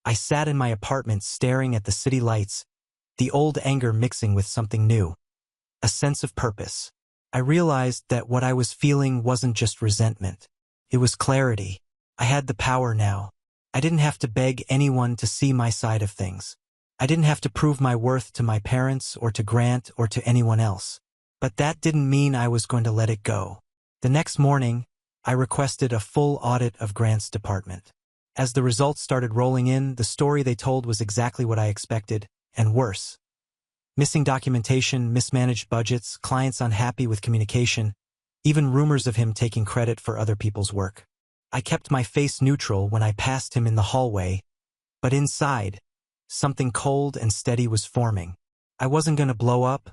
I sat in my apartment staring at the city lights, the old anger mixing with something new. A sense of purpose. I realized that what I was feeling wasn't just resentment. It was clarity. I had the power now. I didn't have to beg anyone to see my side of things. I didn't have to prove my worth to my parents or to Grant or to anyone else. But that didn't mean I was going to let it go. The next morning, I requested a full audit of Grant's department. As the results started rolling in, the story they told was exactly what I expected, and worse. Missing documentation, mismanaged budgets, clients unhappy with communication, even rumors of him taking credit for other people's work. I kept my face neutral when I passed him in the hallway, but inside, something cold and steady was forming. I wasn't going to blow up.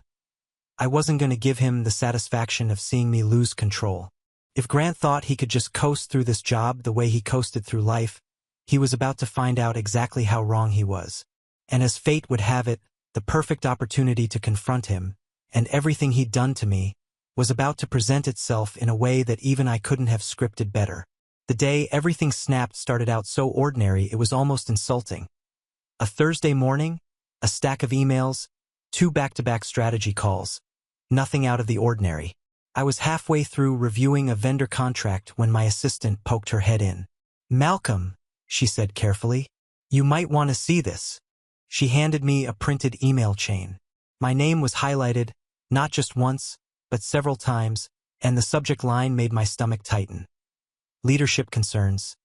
I wasn't going to give him the satisfaction of seeing me lose control. If Grant thought he could just coast through this job the way he coasted through life, he was about to find out exactly how wrong he was. And as fate would have it, the perfect opportunity to confront him, and everything he'd done to me, was about to present itself in a way that even I couldn't have scripted better. The day everything snapped started out so ordinary it was almost insulting. A Thursday morning, a stack of emails, 2 back-to-back strategy calls. Nothing out of the ordinary. I was halfway through reviewing a vendor contract when my assistant poked her head in. "Malcolm," she said carefully, "you might want to see this." She handed me a printed email chain. My name was highlighted, not just once, but several times, and the subject line made my stomach tighten. Leadership concerns.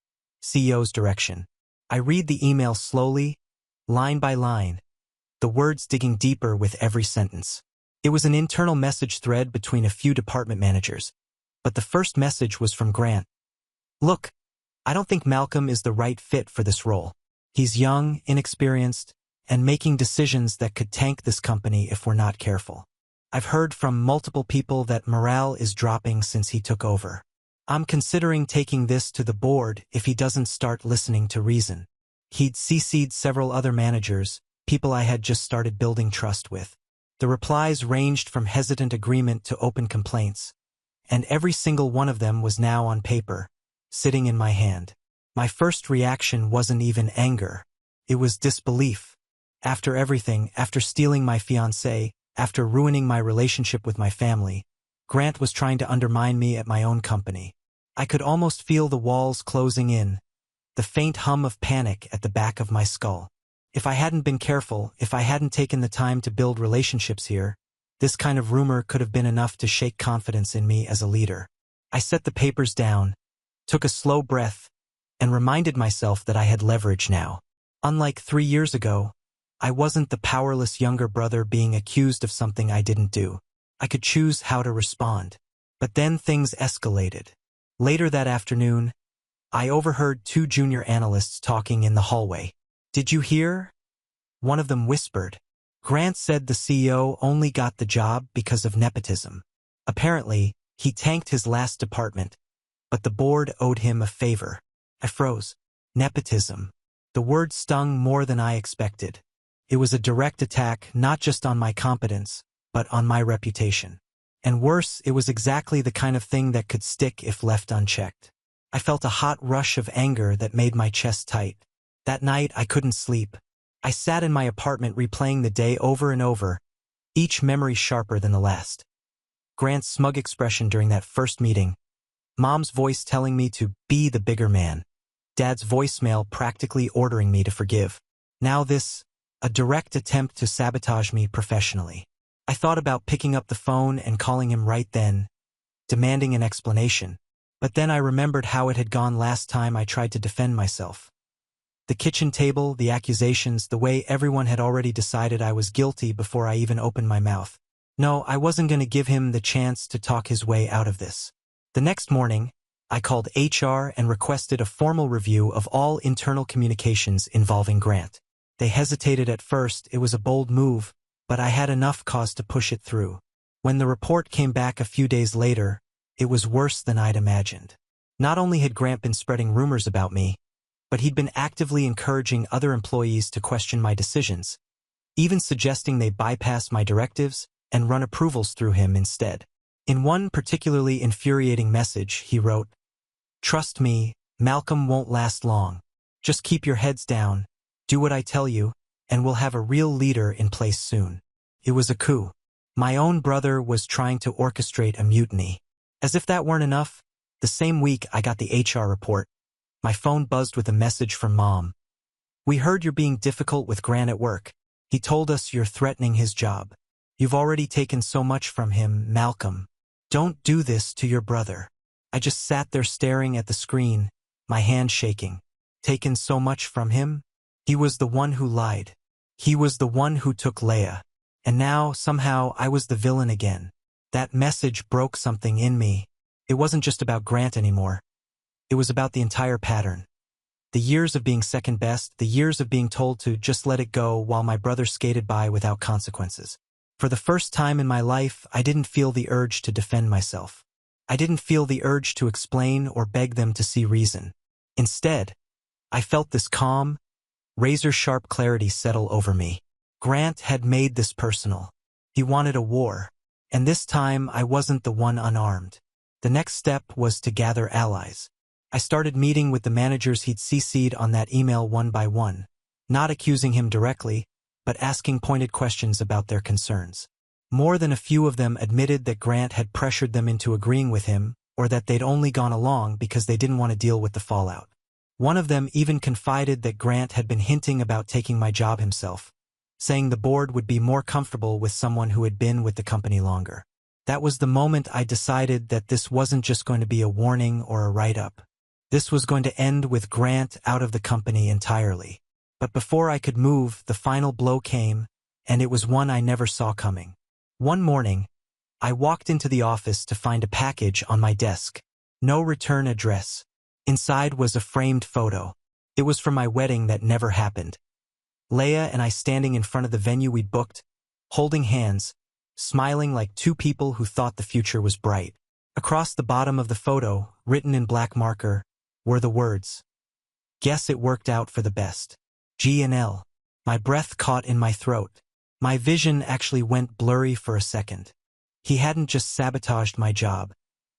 CEO's direction. I read the email slowly, line by line, the words digging deeper with every sentence. It was an internal message thread between a few department managers, but the first message was from Grant. "Look, I don't think Malcolm is the right fit for this role. He's young, inexperienced, and making decisions that could tank this company if we're not careful. I've heard from multiple people that morale is dropping since he took over. I'm considering taking this to the board if he doesn't start listening to reason." He'd CC'd several other managers, people I had just started building trust with. The replies ranged from hesitant agreement to open complaints, and every single one of them was now on paper, sitting in my hand. My first reaction wasn't even anger. It was disbelief. After everything, after stealing my fiancée, after ruining my relationship with my family, Grant was trying to undermine me at my own company. I could almost feel the walls closing in, the faint hum of panic at the back of my skull. If I hadn't been careful, if I hadn't taken the time to build relationships here, this kind of rumor could have been enough to shake confidence in me as a leader. I set the papers down, took a slow breath, and reminded myself that I had leverage now. Unlike 3 years ago, I wasn't the powerless younger brother being accused of something I didn't do. I could choose how to respond. But then things escalated. Later that afternoon, I overheard 2 junior analysts talking in the hallway. "Did you hear?" One of them whispered. "Grant said the CEO only got the job because of nepotism. Apparently, he tanked his last department, but the board owed him a favor." I froze. Nepotism. The word stung more than I expected. It was a direct attack not just on my competence, but on my reputation. And worse, it was exactly the kind of thing that could stick if left unchecked. I felt a hot rush of anger that made my chest tight. That night, I couldn't sleep. I sat in my apartment replaying the day over and over, each memory sharper than the last. Grant's smug expression during that first meeting, Mom's voice telling me to be the bigger man, Dad's voicemail practically ordering me to forgive. Now this, a direct attempt to sabotage me professionally. I thought about picking up the phone and calling him right then, demanding an explanation. But then I remembered how it had gone last time I tried to defend myself. The kitchen table, the accusations, the way everyone had already decided I was guilty before I even opened my mouth. No, I wasn't going to give him the chance to talk his way out of this. The next morning, I called HR and requested a formal review of all internal communications involving Grant. They hesitated at first. It was a bold move, but I had enough cause to push it through. When the report came back a few days later, it was worse than I'd imagined. Not only had Grant been spreading rumors about me, but he'd been actively encouraging other employees to question my decisions, even suggesting they bypass my directives and run approvals through him instead. In one particularly infuriating message, he wrote, "Trust me, Malcolm won't last long. Just keep your heads down, do what I tell you, and we'll have a real leader in place soon." It was a coup. My own brother was trying to orchestrate a mutiny. As if that weren't enough, the same week I got the HR report. My phone buzzed with a message from Mom. "We heard you're being difficult with Grant at work. He told us you're threatening his job. You've already taken so much from him, Malcolm. Don't do this to your brother." I just sat there staring at the screen, my hand shaking. Taken so much from him? He was the one who lied. He was the one who took Leah. And now, somehow, I was the villain again. That message broke something in me. It wasn't just about Grant anymore. It was about the entire pattern. The years of being second best, the years of being told to just let it go while my brother skated by without consequences. For the first time in my life, I didn't feel the urge to defend myself. I didn't feel the urge to explain or beg them to see reason. Instead, I felt this calm, razor-sharp clarity settle over me. Grant had made this personal. He wanted a war. And this time, I wasn't the one unarmed. The next step was to gather allies. I started meeting with the managers he'd CC'd on that email one by one, not accusing him directly, but asking pointed questions about their concerns. More than a few of them admitted that Grant had pressured them into agreeing with him, or that they'd only gone along because they didn't want to deal with the fallout. One of them even confided that Grant had been hinting about taking my job himself, saying the board would be more comfortable with someone who had been with the company longer. That was the moment I decided that this wasn't just going to be a warning or a write-up. This was going to end with Grant out of the company entirely. But before I could move, the final blow came, and it was one I never saw coming. One morning, I walked into the office to find a package on my desk. No return address. Inside was a framed photo. It was from my wedding that never happened. Leah and I standing in front of the venue we'd booked, holding hands, smiling like two people who thought the future was bright. Across the bottom of the photo, written in black marker, were the words, "Guess it worked out for the best. G&L. My breath caught in my throat. My vision actually went blurry for a second. He hadn't just sabotaged my job.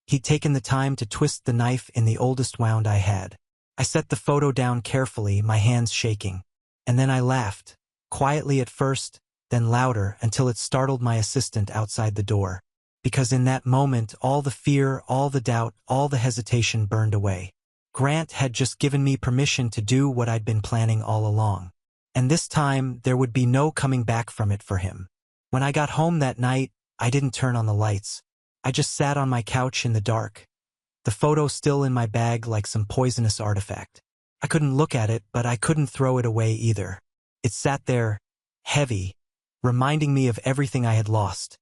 He'd taken the time to twist the knife in the oldest wound I had. I set the photo down carefully, my hands shaking. And then I laughed, quietly at first, then louder until it startled my assistant outside the door. Because in that moment, all the fear, all the doubt, all the hesitation burned away. Grant had just given me permission to do what I'd been planning all along. And this time, there would be no coming back from it for him. When I got home that night, I didn't turn on the lights. I just sat on my couch in the dark, the photo still in my bag like some poisonous artifact. I couldn't look at it, but I couldn't throw it away either. It sat there, heavy, reminding me of everything I had lost.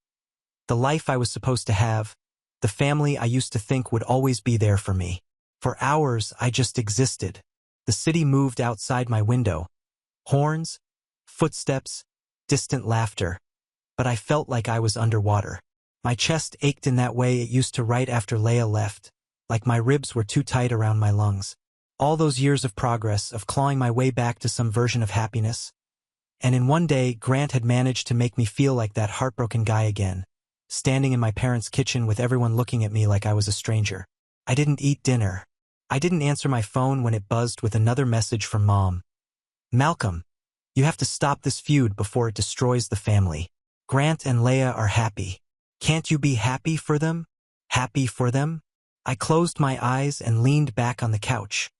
The life I was supposed to have, the family I used to think would always be there for me. For hours, I just existed. The city moved outside my window. Horns, footsteps, distant laughter. But I felt like I was underwater. My chest ached in that way it used to right after Leah left, like my ribs were too tight around my lungs. All those years of progress, of clawing my way back to some version of happiness. And in one day, Grant had managed to make me feel like that heartbroken guy again, standing in my parents' kitchen with everyone looking at me like I was a stranger. I didn't eat dinner. I didn't answer my phone when it buzzed with another message from Mom. "Malcolm, you have to stop this feud before it destroys the family. Grant and Leah are happy. Can't you be happy for them? Happy for them?" I closed my eyes and leaned back on the couch,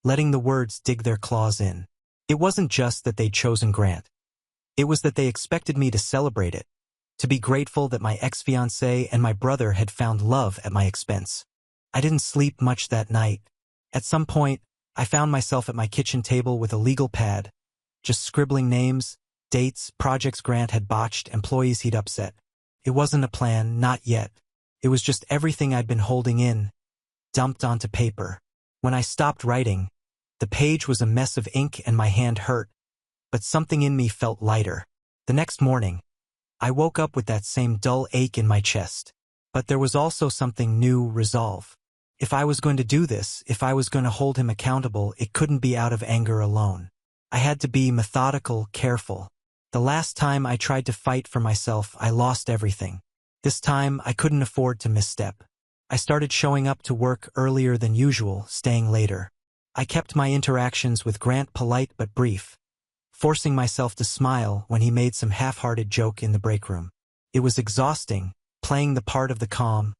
letting the words dig their claws in. It wasn't just that they'd chosen Grant. It was that they expected me to celebrate it, to be grateful that my ex-fiancé and my brother had found love at my expense. I didn't sleep much that night. At some point, I found myself at my kitchen table with a legal pad, just scribbling names, dates, projects Grant had botched, employees he'd upset. It wasn't a plan, not yet. It was just everything I'd been holding in, dumped onto paper. When I stopped writing, the page was a mess of ink and my hand hurt, but something in me felt lighter. The next morning, I woke up with that same dull ache in my chest. But there was also something new: resolve. If I was going to do this, if I was going to hold him accountable, it couldn't be out of anger alone. I had to be methodical, careful. The last time I tried to fight for myself, I lost everything. This time, I couldn't afford to misstep. I started showing up to work earlier than usual, staying later. I kept my interactions with Grant polite but brief, forcing myself to smile when he made some half-hearted joke in the break room. It was exhausting, playing the part of the calm,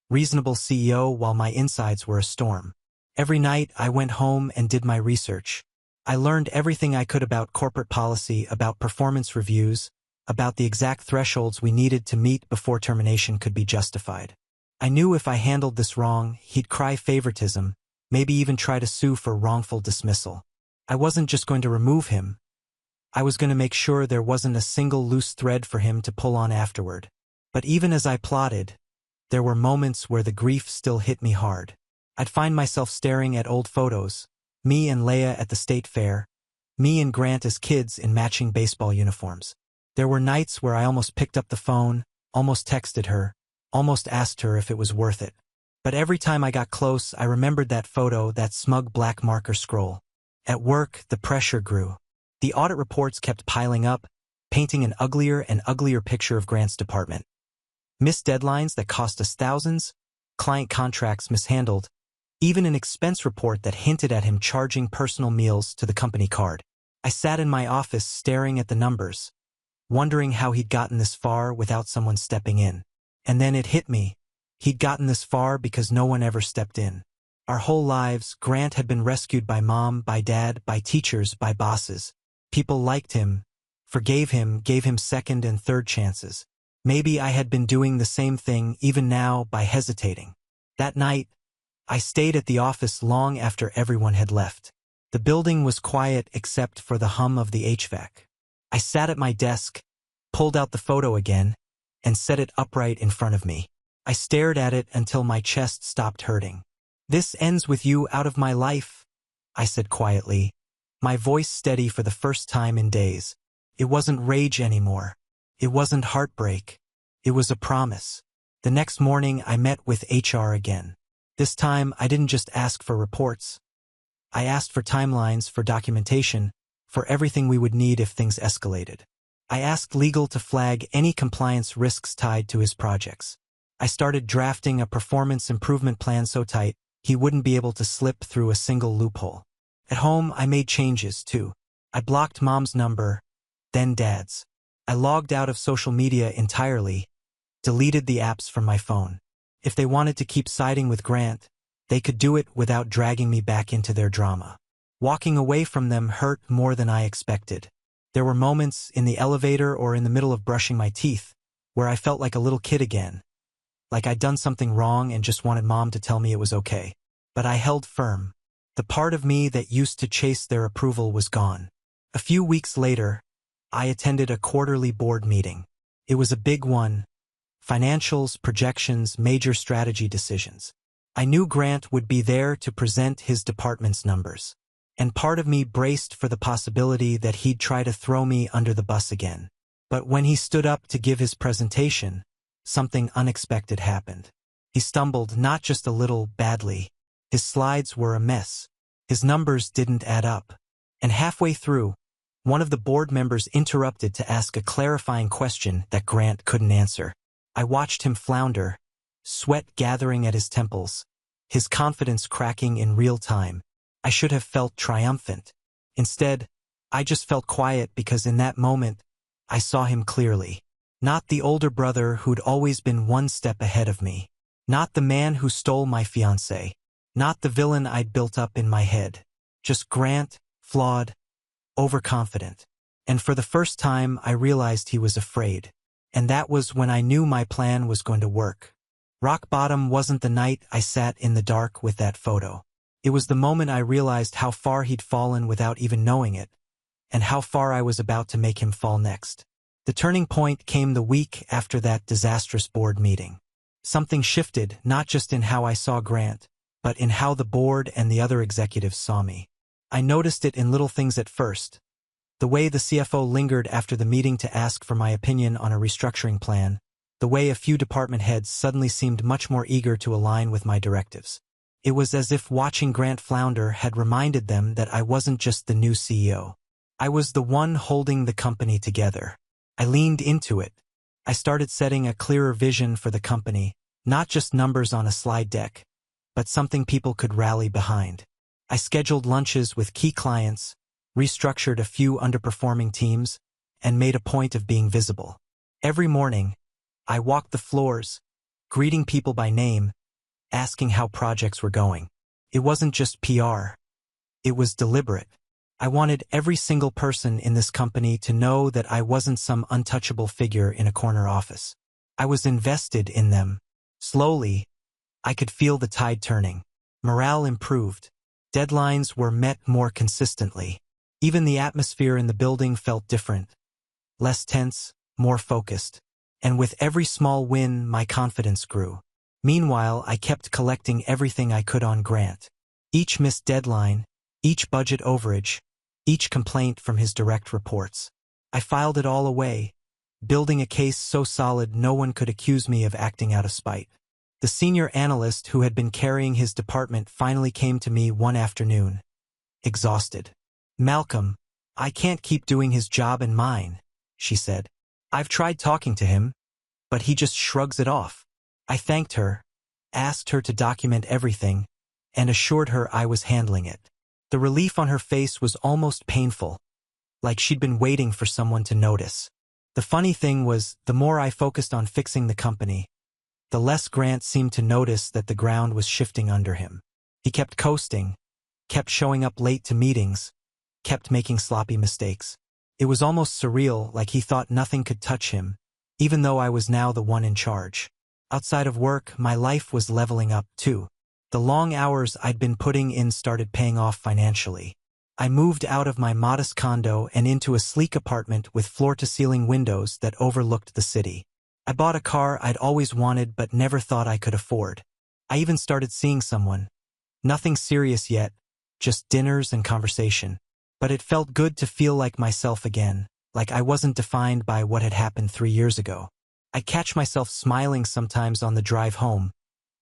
reasonable CEO while my insides were a storm. Every night, I went home and did my research. I learned everything I could about corporate policy, about performance reviews, about the exact thresholds we needed to meet before termination could be justified. I knew if I handled this wrong, he'd cry favoritism, maybe even try to sue for wrongful dismissal. I wasn't just going to remove him. I was going to make sure there wasn't a single loose thread for him to pull on afterward. But even as I plotted, there were moments where the grief still hit me hard. I'd find myself staring at old photos, me and Leia at the state fair, me and Grant as kids in matching baseball uniforms. There were nights where I almost picked up the phone, almost texted her, almost asked her if it was worth it. But every time I got close, I remembered that photo, that smug black marker scroll. At work, the pressure grew. The audit reports kept piling up, painting an uglier and uglier picture of Grant's department. Missed deadlines that cost us thousands, client contracts mishandled, even an expense report that hinted at him charging personal meals to the company card. I sat in my office staring at the numbers, wondering how he'd gotten this far without someone stepping in. And then it hit me. He'd gotten this far because no one ever stepped in. Our whole lives, Grant had been rescued by mom, by dad, by teachers, by bosses. People liked him, forgave him, gave him second and third chances. Maybe I had been doing the same thing even now by hesitating. That night, I stayed at the office long after everyone had left. The building was quiet except for the hum of the HVAC. I sat at my desk, pulled out the photo again, and set it upright in front of me. I stared at it until my chest stopped hurting. "This ends with you out of my life," I said quietly, my voice steady for the first time in days. It wasn't rage anymore. It wasn't heartbreak. It was a promise. The next morning, I met with HR again. This time, I didn't just ask for reports. I asked for timelines, for documentation, for everything we would need if things escalated. I asked legal to flag any compliance risks tied to his projects. I started drafting a performance improvement plan so tight he wouldn't be able to slip through a single loophole. At home, I made changes, too. I blocked mom's number, then dad's. I logged out of social media entirely, deleted the apps from my phone. If they wanted to keep siding with Grant, they could do it without dragging me back into their drama. Walking away from them hurt more than I expected. There were moments in the elevator or in the middle of brushing my teeth where I felt like a little kid again, like I'd done something wrong and just wanted mom to tell me it was okay. But I held firm. The part of me that used to chase their approval was gone. A few weeks later, I attended a quarterly board meeting. It was a big one. Financials, projections, major strategy decisions. I knew Grant would be there to present his department's numbers. And part of me braced for the possibility that he'd try to throw me under the bus again. But when he stood up to give his presentation, something unexpected happened. He stumbled, not just a little, badly. His slides were a mess. His numbers didn't add up. And halfway through, one of the board members interrupted to ask a clarifying question that Grant couldn't answer. I watched him flounder, sweat gathering at his temples, his confidence cracking in real time. I should have felt triumphant. Instead, I just felt quiet because in that moment, I saw him clearly. Not the older brother who'd always been one step ahead of me. Not the man who stole my fiancée. Not the villain I'd built up in my head. Just Grant, flawed, overconfident. And for the first time, I realized he was afraid. And that was when I knew my plan was going to work. Rock bottom wasn't the night I sat in the dark with that photo. It was the moment I realized how far he'd fallen without even knowing it, and how far I was about to make him fall next. The turning point came the week after that disastrous board meeting. Something shifted, not just in how I saw Grant, but in how the board and the other executives saw me. I noticed it in little things at first. The way the CFO lingered after the meeting to ask for my opinion on a restructuring plan, the way a few department heads suddenly seemed much more eager to align with my directives. It was as if watching Grant flounder had reminded them that I wasn't just the new CEO. I was the one holding the company together. I leaned into it. I started setting a clearer vision for the company, not just numbers on a slide deck, but something people could rally behind. I scheduled lunches with key clients, restructured a few underperforming teams, and made a point of being visible. Every morning, I walked the floors, greeting people by name, asking how projects were going. It wasn't just PR. It was deliberate. I wanted every single person in this company to know that I wasn't some untouchable figure in a corner office. I was invested in them. Slowly, I could feel the tide turning. Morale improved. Deadlines were met more consistently. Even the atmosphere in the building felt different. Less tense, more focused. And with every small win, my confidence grew. Meanwhile, I kept collecting everything I could on Grant. Each missed deadline, each budget overage, each complaint from his direct reports. I filed it all away, building a case so solid no one could accuse me of acting out of spite. The senior analyst who had been carrying his department finally came to me one afternoon, exhausted. "Malcolm, I can't keep doing his job and mine," she said. "I've tried talking to him, but he just shrugs it off." I thanked her, asked her to document everything, and assured her I was handling it. The relief on her face was almost painful, like she'd been waiting for someone to notice. The funny thing was, the more I focused on fixing the company, the less Grant seemed to notice that the ground was shifting under him. He kept coasting, kept showing up late to meetings, kept making sloppy mistakes. It was almost surreal, like he thought nothing could touch him, even though I was now the one in charge. Outside of work, my life was leveling up, too. The long hours I'd been putting in started paying off financially. I moved out of my modest condo and into a sleek apartment with floor-to-ceiling windows that overlooked the city. I bought a car I'd always wanted but never thought I could afford. I even started seeing someone. Nothing serious yet, just dinners and conversation. But it felt good to feel like myself again, like I wasn't defined by what had happened 3 years ago. I catch myself smiling sometimes on the drive home,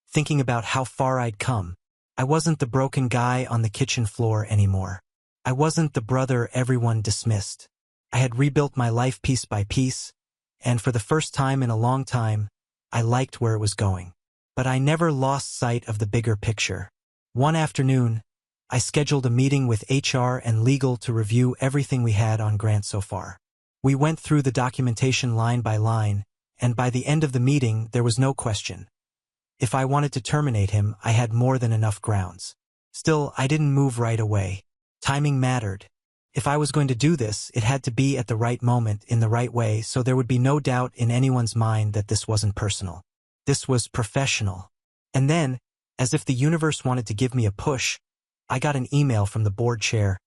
thinking about how far I'd come. I wasn't the broken guy on the kitchen floor anymore. I wasn't the brother everyone dismissed. I had rebuilt my life piece by piece, and for the first time in a long time, I liked where it was going. But I never lost sight of the bigger picture. One afternoon, I scheduled a meeting with HR and legal to review everything we had on Grant so far. We went through the documentation line by line, and by the end of the meeting, there was no question. If I wanted to terminate him, I had more than enough grounds. Still, I didn't move right away. Timing mattered. If I was going to do this, it had to be at the right moment, in the right way, so there would be no doubt in anyone's mind that this wasn't personal. This was professional. And then, as if the universe wanted to give me a push, I got an email from the board chair.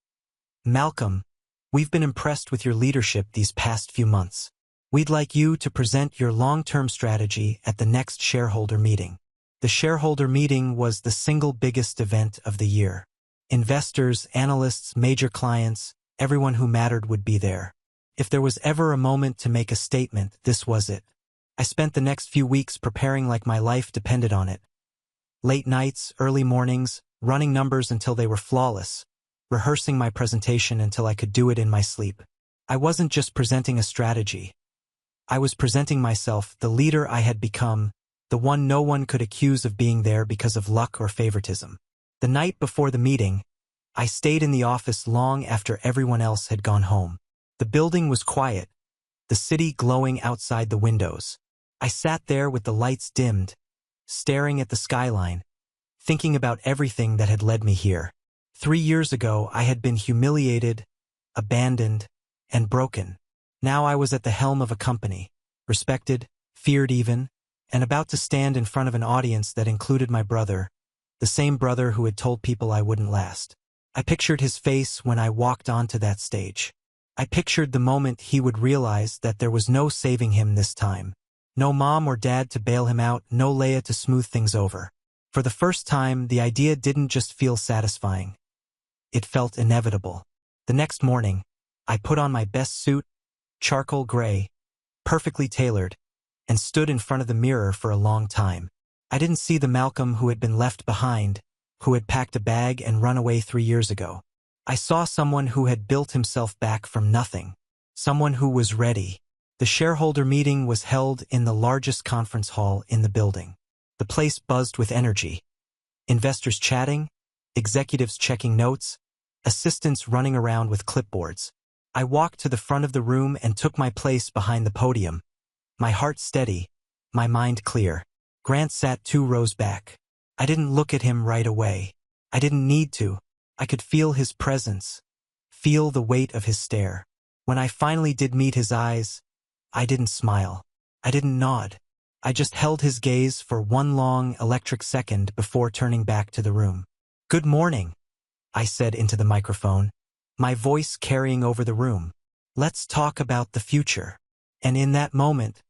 "Malcolm, we've been impressed with your leadership these past few months. We'd like you to present your long-term strategy at the next shareholder meeting." The shareholder meeting was the single biggest event of the year. Investors, analysts, major clients, everyone who mattered would be there. If there was ever a moment to make a statement, this was it. I spent the next few weeks preparing like my life depended on it. Late nights, early mornings, running numbers until they were flawless, rehearsing my presentation until I could do it in my sleep. I wasn't just presenting a strategy. I was presenting myself, the leader I had become, the one no one could accuse of being there because of luck or favoritism. The night before the meeting, I stayed in the office long after everyone else had gone home. The building was quiet, the city glowing outside the windows. I sat there with the lights dimmed, staring at the skyline, thinking about everything that had led me here. 3 years ago, I had been humiliated, abandoned, and broken. Now I was at the helm of a company, respected, feared even, and about to stand in front of an audience that included my brother, the same brother who had told people I wouldn't last. I pictured his face when I walked onto that stage. I pictured the moment he would realize that there was no saving him this time. No mom or dad to bail him out, no Leia to smooth things over. For the first time, the idea didn't just feel satisfying. It felt inevitable. The next morning, I put on my best suit, charcoal gray, perfectly tailored, and stood in front of the mirror for a long time. I didn't see the Malcolm who had been left behind, who had packed a bag and run away 3 years ago. I saw someone who had built himself back from nothing. Someone who was ready. The shareholder meeting was held in the largest conference hall in the building. The place buzzed with energy. Investors chatting, executives checking notes, assistants running around with clipboards. I walked to the front of the room and took my place behind the podium. My heart steady, my mind clear. Grant sat 2 rows back. I didn't look at him right away. I didn't need to. I could feel his presence, feel the weight of his stare. When I finally did meet his eyes, I didn't smile. I didn't nod. I just held his gaze for one long, electric second before turning back to the room. "Good morning," I said into the microphone, my voice carrying over the room. "Let's talk about the future." And in that moment,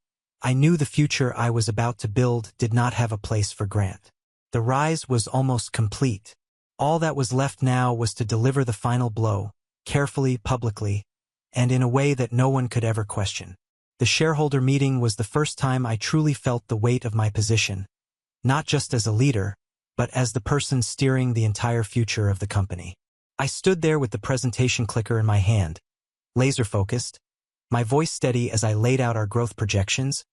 I knew the future I was about to build did not have a place for Grant. The rise was almost complete. All that was left now was to deliver the final blow, carefully, publicly, and in a way that no one could ever question. The shareholder meeting was the first time I truly felt the weight of my position, not just as a leader, but as the person steering the entire future of the company. I stood there with the presentation clicker in my hand, laser-focused, my voice steady as I laid out our growth projections,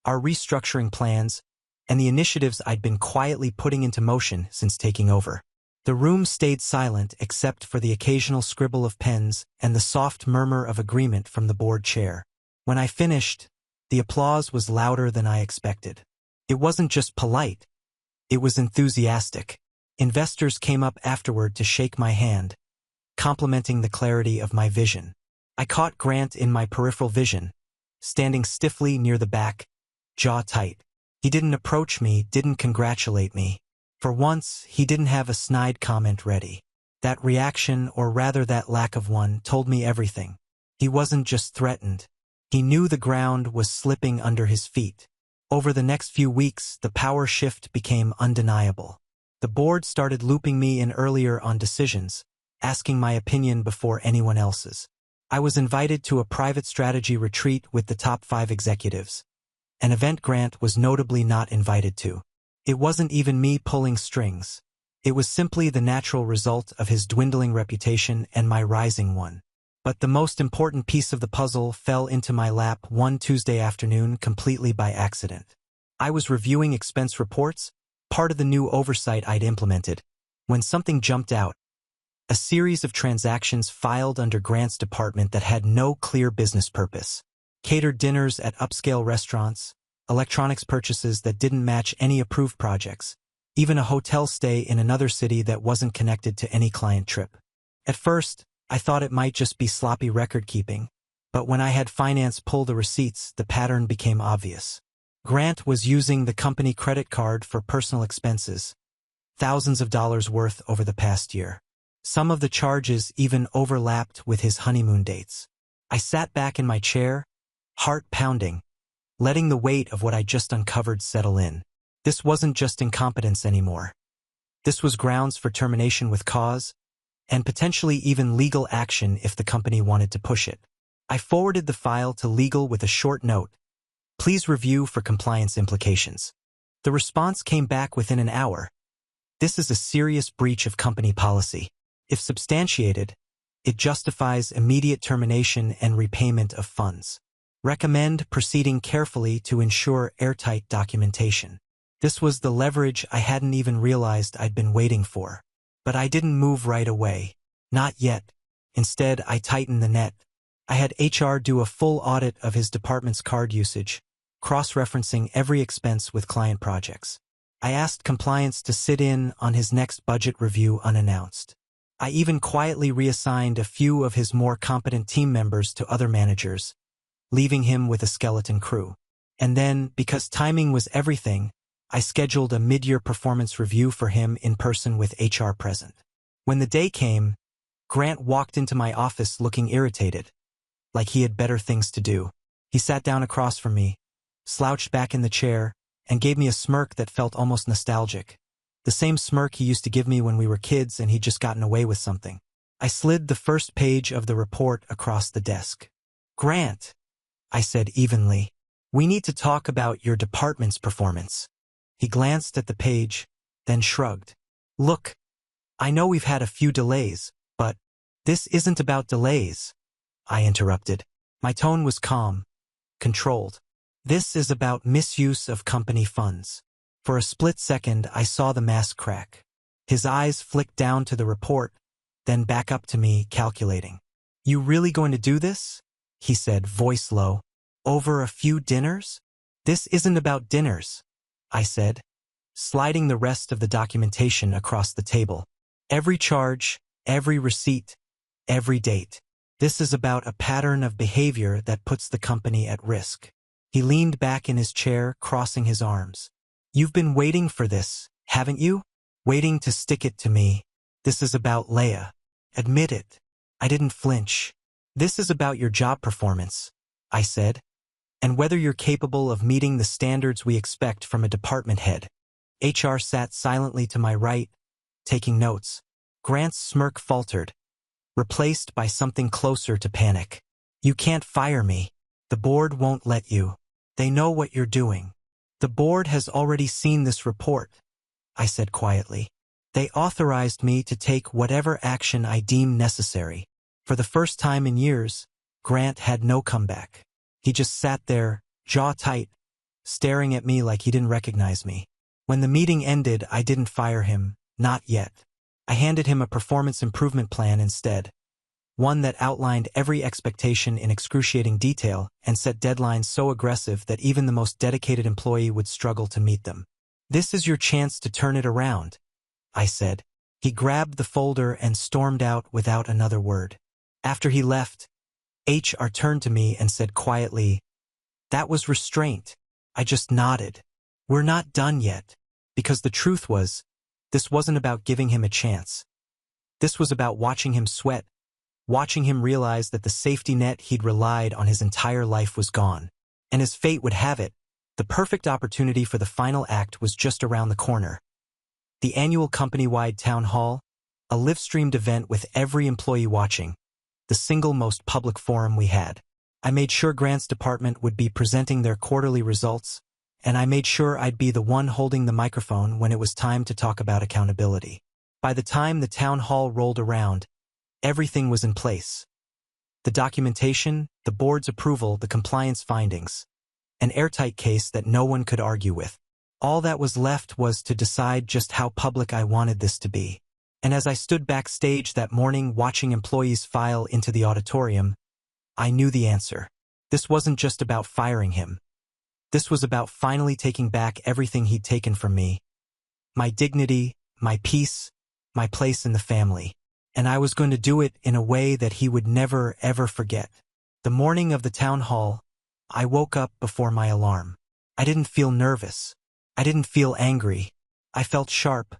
our restructuring plans, and the initiatives I'd been quietly putting into motion since taking over. The room stayed silent except for the occasional scribble of pens and the soft murmur of agreement from the board chair. When I finished, the applause was louder than I expected. It wasn't just polite. It was enthusiastic. Investors came up afterward to shake my hand, complimenting the clarity of my vision. I caught Grant in my peripheral vision, standing stiffly near the back, jaw tight. He didn't approach me, didn't congratulate me. For once, he didn't have a snide comment ready. That reaction, or rather that lack of one, told me everything. He wasn't just threatened. He knew the ground was slipping under his feet. Over the next few weeks, the power shift became undeniable. The board started looping me in earlier on decisions, asking my opinion before anyone else's. I was invited to a private strategy retreat with the top 5 executives, an event Grant was notably not invited to. It wasn't even me pulling strings. It was simply the natural result of his dwindling reputation and my rising one. But the most important piece of the puzzle fell into my lap one Tuesday afternoon completely by accident. I was reviewing expense reports, part of the new oversight I'd implemented, when something jumped out. A series of transactions filed under Grant's department that had no clear business purpose. Catered dinners at upscale restaurants, electronics purchases that didn't match any approved projects, even a hotel stay in another city that wasn't connected to any client trip. At first, I thought it might just be sloppy record-keeping, but when I had finance pull the receipts, the pattern became obvious. Grant was using the company credit card for personal expenses, thousands of dollars worth over the past year. Some of the charges even overlapped with his honeymoon dates. I sat back in my chair, heart pounding, letting the weight of what I just uncovered settle in. This wasn't just incompetence anymore. This was grounds for termination with cause, and potentially even legal action if the company wanted to push it. I forwarded the file to legal with a short note. Please review for compliance implications. The response came back within an hour. This is a serious breach of company policy. If substantiated, it justifies immediate termination and repayment of funds. Recommend proceeding carefully to ensure airtight documentation. This was the leverage I hadn't even realized I'd been waiting for. But I didn't move right away. Not yet. Instead, I tightened the net. I had HR do a full audit of his department's card usage, cross-referencing every expense with client projects. I asked compliance to sit in on his next budget review unannounced. I even quietly reassigned a few of his more competent team members to other managers, leaving him with a skeleton crew. And then, because timing was everything, I scheduled a mid-year performance review for him in person with HR present. When the day came, Grant walked into my office looking irritated, like he had better things to do. He sat down across from me, slouched back in the chair, and gave me a smirk that felt almost nostalgic. The same smirk he used to give me when we were kids and he'd just gotten away with something. I slid the first page of the report across the desk. "Grant," I said evenly, "we need to talk about your department's performance." He glanced at the page, then shrugged. "Look, I know we've had a few delays, but this isn't about delays," I interrupted. My tone was calm, controlled. "This is about misuse of company funds." For a split second, I saw the mask crack. His eyes flicked down to the report, then back up to me, calculating. "You really going to do this?" he said, voice low. "Over a few dinners?" "This isn't about dinners," I said, sliding the rest of the documentation across the table. "Every charge, every receipt, every date. This is about a pattern of behavior that puts the company at risk." He leaned back in his chair, crossing his arms. "You've been waiting for this, haven't you? Waiting to stick it to me. This is about Leia. Admit it." I didn't flinch. "This is about your job performance," I said, "and whether you're capable of meeting the standards we expect from a department head." HR sat silently to my right, taking notes. Grant's smirk faltered, replaced by something closer to panic. "You can't fire me. The board won't let you. They know what you're doing." "The board has already seen this report," I said quietly. "They authorized me to take whatever action I deem necessary." For the first time in years, Grant had no comeback. He just sat there, jaw tight, staring at me like he didn't recognize me. When the meeting ended, I didn't fire him, not yet. I handed him a performance improvement plan instead, one that outlined every expectation in excruciating detail and set deadlines so aggressive that even the most dedicated employee would struggle to meet them. "This is your chance to turn it around," I said. He grabbed the folder and stormed out without another word. After he left, HR turned to me and said quietly, "That was restraint." I just nodded. "We're not done yet." Because the truth was, this wasn't about giving him a chance. This was about watching him sweat, watching him realize that the safety net he'd relied on his entire life was gone. And as fate would have it, the perfect opportunity for the final act was just around the corner. The annual company-wide town hall, a live-streamed event with every employee watching, the single most public forum we had. I made sure Grant's department would be presenting their quarterly results, and I made sure I'd be the one holding the microphone when it was time to talk about accountability. By the time the town hall rolled around, everything was in place. The documentation, the board's approval, the compliance findings. An airtight case that no one could argue with. All that was left was to decide just how public I wanted this to be. And as I stood backstage that morning watching employees file into the auditorium, I knew the answer. This wasn't just about firing him. This was about finally taking back everything he'd taken from me. My dignity, my peace, my place in the family. And I was going to do it in a way that he would never, ever forget. The morning of the town hall, I woke up before my alarm. I didn't feel nervous. I didn't feel angry. I felt sharp,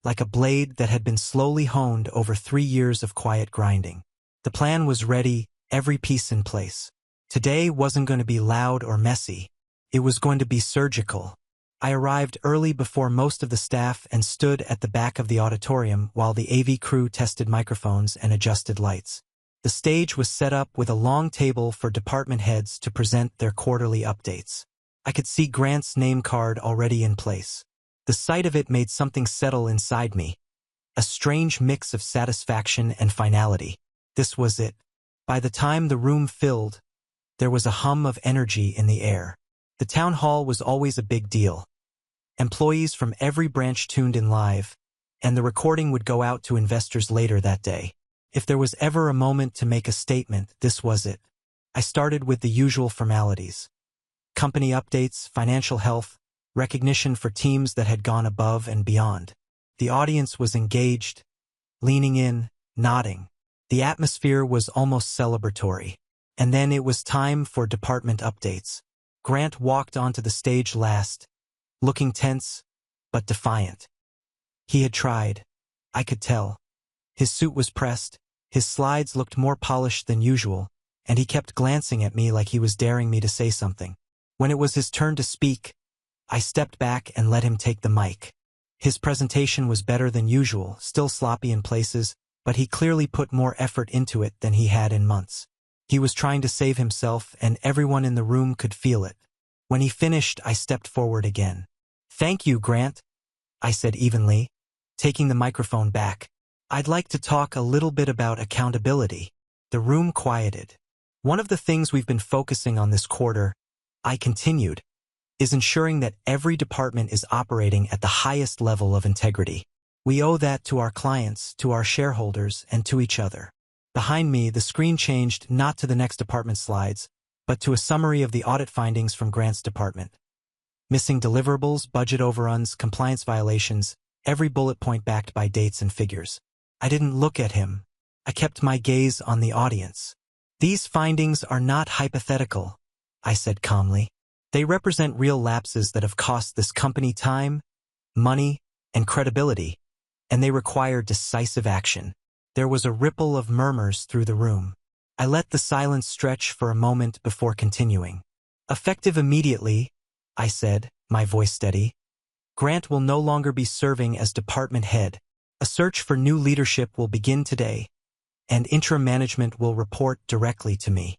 like a blade that had been slowly honed over 3 years of quiet grinding. The plan was ready, every piece in place. Today wasn't going to be loud or messy. It was going to be surgical. I arrived early before most of the staff and stood at the back of the auditorium while the AV crew tested microphones and adjusted lights. The stage was set up with a long table for department heads to present their quarterly updates. I could see Grant's name card already in place. The sight of it made something settle inside me. A strange mix of satisfaction and finality. This was it. By the time the room filled, there was a hum of energy in the air. The town hall was always a big deal. Employees from every branch tuned in live, and the recording would go out to investors later that day. If there was ever a moment to make a statement, this was it. I started with the usual formalities. Company updates, financial health, recognition for teams that had gone above and beyond. The audience was engaged, leaning in, nodding. The atmosphere was almost celebratory. And then it was time for department updates. Grant walked onto the stage last, looking tense, but defiant. He had tried. I could tell. His suit was pressed, his slides looked more polished than usual, and he kept glancing at me like he was daring me to say something. When it was his turn to speak, I stepped back and let him take the mic. His presentation was better than usual, still sloppy in places, but he clearly put more effort into it than he had in months. He was trying to save himself, and everyone in the room could feel it. When he finished, I stepped forward again. "Thank you, Grant," I said evenly, taking the microphone back. "I'd like to talk a little bit about accountability." The room quieted. "One of the things we've been focusing on this quarter," I continued, "is ensuring that every department is operating at the highest level of integrity. We owe that to our clients, to our shareholders, and to each other." Behind me, the screen changed not to the next department slides, but to a summary of the audit findings from Grant's department. Missing deliverables, budget overruns, compliance violations, every bullet point backed by dates and figures. I didn't look at him. I kept my gaze on the audience. "These findings are not hypothetical," I said calmly. "They represent real lapses that have cost this company time, money, and credibility, and they require decisive action." There was a ripple of murmurs through the room. I let the silence stretch for a moment before continuing. "Effective immediately," I said, my voice steady, "Grant will no longer be serving as department head. A search for new leadership will begin today, and interim management will report directly to me."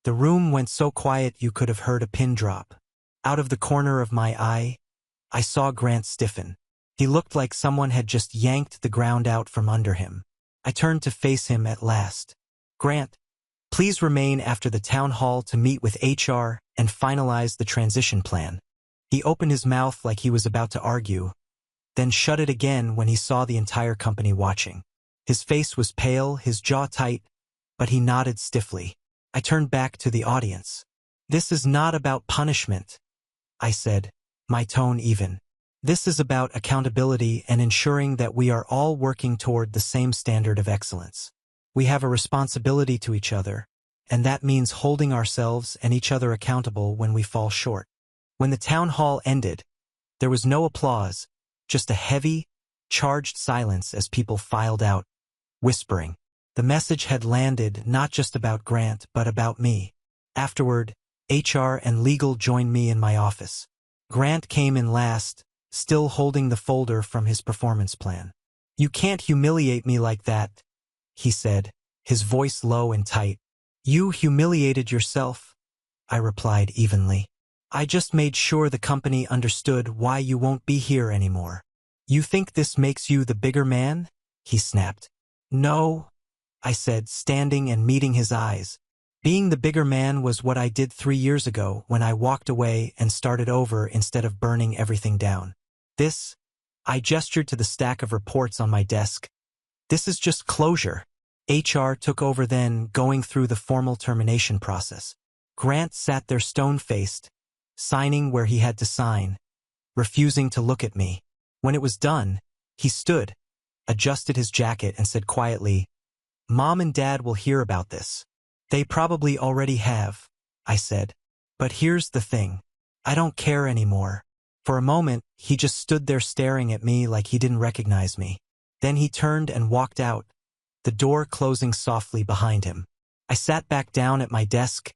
The room went so quiet you could have heard a pin drop. Out of the corner of my eye, I saw Grant stiffen. He looked like someone had just yanked the ground out from under him. I turned to face him at last. "Grant, please remain after the town hall to meet with HR and finalize the transition plan." He opened his mouth like he was about to argue, then shut it again when he saw the entire company watching. His face was pale, his jaw tight, but he nodded stiffly. I turned back to the audience. "This is not about punishment," I said, my tone even. "This is about accountability and ensuring that we are all working toward the same standard of excellence. We have a responsibility to each other, and that means holding ourselves and each other accountable when we fall short." When the town hall ended, there was no applause, just a heavy, charged silence as people filed out, whispering. The message had landed not just about Grant, but about me. Afterward, HR and legal joined me in my office. Grant came in last, still holding the folder from his performance plan. "You can't humiliate me like that," he said, his voice low and tight. "You humiliated yourself," I replied evenly. "I just made sure the company understood why you won't be here anymore." "You think this makes you the bigger man?" he snapped. "No," I said, standing and meeting his eyes. "Being the bigger man was what I did 3 years ago when I walked away and started over instead of burning everything down. This," I gestured to the stack of reports on my desk, "this is just closure." HR took over then, going through the formal termination process. Grant sat there stone-faced, signing where he had to sign, refusing to look at me. When it was done, he stood, adjusted his jacket and said quietly, "Mom and Dad will hear about this." "They probably already have," I said. "But here's the thing. I don't care anymore." For a moment, he just stood there staring at me like he didn't recognize me. Then he turned and walked out, the door closing softly behind him. I sat back down at my desk,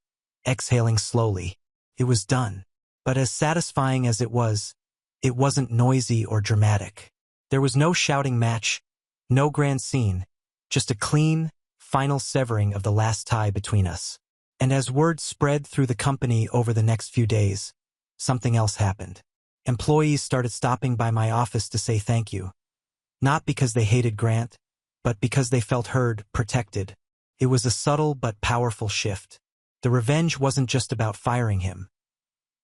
exhaling slowly. It was done. But as satisfying as it wasn't noisy or dramatic. There was no shouting match, no grand scene, just a clean, final severing of the last tie between us. And as word spread through the company over the next few days, something else happened. Employees started stopping by my office to say thank you. Not because they hated Grant, but because they felt heard, protected. It was a subtle but powerful shift. The revenge wasn't just about firing him.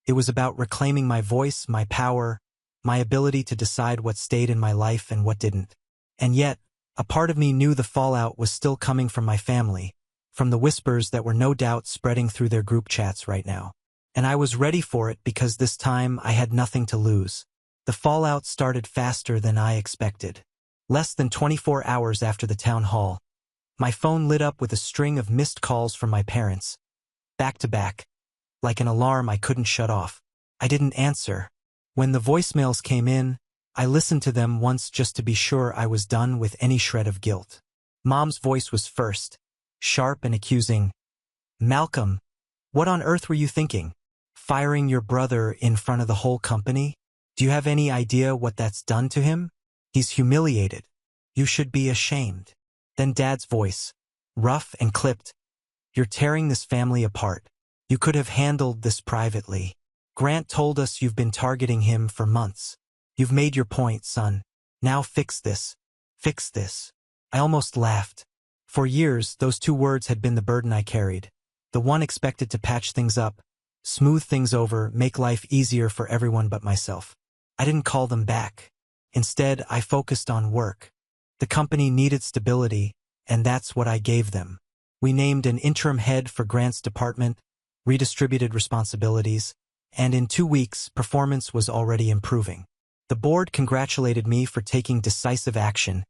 It was about reclaiming my voice, my power, my ability to decide what stayed in my life and what didn't. And yet, a part of me knew the fallout was still coming from my family, from the whispers that were no doubt spreading through their group chats right now. And I was ready for it because this time I had nothing to lose. The fallout started faster than I expected. Less than 24 hours after the town hall, my phone lit up with a string of missed calls from my parents, back to back. like an alarm I couldn't shut off. I didn't answer. When the voicemails came in, I listened to them once just to be sure I was done with any shred of guilt. Mom's voice was first, sharp and accusing. "Malcolm, what on earth were you thinking? Firing your brother in front of the whole company? Do you have any idea what that's done to him? He's humiliated. You should be ashamed." Then Dad's voice, rough and clipped. "You're tearing this family apart. You could have handled this privately. Grant told us you've been targeting him for months. You've made your point, son. Now fix this. Fix this." I almost laughed. For years, those two words had been the burden I carried. The one expected to patch things up, smooth things over, make life easier for everyone but myself. I didn't call them back. Instead, I focused on work. The company needed stability, and that's what I gave them. We named an interim head for Grant's department, redistributed responsibilities, and in 2 weeks, performance was already improving. The board congratulated me for taking decisive action,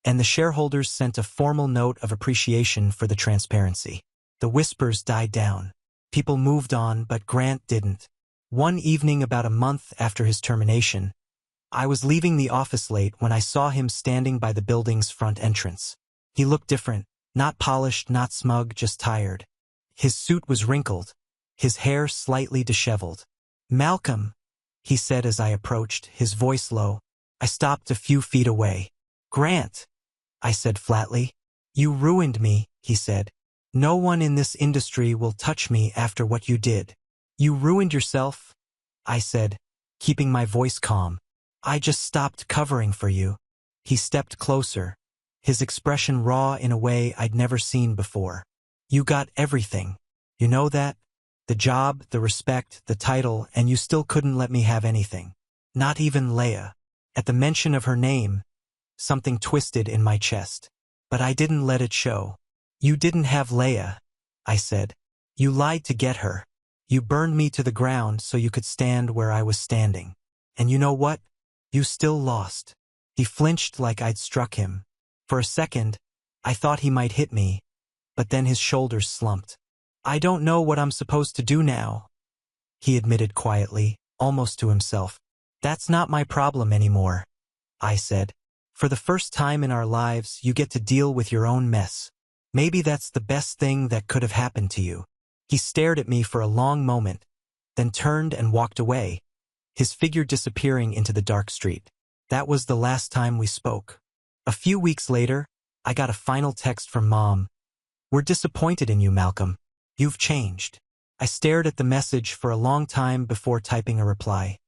and the shareholders sent a formal note of appreciation for the transparency. The whispers died down. People moved on, but Grant didn't. One evening about a month after his termination, I was leaving the office late when I saw him standing by the building's front entrance. He looked different, not polished, not smug, just tired. His suit was wrinkled, his hair slightly disheveled. "Malcolm," he said as I approached, his voice low. I stopped a few feet away. "Grant," I said flatly. "You ruined me," he said. "No one in this industry will touch me after what you did." "You ruined yourself," I said, keeping my voice calm. "I just stopped covering for you." He stepped closer, his expression raw in a way I'd never seen before. "You got everything. You know that? The job, the respect, the title, and you still couldn't let me have anything. Not even Leah." At the mention of her name, something twisted in my chest. But I didn't let it show. "You didn't have Leah," I said. "You lied to get her. You burned me to the ground so you could stand where I was standing. And you know what? You still lost." He flinched like I'd struck him. For a second, I thought he might hit me, but then his shoulders slumped. "I don't know what I'm supposed to do now," he admitted quietly, almost to himself. "That's not my problem anymore," I said. "For the first time in our lives, you get to deal with your own mess. Maybe that's the best thing that could have happened to you." He stared at me for a long moment, then turned and walked away, his figure disappearing into the dark street. That was the last time we spoke. A few weeks later, I got a final text from Mom. "We're disappointed in you, Malcolm. You've changed." I stared at the message for a long time before typing a reply.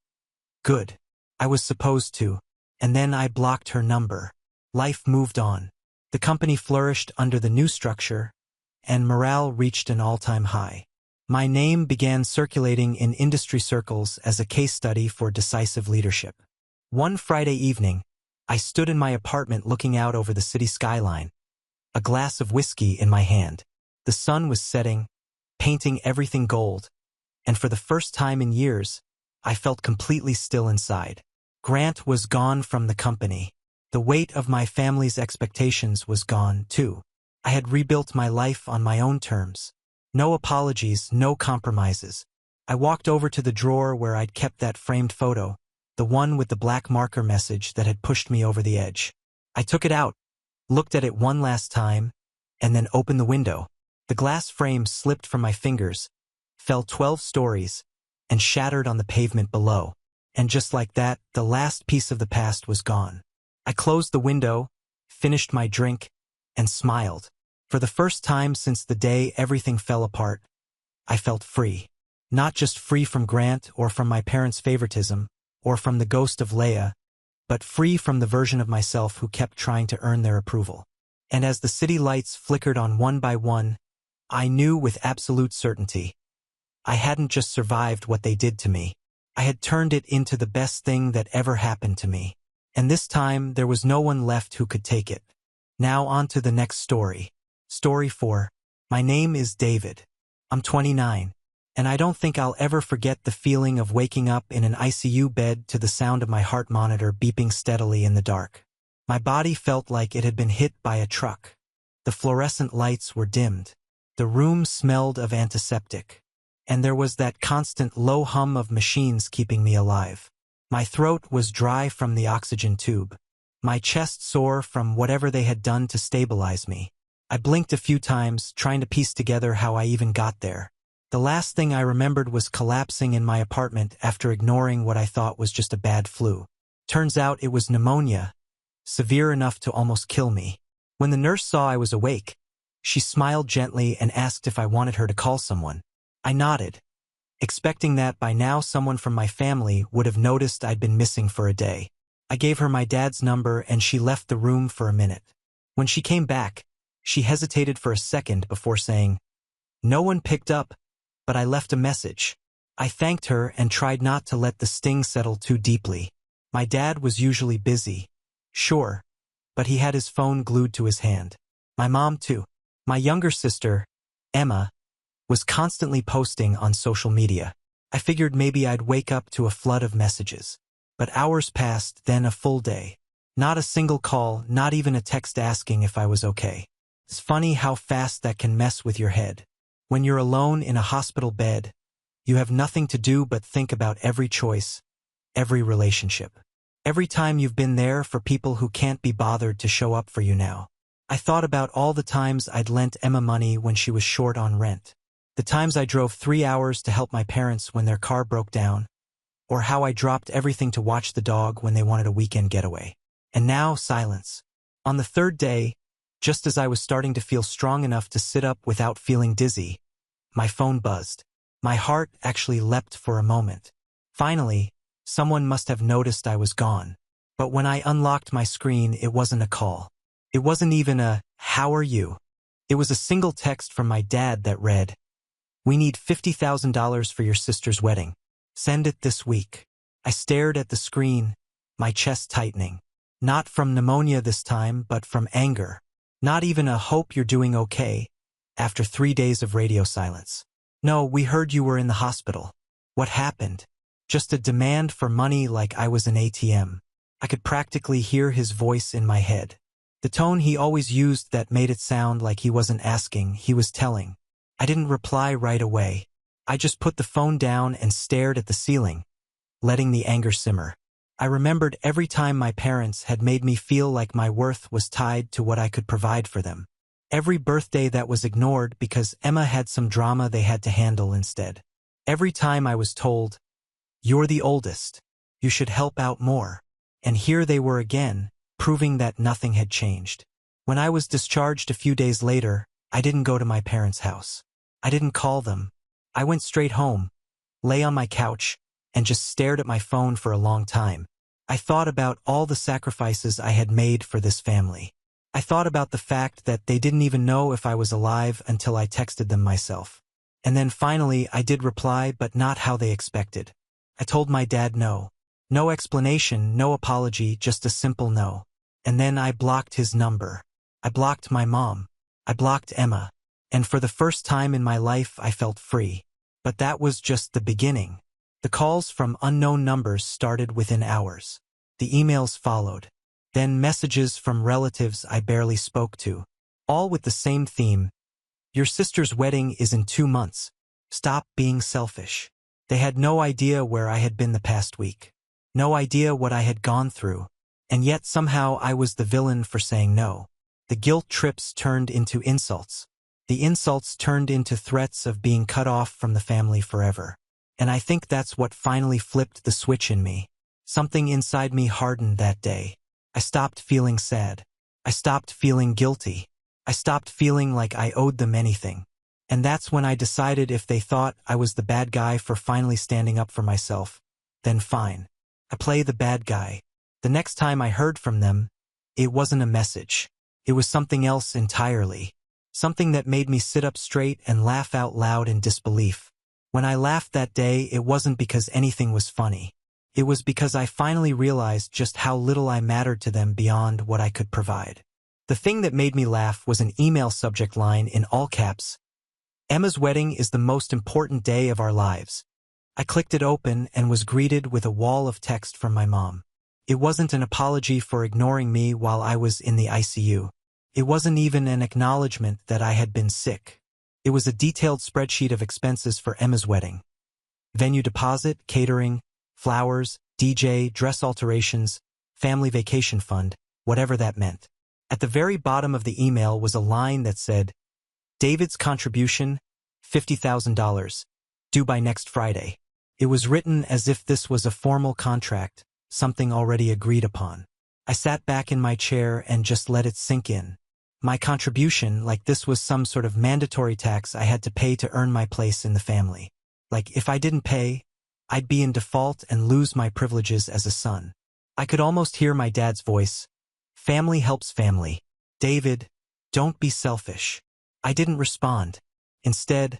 Good. I was supposed to. And then I blocked her number. Life moved on. The company flourished under the new structure, and morale reached an all-time high. My name began circulating in industry circles as a case study for decisive leadership. One Friday evening, I stood in my apartment looking out over the city skyline, a glass of whiskey in my hand. The sun was setting, painting everything gold, and for the first time in years, I felt completely still inside. Grant was gone from the company. The weight of my family's expectations was gone, too. I had rebuilt my life on my own terms. No apologies, no compromises. I walked over to the drawer where I'd kept that framed photo, the one with the black marker message that had pushed me over the edge. I took it out, looked at it one last time, and then opened the window. The glass frame slipped from my fingers, fell 12 stories, and shattered on the pavement below. And just like that, the last piece of the past was gone. I closed the window, finished my drink, and smiled. For the first time since the day everything fell apart, I felt free. Not just free from Grant or from my parents' favoritism, or from the ghost of Leah, but free from the version of myself who kept trying to earn their approval. And as the city lights flickered on one by one, I knew with absolute certainty, I hadn't just survived what they did to me. I had turned it into the best thing that ever happened to me. And this time, there was no one left who could take it. Now on to the next story. Story 4. My name is David. I'm 29, and I don't think I'll ever forget the feeling of waking up in an ICU bed to the sound of my heart monitor beeping steadily in the dark. My body felt like it had been hit by a truck. The fluorescent lights were dimmed. The room smelled of antiseptic. and there was that constant low hum of machines keeping me alive. My throat was dry from the oxygen tube. My chest sore from whatever they had done to stabilize me. I blinked a few times, trying to piece together how I even got there. The last thing I remembered was collapsing in my apartment after ignoring what I thought was just a bad flu. Turns out it was pneumonia, severe enough to almost kill me. When the nurse saw I was awake, she smiled gently and asked if I wanted her to call someone. I nodded, expecting that by now someone from my family would have noticed I'd been missing for a day. I gave her my dad's number and she left the room for a minute. When she came back, she hesitated for a second before saying, "No one picked up, but I left a message." I thanked her and tried not to let the sting settle too deeply. My dad was usually busy, sure, but he had his phone glued to his hand. My mom too. My younger sister, Emma, was constantly posting on social media. I figured maybe I'd wake up to a flood of messages. But hours passed, then a full day. Not a single call, not even a text asking if I was okay. It's funny how fast that can mess with your head. When you're alone in a hospital bed, you have nothing to do but think about every choice, every relationship. Every time you've been there for people who can't be bothered to show up for you now. I thought about all the times I'd lent Emma money when she was short on rent. The times I drove 3 hours to help my parents when their car broke down. Or how I dropped everything to watch the dog when they wanted a weekend getaway. And now, silence. On the third day, just as I was starting to feel strong enough to sit up without feeling dizzy, my phone buzzed. My heart actually leapt for a moment. Finally, someone must have noticed I was gone. But when I unlocked my screen, it wasn't a call. It wasn't even a, "How are you?" It was a single text from my dad that read, "We need $50,000 for your sister's wedding. Send it this week." I stared at the screen, my chest tightening. Not from pneumonia this time, but from anger. Not even a "hope you're doing okay," after 3 days of radio silence. "No, we heard you were in the hospital." What happened? Just a demand for money like I was an ATM. I could practically hear his voice in my head. The tone he always used that made it sound like he wasn't asking, he was telling. I didn't reply right away. I just put the phone down and stared at the ceiling, letting the anger simmer. I remembered every time my parents had made me feel like my worth was tied to what I could provide for them. Every birthday that was ignored because Emma had some drama they had to handle instead. Every time I was told, "You're the oldest. You should help out more." And here they were again, proving that nothing had changed. When I was discharged a few days later, I didn't go to my parents' house. I didn't call them. I went straight home, lay on my couch, and just stared at my phone for a long time. I thought about all the sacrifices I had made for this family. I thought about the fact that they didn't even know if I was alive until I texted them myself. And then finally I did reply, but not how they expected. I told my dad no. No explanation, no apology, just a simple no. And then I blocked his number. I blocked my mom. I blocked Emma. And for the first time in my life I felt free. But that was just the beginning. The calls from unknown numbers started within hours. The emails followed. Then messages from relatives I barely spoke to. All with the same theme. "Your sister's wedding is in 2 months. Stop being selfish." They had no idea where I had been the past week. No idea what I had gone through. And yet somehow I was the villain for saying no. The guilt trips turned into insults. The insults turned into threats of being cut off from the family forever. And I think that's what finally flipped the switch in me. Something inside me hardened that day. I stopped feeling sad. I stopped feeling guilty. I stopped feeling like I owed them anything. And that's when I decided if they thought I was the bad guy for finally standing up for myself, then fine. I play the bad guy. The next time I heard from them, it wasn't a message. It was something else entirely. Something that made me sit up straight and laugh out loud in disbelief. When I laughed that day, it wasn't because anything was funny. It was because I finally realized just how little I mattered to them beyond what I could provide. The thing that made me laugh was an email subject line in all caps. "Emma's wedding is the most important day of our lives." I clicked it open and was greeted with a wall of text from my mom. It wasn't an apology for ignoring me while I was in the ICU. It wasn't even an acknowledgement that I had been sick. It was a detailed spreadsheet of expenses for Emma's wedding. Venue deposit, catering, flowers, DJ, dress alterations, family vacation fund, whatever that meant. At the very bottom of the email was a line that said, David's contribution, $50,000, due by next Friday. It was written as if this was a formal contract, something already agreed upon. I sat back in my chair and just let it sink in. My contribution, like this was some sort of mandatory tax I had to pay to earn my place in the family. Like if I didn't pay, I'd be in default and lose my privileges as a son. I could almost hear my dad's voice. Family helps family. David, don't be selfish. I didn't respond. Instead,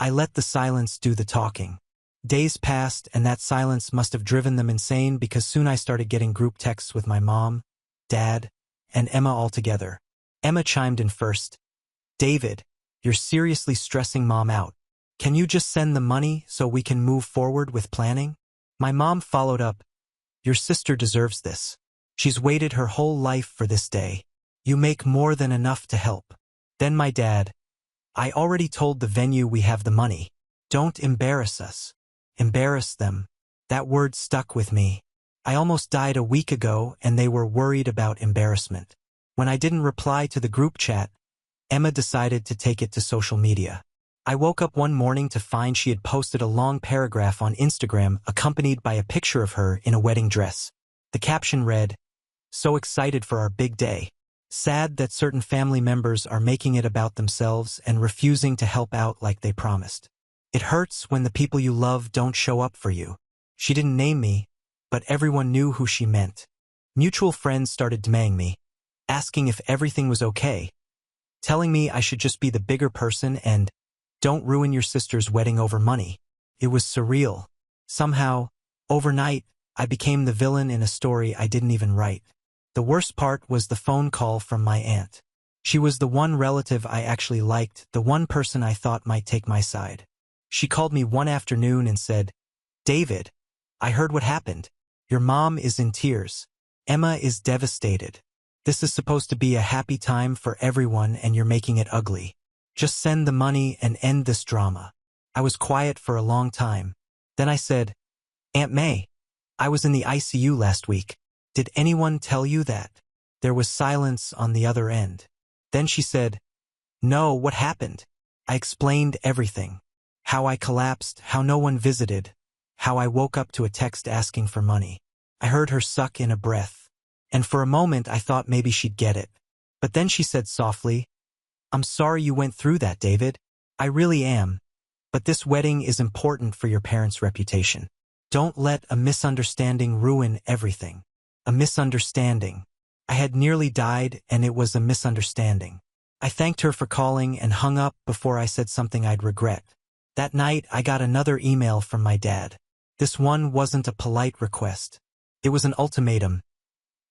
I let the silence do the talking. Days passed, and that silence must have driven them insane because soon I started getting group texts with my mom, dad, and Emma all together. Emma chimed in first. David, you're seriously stressing mom out. Can you just send the money so we can move forward with planning? My mom followed up. Your sister deserves this. She's waited her whole life for this day. You make more than enough to help. Then my dad. I already told the venue we have the money. Don't embarrass us. Embarrass them. That word stuck with me. I almost died a week ago and they were worried about embarrassment. When I didn't reply to the group chat, Emma decided to take it to social media. I woke up one morning to find she had posted a long paragraph on Instagram accompanied by a picture of her in a wedding dress. The caption read, So excited for our big day. Sad that certain family members are making it about themselves and refusing to help out like they promised. It hurts when the people you love don't show up for you. She didn't name me, but everyone knew who she meant. Mutual friends started DMing me, asking if everything was okay, telling me I should just be the bigger person and don't ruin your sister's wedding over money. It was surreal. Somehow, overnight, I became the villain in a story I didn't even write. The worst part was the phone call from my aunt. She was the one relative I actually liked, the one person I thought might take my side. She called me one afternoon and said, David, I heard what happened. Your mom is in tears. Emma is devastated. This is supposed to be a happy time for everyone and you're making it ugly. Just send the money and end this drama. I was quiet for a long time. Then I said, Aunt May, I was in the ICU last week. Did anyone tell you that? There was silence on the other end. Then she said, No, what happened? I explained everything. How I collapsed, how no one visited, how I woke up to a text asking for money. I heard her suck in a breath. And for a moment I thought maybe she'd get it. But then she said softly, I'm sorry you went through that, David. I really am. But this wedding is important for your parents' reputation. Don't let a misunderstanding ruin everything. A misunderstanding. I had nearly died and it was a misunderstanding. I thanked her for calling and hung up before I said something I'd regret. That night I got another email from my dad. This one wasn't a polite request. It was an ultimatum.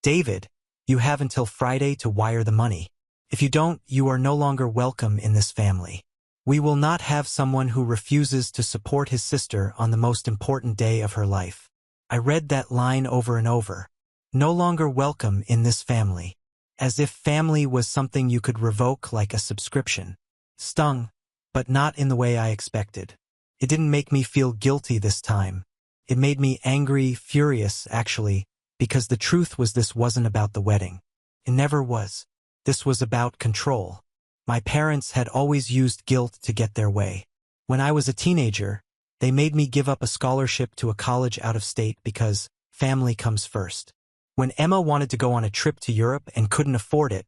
David, you have until Friday to wire the money. If you don't, you are no longer welcome in this family. We will not have someone who refuses to support his sister on the most important day of her life. I read that line over and over. No longer welcome in this family. As if family was something you could revoke like a subscription. Stung, but not in the way I expected. It didn't make me feel guilty this time. It made me angry, furious, actually, because the truth was this wasn't about the wedding. It never was. This was about control. My parents had always used guilt to get their way. When I was a teenager, they made me give up a scholarship to a college out of state because family comes first. When Emma wanted to go on a trip to Europe and couldn't afford it,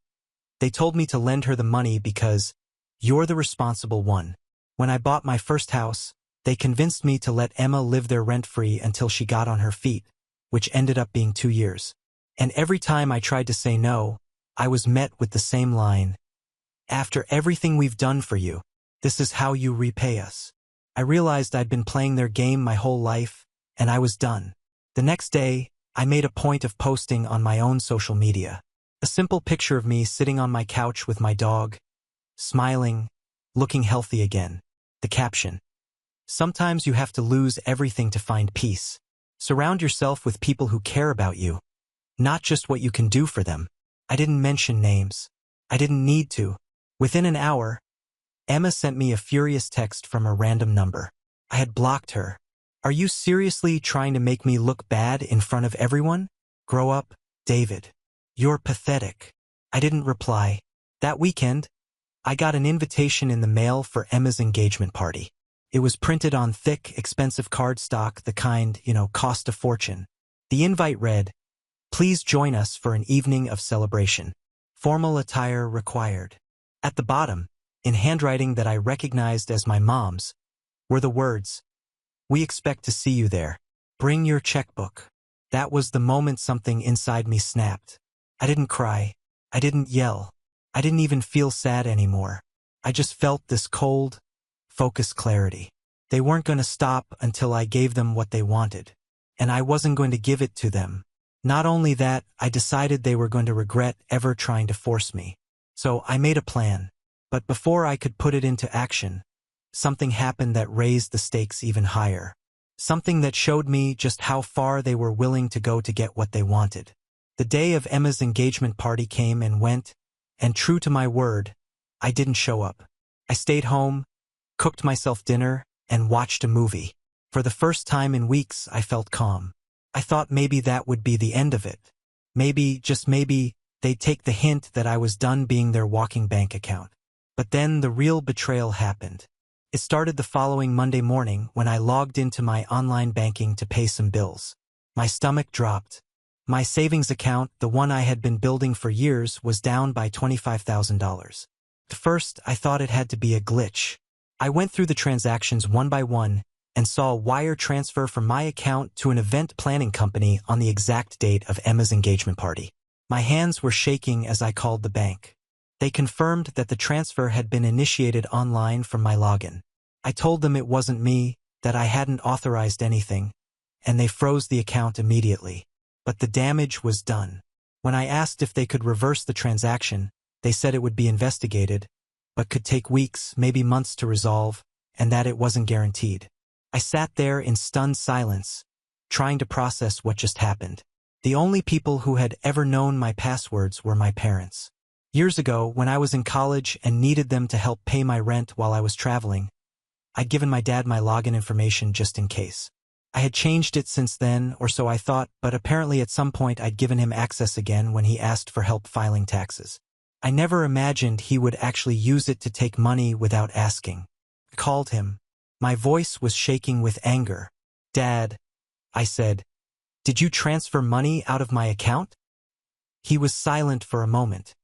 they told me to lend her the money because you're the responsible one. When I bought my first house, they convinced me to let Emma live there rent-free until she got on her feet, which ended up being 2 years. And every time I tried to say no, I was met with the same line. After everything we've done for you, this is how you repay us. I realized I'd been playing their game my whole life, and I was done. The next day, I made a point of posting on my own social media. A simple picture of me sitting on my couch with my dog, smiling, looking healthy again. The caption. Sometimes you have to lose everything to find peace. Surround yourself with people who care about you, not just what you can do for them. I didn't mention names. I didn't need to. Within an hour, Emma sent me a furious text from a random number. I had blocked her. Are you seriously trying to make me look bad in front of everyone? Grow up, David. You're pathetic. I didn't reply. That weekend, I got an invitation in the mail for Emma's engagement party. It was printed on thick, expensive cardstock, the kind, cost a fortune. The invite read, "Please join us for an evening of celebration. Formal attire required." At the bottom, in handwriting that I recognized as my mom's, were the words, "We expect to see you there. Bring your checkbook." That was the moment something inside me snapped. I didn't cry. I didn't yell. I didn't even feel sad anymore. I just felt this cold, focused clarity. They weren't going to stop until I gave them what they wanted. And I wasn't going to give it to them. Not only that, I decided they were going to regret ever trying to force me. So I made a plan. But before I could put it into action, something happened that raised the stakes even higher. Something that showed me just how far they were willing to go to get what they wanted. The day of Emma's engagement party came and went, and true to my word, I didn't show up. I stayed home, cooked myself dinner, and watched a movie. For the first time in weeks, I felt calm. I thought maybe that would be the end of it. Maybe, just maybe, they'd take the hint that I was done being their walking bank account. But then the real betrayal happened. It started the following Monday morning when I logged into my online banking to pay some bills. My stomach dropped. My savings account, the one I had been building for years, was down by $25,000. At first, I thought it had to be a glitch. I went through the transactions one by one and saw a wire transfer from my account to an event planning company on the exact date of Emma's engagement party. My hands were shaking as I called the bank. They confirmed that the transfer had been initiated online from my login. I told them it wasn't me, that I hadn't authorized anything, and they froze the account immediately. But the damage was done. When I asked if they could reverse the transaction, they said it would be investigated, but could take weeks, maybe months to resolve, and that it wasn't guaranteed. I sat there in stunned silence, trying to process what just happened. The only people who had ever known my passwords were my parents. Years ago, when I was in college and needed them to help pay my rent while I was traveling, I'd given my dad my login information just in case. I had changed it since then, or so I thought, but apparently at some point I'd given him access again when he asked for help filing taxes. I never imagined he would actually use it to take money without asking. I called him. My voice was shaking with anger. "Dad," I said, "did you transfer money out of my account?" He was silent for a moment.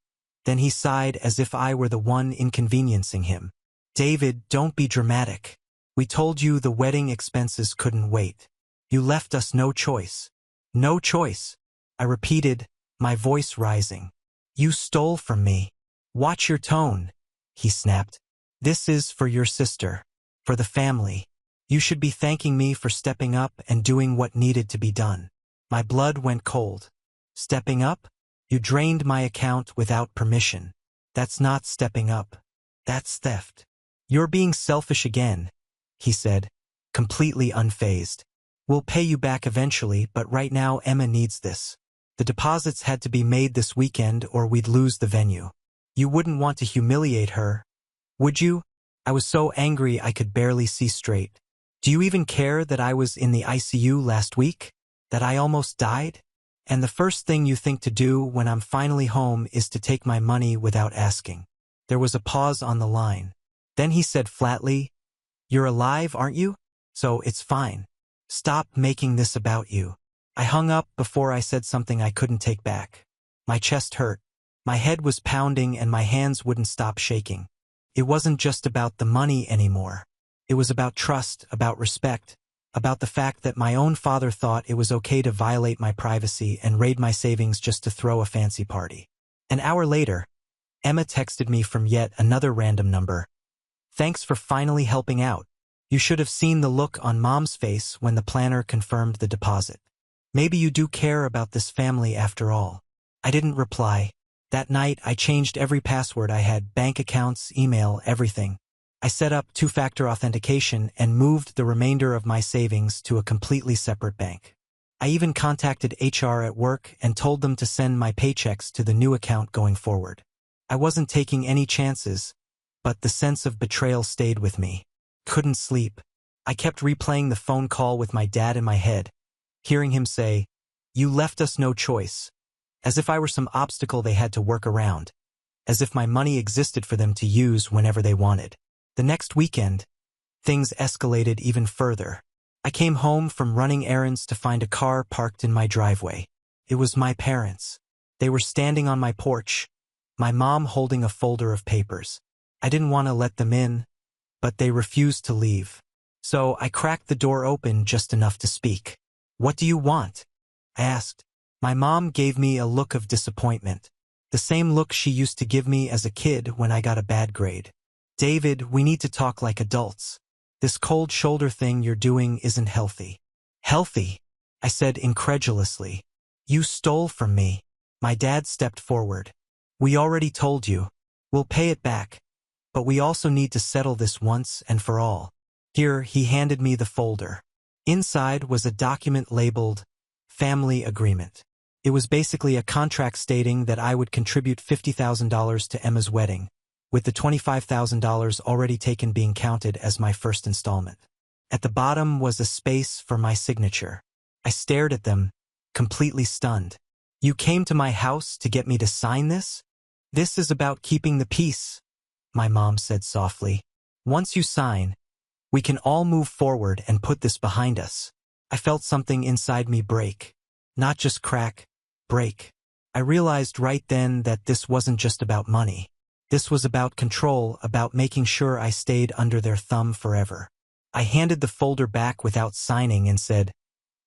Then he sighed as if I were the one inconveniencing him. "David, don't be dramatic. We told you the wedding expenses couldn't wait. You left us no choice." "No choice," I repeated, my voice rising. "You stole from me." "Watch your tone," he snapped. "This is for your sister, for the family. You should be thanking me for stepping up and doing what needed to be done." My blood went cold. "Stepping up? You drained my account without permission. That's not stepping up. That's theft." "You're being selfish again," he said, completely unfazed. "We'll pay you back eventually, but right now Emma needs this. The deposits had to be made this weekend or we'd lose the venue. You wouldn't want to humiliate her, would you?" I was so angry I could barely see straight. "Do you even care that I was in the ICU last week? That I almost died? And the first thing you think to do when I'm finally home is to take my money without asking." There was a pause on the line. Then he said flatly, "You're alive, aren't you? So it's fine. Stop making this about you." I hung up before I said something I couldn't take back. My chest hurt. My head was pounding and my hands wouldn't stop shaking. It wasn't just about the money anymore. It was about trust, about respect, about the fact that my own father thought it was okay to violate my privacy and raid my savings just to throw a fancy party. An hour later, Emma texted me from yet another random number. "Thanks for finally helping out. You should have seen the look on Mom's face when the planner confirmed the deposit. Maybe you do care about this family after all." I didn't reply. That night, I changed every password I had, bank accounts, email, everything. I set up two-factor authentication and moved the remainder of my savings to a completely separate bank. I even contacted HR at work and told them to send my paychecks to the new account going forward. I wasn't taking any chances, but the sense of betrayal stayed with me. Couldn't sleep. I kept replaying the phone call with my dad in my head, hearing him say, "You left us no choice," as if I were some obstacle they had to work around, as if my money existed for them to use whenever they wanted. The next weekend, things escalated even further. I came home from running errands to find a car parked in my driveway. It was my parents. They were standing on my porch, my mom holding a folder of papers. I didn't want to let them in, but they refused to leave. So I cracked the door open just enough to speak. "What do you want?" I asked. My mom gave me a look of disappointment, the same look she used to give me as a kid when I got a bad grade. "David, we need to talk like adults. This cold shoulder thing you're doing isn't healthy." "Healthy?" I said incredulously. "You stole from me." My dad stepped forward. "We already told you. We'll pay it back. But we also need to settle this once and for all." Here, he handed me the folder. Inside was a document labeled Family Agreement. It was basically a contract stating that I would contribute $50,000 to Emma's wedding, with the $25,000 already taken being counted as my first installment. At the bottom was a space for my signature. I stared at them, completely stunned. "You came to my house to get me to sign this? This is about keeping the peace," my mom said softly. "Once you sign, we can all move forward and put this behind us." I felt something inside me break. Not just crack, break. I realized right then that this wasn't just about money. This was about control, about making sure I stayed under their thumb forever. I handed the folder back without signing and said,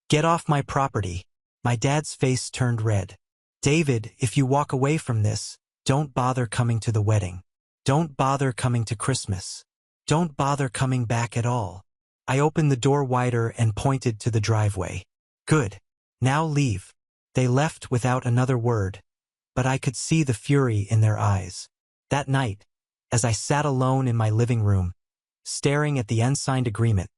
"Get off my property." My dad's face turned red. "David, if you walk away from this, don't bother coming to the wedding. Don't bother coming to Christmas. Don't bother coming back at all." I opened the door wider and pointed to the driveway. "Good. Now leave." They left without another word, but I could see the fury in their eyes. That night, as I sat alone in my living room, staring at the unsigned agreement,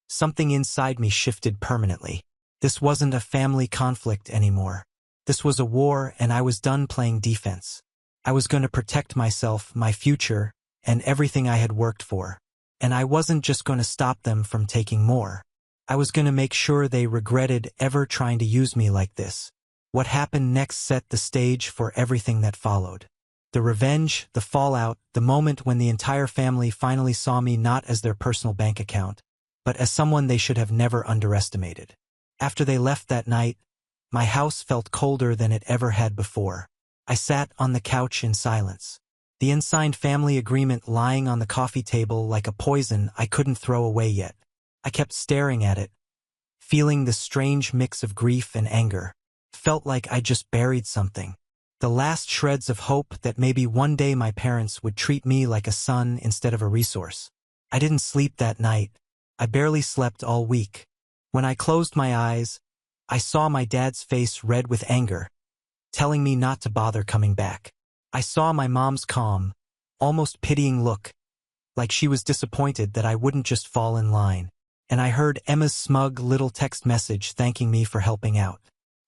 something inside me shifted permanently. This wasn't a family conflict anymore. This was a war, and I was done playing defense. I was going to protect myself, my future, and everything I had worked for. And I wasn't just going to stop them from taking more. I was going to make sure they regretted ever trying to use me like this. What happened next set the stage for everything that followed. The revenge, the fallout, the moment when the entire family finally saw me not as their personal bank account, but as someone they should have never underestimated. After they left that night, my house felt colder than it ever had before. I sat on the couch in silence. The unsigned family agreement lying on the coffee table like a poison I couldn't throw away yet. I kept staring at it, feeling this strange mix of grief and anger. Felt like I just buried something. The last shreds of hope that maybe one day my parents would treat me like a son instead of a resource. I didn't sleep that night. I barely slept all week. When I closed my eyes, I saw my dad's face red with anger, telling me not to bother coming back. I saw my mom's calm, almost pitying look, like she was disappointed that I wouldn't just fall in line. And I heard Emma's smug little text message thanking me for helping out.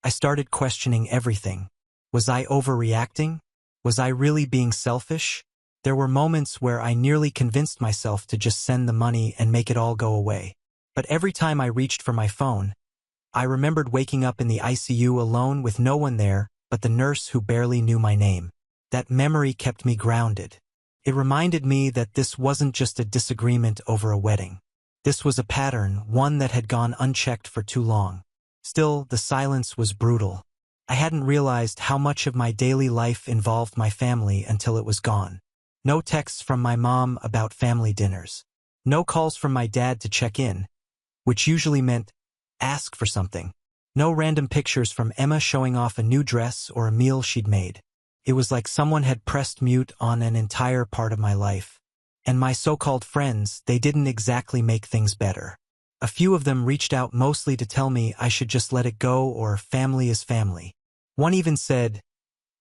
I started questioning everything. Was I overreacting? Was I really being selfish? There were moments where I nearly convinced myself to just send the money and make it all go away. But every time I reached for my phone, I remembered waking up in the ICU alone with no one there but the nurse who barely knew my name. That memory kept me grounded. It reminded me that this wasn't just a disagreement over a wedding. This was a pattern, one that had gone unchecked for too long. Still, the silence was brutal. I hadn't realized how much of my daily life involved my family until it was gone. No texts from my mom about family dinners. No calls from my dad to check in, which usually meant ask for something. No random pictures from Emma showing off a new dress or a meal she'd made. It was like someone had pressed mute on an entire part of my life. And my so-called friends, they didn't exactly make things better. A few of them reached out mostly to tell me I should just let it go or family is family. One even said,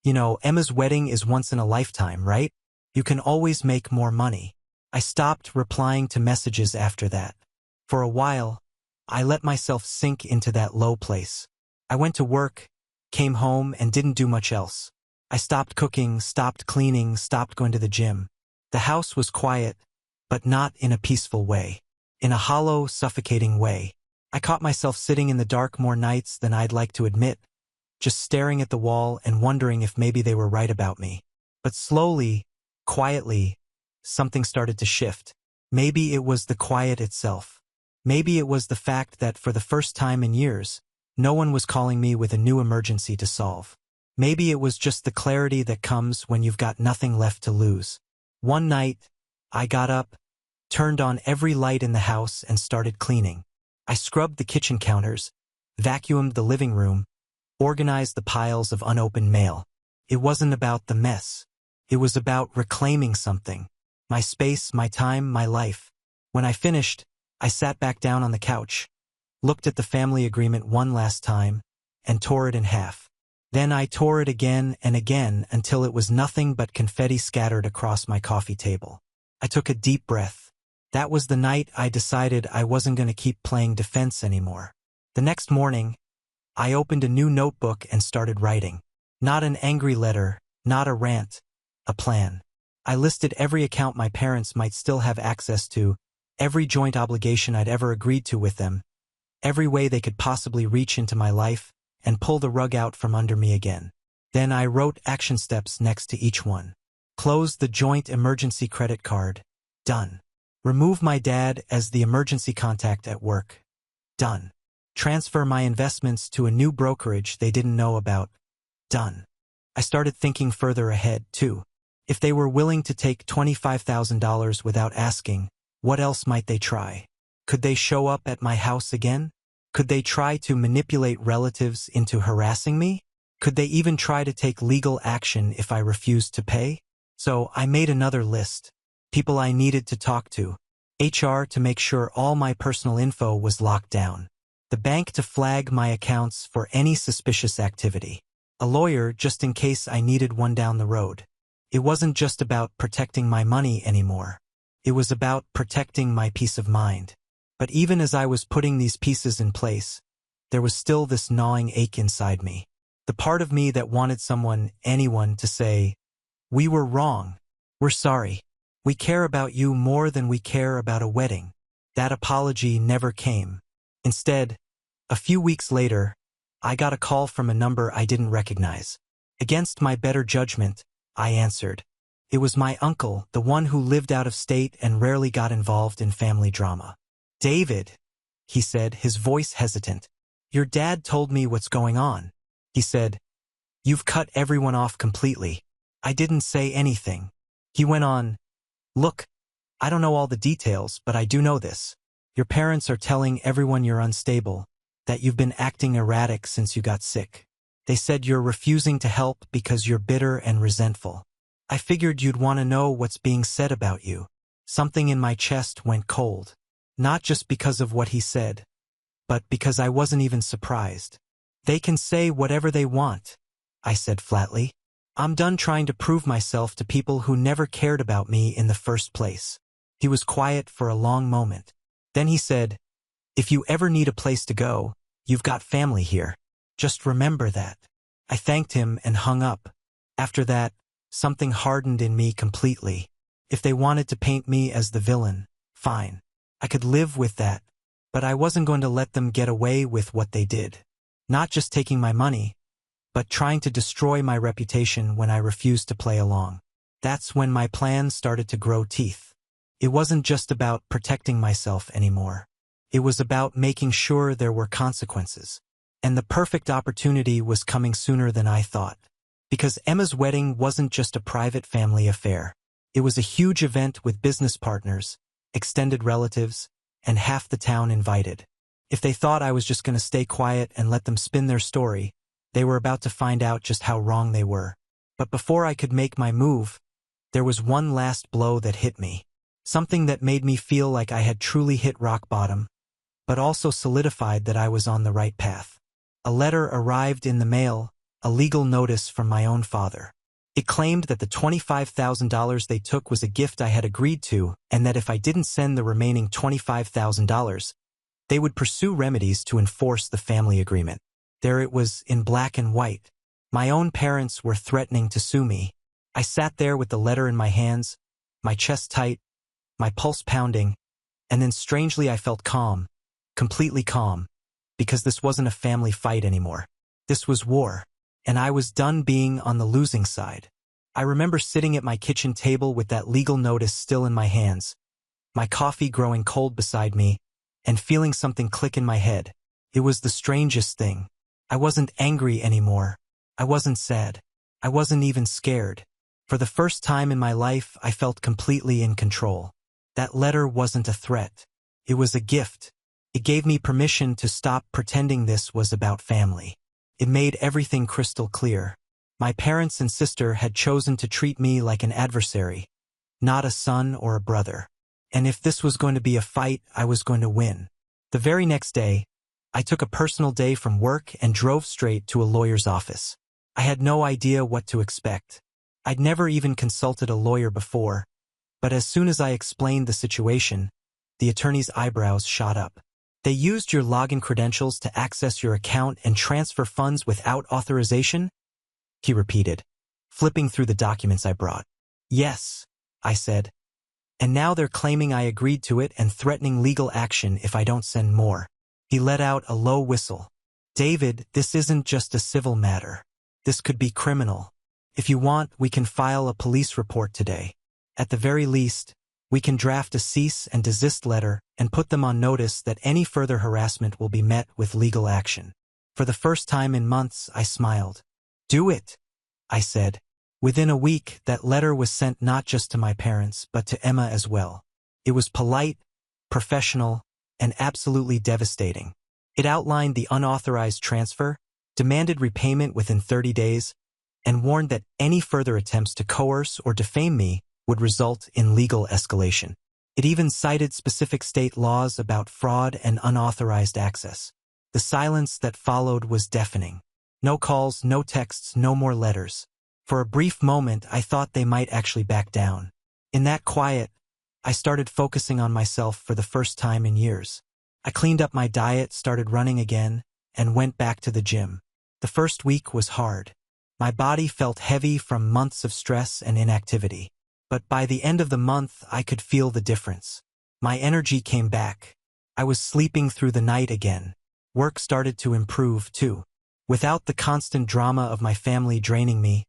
Emma's wedding is once in a lifetime, right? You can always make more money. I stopped replying to messages after that. For a while, I let myself sink into that low place. I went to work, came home, and didn't do much else. I stopped cooking, stopped cleaning, stopped going to the gym. The house was quiet, but not in a peaceful way. In a hollow, suffocating way. I caught myself sitting in the dark more nights than I'd like to admit, just staring at the wall and wondering if maybe they were right about me. But slowly, quietly, something started to shift. Maybe it was the quiet itself. Maybe it was the fact that for the first time in years, no one was calling me with a new emergency to solve. Maybe it was just the clarity that comes when you've got nothing left to lose. One night, I got up, turned on every light in the house and started cleaning. I scrubbed the kitchen counters, vacuumed the living room, organized the piles of unopened mail. It wasn't about the mess. It was about reclaiming something. My space, my time, my life. When I finished, I sat back down on the couch, looked at the family agreement one last time, and tore it in half. Then I tore it again and again until it was nothing but confetti scattered across my coffee table. I took a deep breath. That was the night I decided I wasn't going to keep playing defense anymore. The next morning, I opened a new notebook and started writing. Not an angry letter, not a rant, a plan. I listed every account my parents might still have access to, every joint obligation I'd ever agreed to with them, every way they could possibly reach into my life and pull the rug out from under me again. Then I wrote action steps next to each one. Close the joint emergency credit card. Done. Remove my dad as the emergency contact at work. Done. Transfer my investments to a new brokerage they didn't know about. Done. I started thinking further ahead, too. If they were willing to take $25,000 without asking, what else might they try? Could they show up at my house again? Could they try to manipulate relatives into harassing me? Could they even try to take legal action if I refused to pay? So I made another list. People I needed to talk to. HR to make sure all my personal info was locked down. The bank to flag my accounts for any suspicious activity. A lawyer just in case I needed one down the road. It wasn't just about protecting my money anymore. It was about protecting my peace of mind. But even as I was putting these pieces in place, there was still this gnawing ache inside me. The part of me that wanted someone, anyone, to say, "We were wrong. We're sorry. We care about you more than we care about a wedding." That apology never came. Instead, a few weeks later, I got a call from a number I didn't recognize. Against my better judgment, I answered. It was my uncle, the one who lived out of state and rarely got involved in family drama. "David," he said, his voice hesitant. "Your dad told me what's going on." He said, "You've cut everyone off completely." I didn't say anything. He went on, "Look, I don't know all the details, but I do know this. Your parents are telling everyone you're unstable, that you've been acting erratic since you got sick. They said you're refusing to help because you're bitter and resentful. I figured you'd want to know what's being said about you." Something in my chest went cold. Not just because of what he said, but because I wasn't even surprised. "They can say whatever they want," I said flatly. "I'm done trying to prove myself to people who never cared about me in the first place." He was quiet for a long moment. Then he said, "If you ever need a place to go, you've got family here. Just remember that." I thanked him and hung up. After that, something hardened in me completely. If they wanted to paint me as the villain, fine. I could live with that, but I wasn't going to let them get away with what they did. Not just taking my money, but trying to destroy my reputation when I refused to play along. That's when my plan started to grow teeth. It wasn't just about protecting myself anymore. It was about making sure there were consequences. And the perfect opportunity was coming sooner than I thought. Because Emma's wedding wasn't just a private family affair. It was a huge event with business partners, extended relatives, and half the town invited. If they thought I was just going to stay quiet and let them spin their story, they were about to find out just how wrong they were. But before I could make my move, there was one last blow that hit me. Something that made me feel like I had truly hit rock bottom, but also solidified that I was on the right path. A letter arrived in the mail, a legal notice from my own father. It claimed that the $25,000 they took was a gift I had agreed to, and that if I didn't send the remaining $25,000, they would pursue remedies to enforce the family agreement. There it was in black and white. My own parents were threatening to sue me. I sat there with the letter in my hands, my chest tight, my pulse pounding, and then strangely I felt calm, completely calm, because this wasn't a family fight anymore. This was war, and I was done being on the losing side. I remember sitting at my kitchen table with that legal notice still in my hands, my coffee growing cold beside me, and feeling something click in my head. It was the strangest thing. I wasn't angry anymore. I wasn't sad. I wasn't even scared. For the first time in my life, I felt completely in control. That letter wasn't a threat. It was a gift. It gave me permission to stop pretending this was about family. It made everything crystal clear. My parents and sister had chosen to treat me like an adversary, not a son or a brother. And if this was going to be a fight, I was going to win. The very next day, I took a personal day from work and drove straight to a lawyer's office. I had no idea what to expect. I'd never even consulted a lawyer before, but as soon as I explained the situation, the attorney's eyebrows shot up. They used your login credentials to access your account and transfer funds without authorization? He repeated, flipping through the documents I brought. Yes, I said. And now they're claiming I agreed to it and threatening legal action if I don't send more. He let out a low whistle. David, this isn't just a civil matter. This could be criminal. If you want, we can file a police report today. At the very least, we can draft a cease and desist letter and put them on notice that any further harassment will be met with legal action. For the first time in months, I smiled. Do it, I said. Within a week, that letter was sent not just to my parents, but to Emma as well. It was polite, professional, and absolutely devastating. It outlined the unauthorized transfer, demanded repayment within 30 days, and warned that any further attempts to coerce or defame me would result in legal escalation. It even cited specific state laws about fraud and unauthorized access. The silence that followed was deafening. No calls, no texts, no more letters. For a brief moment, I thought they might actually back down. In that quiet, I started focusing on myself for the first time in years. I cleaned up my diet, started running again, and went back to the gym. The first week was hard. My body felt heavy from months of stress and inactivity. But by the end of the month, I could feel the difference. My energy came back. I was sleeping through the night again. Work started to improve, too. Without the constant drama of my family draining me,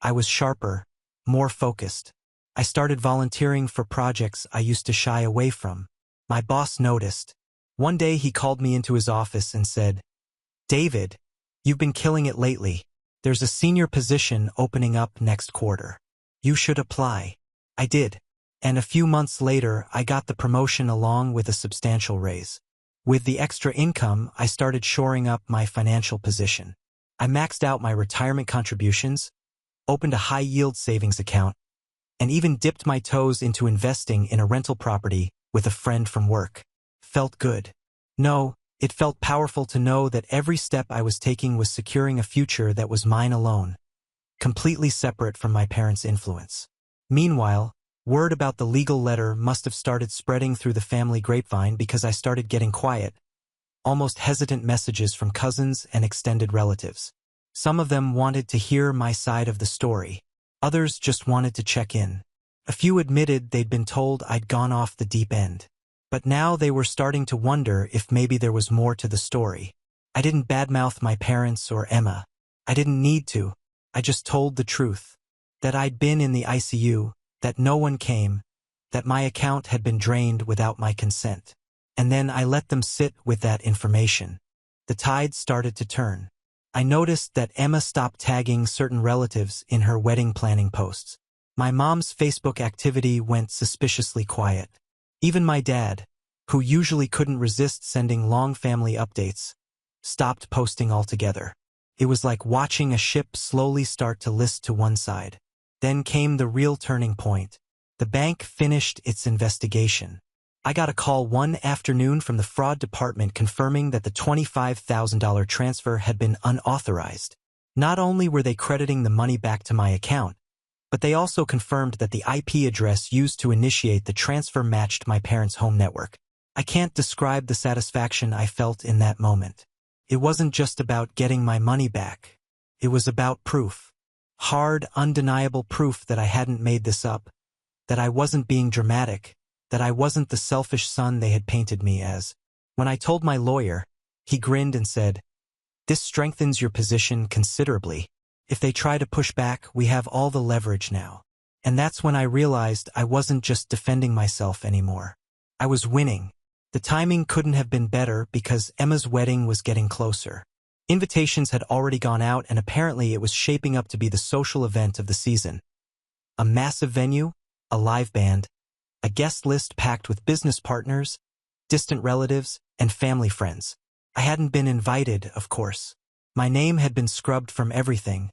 I was sharper, more focused. I started volunteering for projects I used to shy away from. My boss noticed. One day he called me into his office and said, David, you've been killing it lately. There's a senior position opening up next quarter. You should apply. I did. And a few months later, I got the promotion along with a substantial raise. With the extra income, I started shoring up my financial position. I maxed out my retirement contributions, opened a high-yield savings account, and even dipped my toes into investing in a rental property with a friend from work. Felt good. No, it felt powerful to know that every step I was taking was securing a future that was mine alone, completely separate from my parents' influence. Meanwhile, word about the legal letter must have started spreading through the family grapevine because I started getting quiet, almost hesitant messages from cousins and extended relatives. Some of them wanted to hear my side of the story. Others just wanted to check in. A few admitted they'd been told I'd gone off the deep end. But now they were starting to wonder if maybe there was more to the story. I didn't badmouth my parents or Emma. I didn't need to. I just told the truth. That I'd been in the ICU, that no one came, that my account had been drained without my consent. And then I let them sit with that information. The tide started to turn. I noticed that Emma stopped tagging certain relatives in her wedding planning posts. My mom's Facebook activity went suspiciously quiet. Even my dad, who usually couldn't resist sending long family updates, stopped posting altogether. It was like watching a ship slowly start to list to one side. Then came the real turning point. The bank finished its investigation. I got a call one afternoon from the fraud department confirming that the $25,000 transfer had been unauthorized. Not only were they crediting the money back to my account, but they also confirmed that the IP address used to initiate the transfer matched my parents' home network. I can't describe the satisfaction I felt in that moment. It wasn't just about getting my money back. It was about proof. Hard, undeniable proof that I hadn't made this up, that I wasn't being dramatic, that I wasn't the selfish son they had painted me as. When I told my lawyer, he grinned and said, "This strengthens your position considerably. If they try to push back, we have all the leverage now." And that's when I realized I wasn't just defending myself anymore. I was winning. The timing couldn't have been better because Emma's wedding was getting closer. Invitations had already gone out, and apparently it was shaping up to be the social event of the season. A massive venue, a live band, a guest list packed with business partners, distant relatives, and family friends. I hadn't been invited, of course. My name had been scrubbed from everything,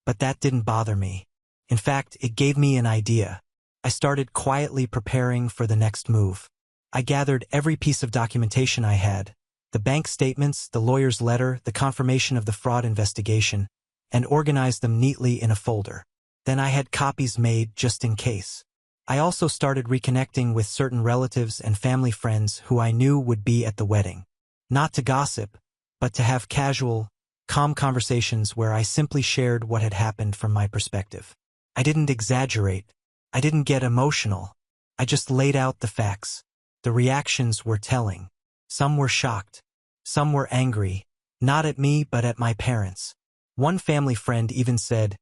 but that didn't bother me. In fact, it gave me an idea. I started quietly preparing for the next move. I gathered every piece of documentation I had, the bank statements, the lawyer's letter, the confirmation of the fraud investigation, and organized them neatly in a folder. Then I had copies made just in case. I also started reconnecting with certain relatives and family friends who I knew would be at the wedding. Not to gossip, but to have casual, calm conversations where I simply shared what had happened from my perspective. I didn't exaggerate. I didn't get emotional. I just laid out the facts. The reactions were telling. Some were shocked. Some were angry, not at me but at my parents. One family friend even said,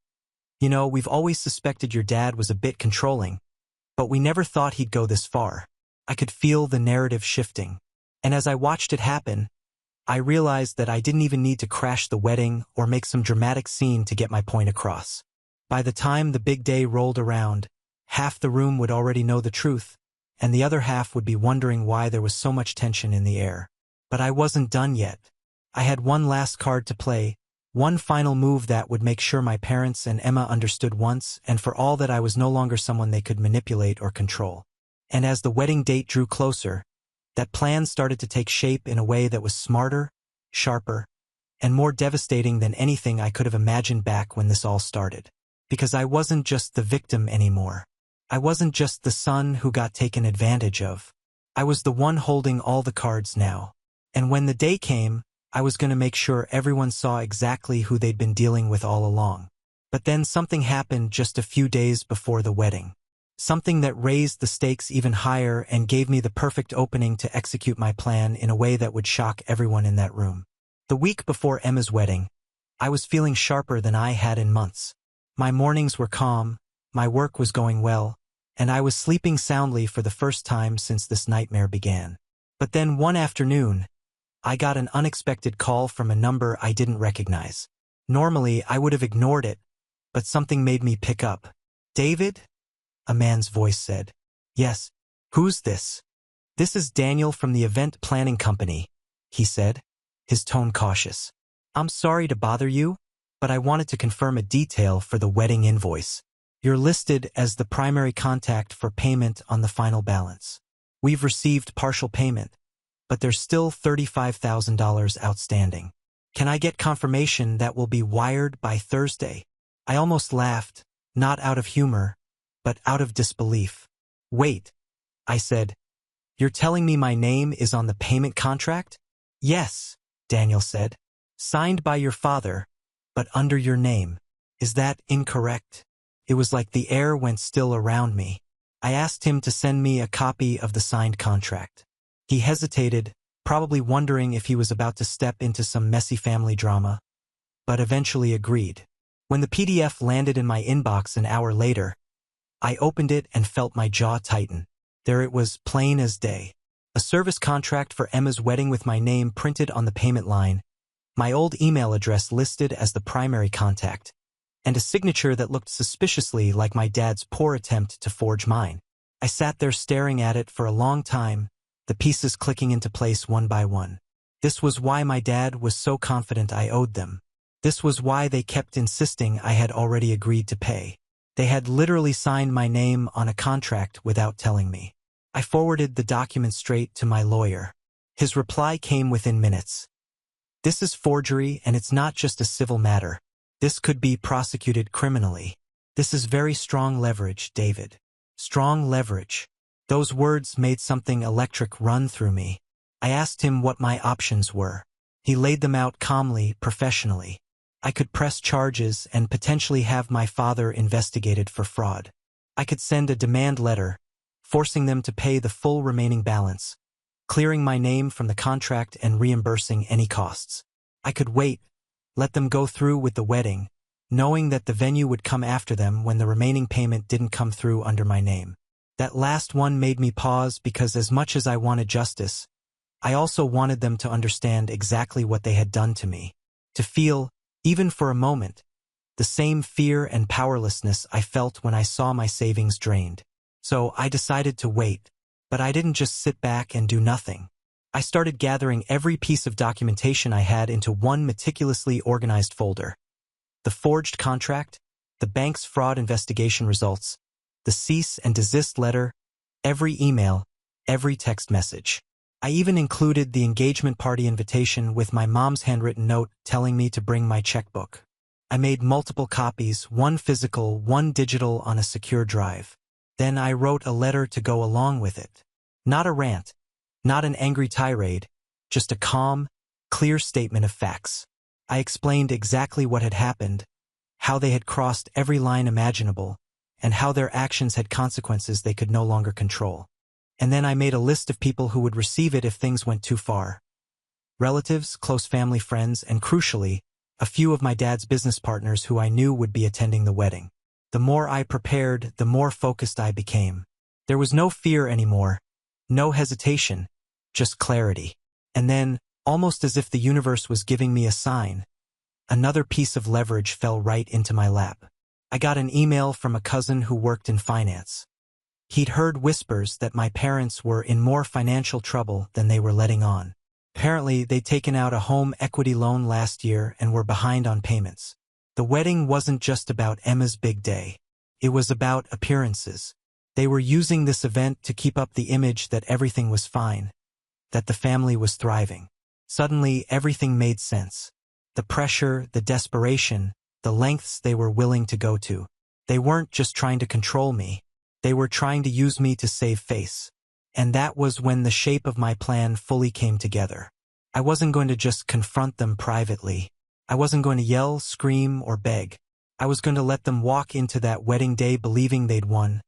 "You know, we've always suspected your dad was a bit controlling, but we never thought he'd go this far." I could feel the narrative shifting. And as I watched it happen, I realized that I didn't even need to crash the wedding or make some dramatic scene to get my point across. By the time the big day rolled around, half the room would already know the truth, and the other half would be wondering why there was so much tension in the air. But I wasn't done yet. I had one last card to play, one final move that would make sure my parents and Emma understood once and for all that I was no longer someone they could manipulate or control. And as the wedding date drew closer, that plan started to take shape in a way that was smarter, sharper, and more devastating than anything I could have imagined back when this all started. Because I wasn't just the victim anymore. I wasn't just the son who got taken advantage of. I was the one holding all the cards now. And when the day came, I was going to make sure everyone saw exactly who they'd been dealing with all along. But then something happened just a few days before the wedding. Something that raised the stakes even higher and gave me the perfect opening to execute my plan in a way that would shock everyone in that room. The week before Emma's wedding, I was feeling sharper than I had in months. My mornings were calm, my work was going well, and I was sleeping soundly for the first time since this nightmare began. But then one afternoon, I got an unexpected call from a number I didn't recognize. Normally, I would have ignored it, but something made me pick up. "David?" a man's voice said. "Yes. Who's this?" "This is Daniel from the event planning company," he said, his tone cautious. "I'm sorry to bother you, but I wanted to confirm a detail for the wedding invoice. You're listed as the primary contact for payment on the final balance. We've received partial payment, but there's still $35,000 outstanding. Can I get confirmation that will be wired by Thursday?" I almost laughed, not out of humor, but out of disbelief. "Wait," I said. "You're telling me my name is on the payment contract?" "Yes," Daniel said. "Signed by your father, but under your name. Is that incorrect?" It was like the air went still around me. I asked him to send me a copy of the signed contract. He hesitated, probably wondering if he was about to step into some messy family drama, but eventually agreed. When the PDF landed in my inbox an hour later, I opened it and felt my jaw tighten. There it was, plain as day. A service contract for Emma's wedding with my name printed on the payment line, my old email address listed as the primary contact, and a signature that looked suspiciously like my dad's poor attempt to forge mine. I sat there staring at it for a long time, the pieces clicking into place one by one. This was why my dad was so confident I owed them. This was why they kept insisting I had already agreed to pay. They had literally signed my name on a contract without telling me. I forwarded the document straight to my lawyer. His reply came within minutes. "This is forgery, and it's not just a civil matter. This could be prosecuted criminally. This is very strong leverage, David. Strong leverage." Those words made something electric run through me. I asked him what my options were. He laid them out calmly, professionally. I could press charges and potentially have my father investigated for fraud. I could send a demand letter, forcing them to pay the full remaining balance, clearing my name from the contract and reimbursing any costs. I could wait, let them go through with the wedding, knowing that the venue would come after them when the remaining payment didn't come through under my name. That last one made me pause because as much as I wanted justice, I also wanted them to understand exactly what they had done to me. To feel, even for a moment, the same fear and powerlessness I felt when I saw my savings drained. So I decided to wait, but I didn't just sit back and do nothing. I started gathering every piece of documentation I had into one meticulously organized folder. The forged contract, the bank's fraud investigation results, the cease and desist letter, every email, every text message. I even included the engagement party invitation with my mom's handwritten note telling me to bring my checkbook. I made multiple copies, one physical, one digital on a secure drive. Then I wrote a letter to go along with it. Not a rant, not an angry tirade, just a calm, clear statement of facts. I explained exactly what had happened, how they had crossed every line imaginable, and how their actions had consequences they could no longer control. And then I made a list of people who would receive it if things went too far. Relatives, close family friends, and crucially, a few of my dad's business partners who I knew would be attending the wedding. The more I prepared, the more focused I became. There was no fear anymore, no hesitation, just clarity. And then, almost as if the universe was giving me a sign, another piece of leverage fell right into my lap. I got an email from a cousin who worked in finance. He'd heard whispers that my parents were in more financial trouble than they were letting on. Apparently, they'd taken out a home equity loan last year and were behind on payments. The wedding wasn't just about Emma's big day. It was about appearances. They were using this event to keep up the image that everything was fine, that the family was thriving. Suddenly, everything made sense. The pressure, the desperation, the lengths they were willing to go to. They weren't just trying to control me. They were trying to use me to save face. And that was when the shape of my plan fully came together. I wasn't going to just confront them privately. I wasn't going to yell, scream, or beg. I was going to let them walk into that wedding day believing they'd won,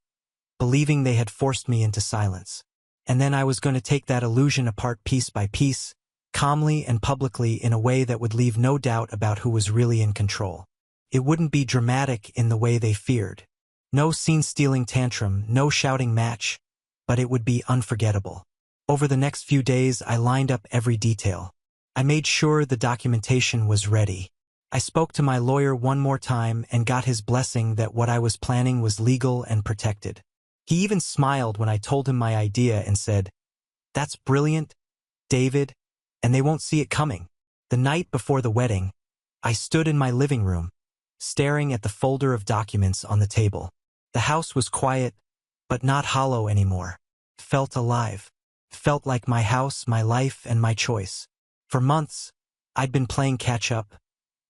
believing they had forced me into silence. And then I was going to take that illusion apart piece by piece, calmly and publicly in a way that would leave no doubt about who was really in control. It wouldn't be dramatic in the way they feared. No scene-stealing tantrum, no shouting match, but it would be unforgettable. Over the next few days, I lined up every detail. I made sure the documentation was ready. I spoke to my lawyer one more time and got his blessing that what I was planning was legal and protected. He even smiled when I told him my idea and said, "That's brilliant, David, and they won't see it coming." The night before the wedding, I stood in my living room, staring at the folder of documents on the table. The house was quiet, but not hollow anymore. It felt alive. It felt like my house, my life, and my choice. For months, I'd been playing catch-up,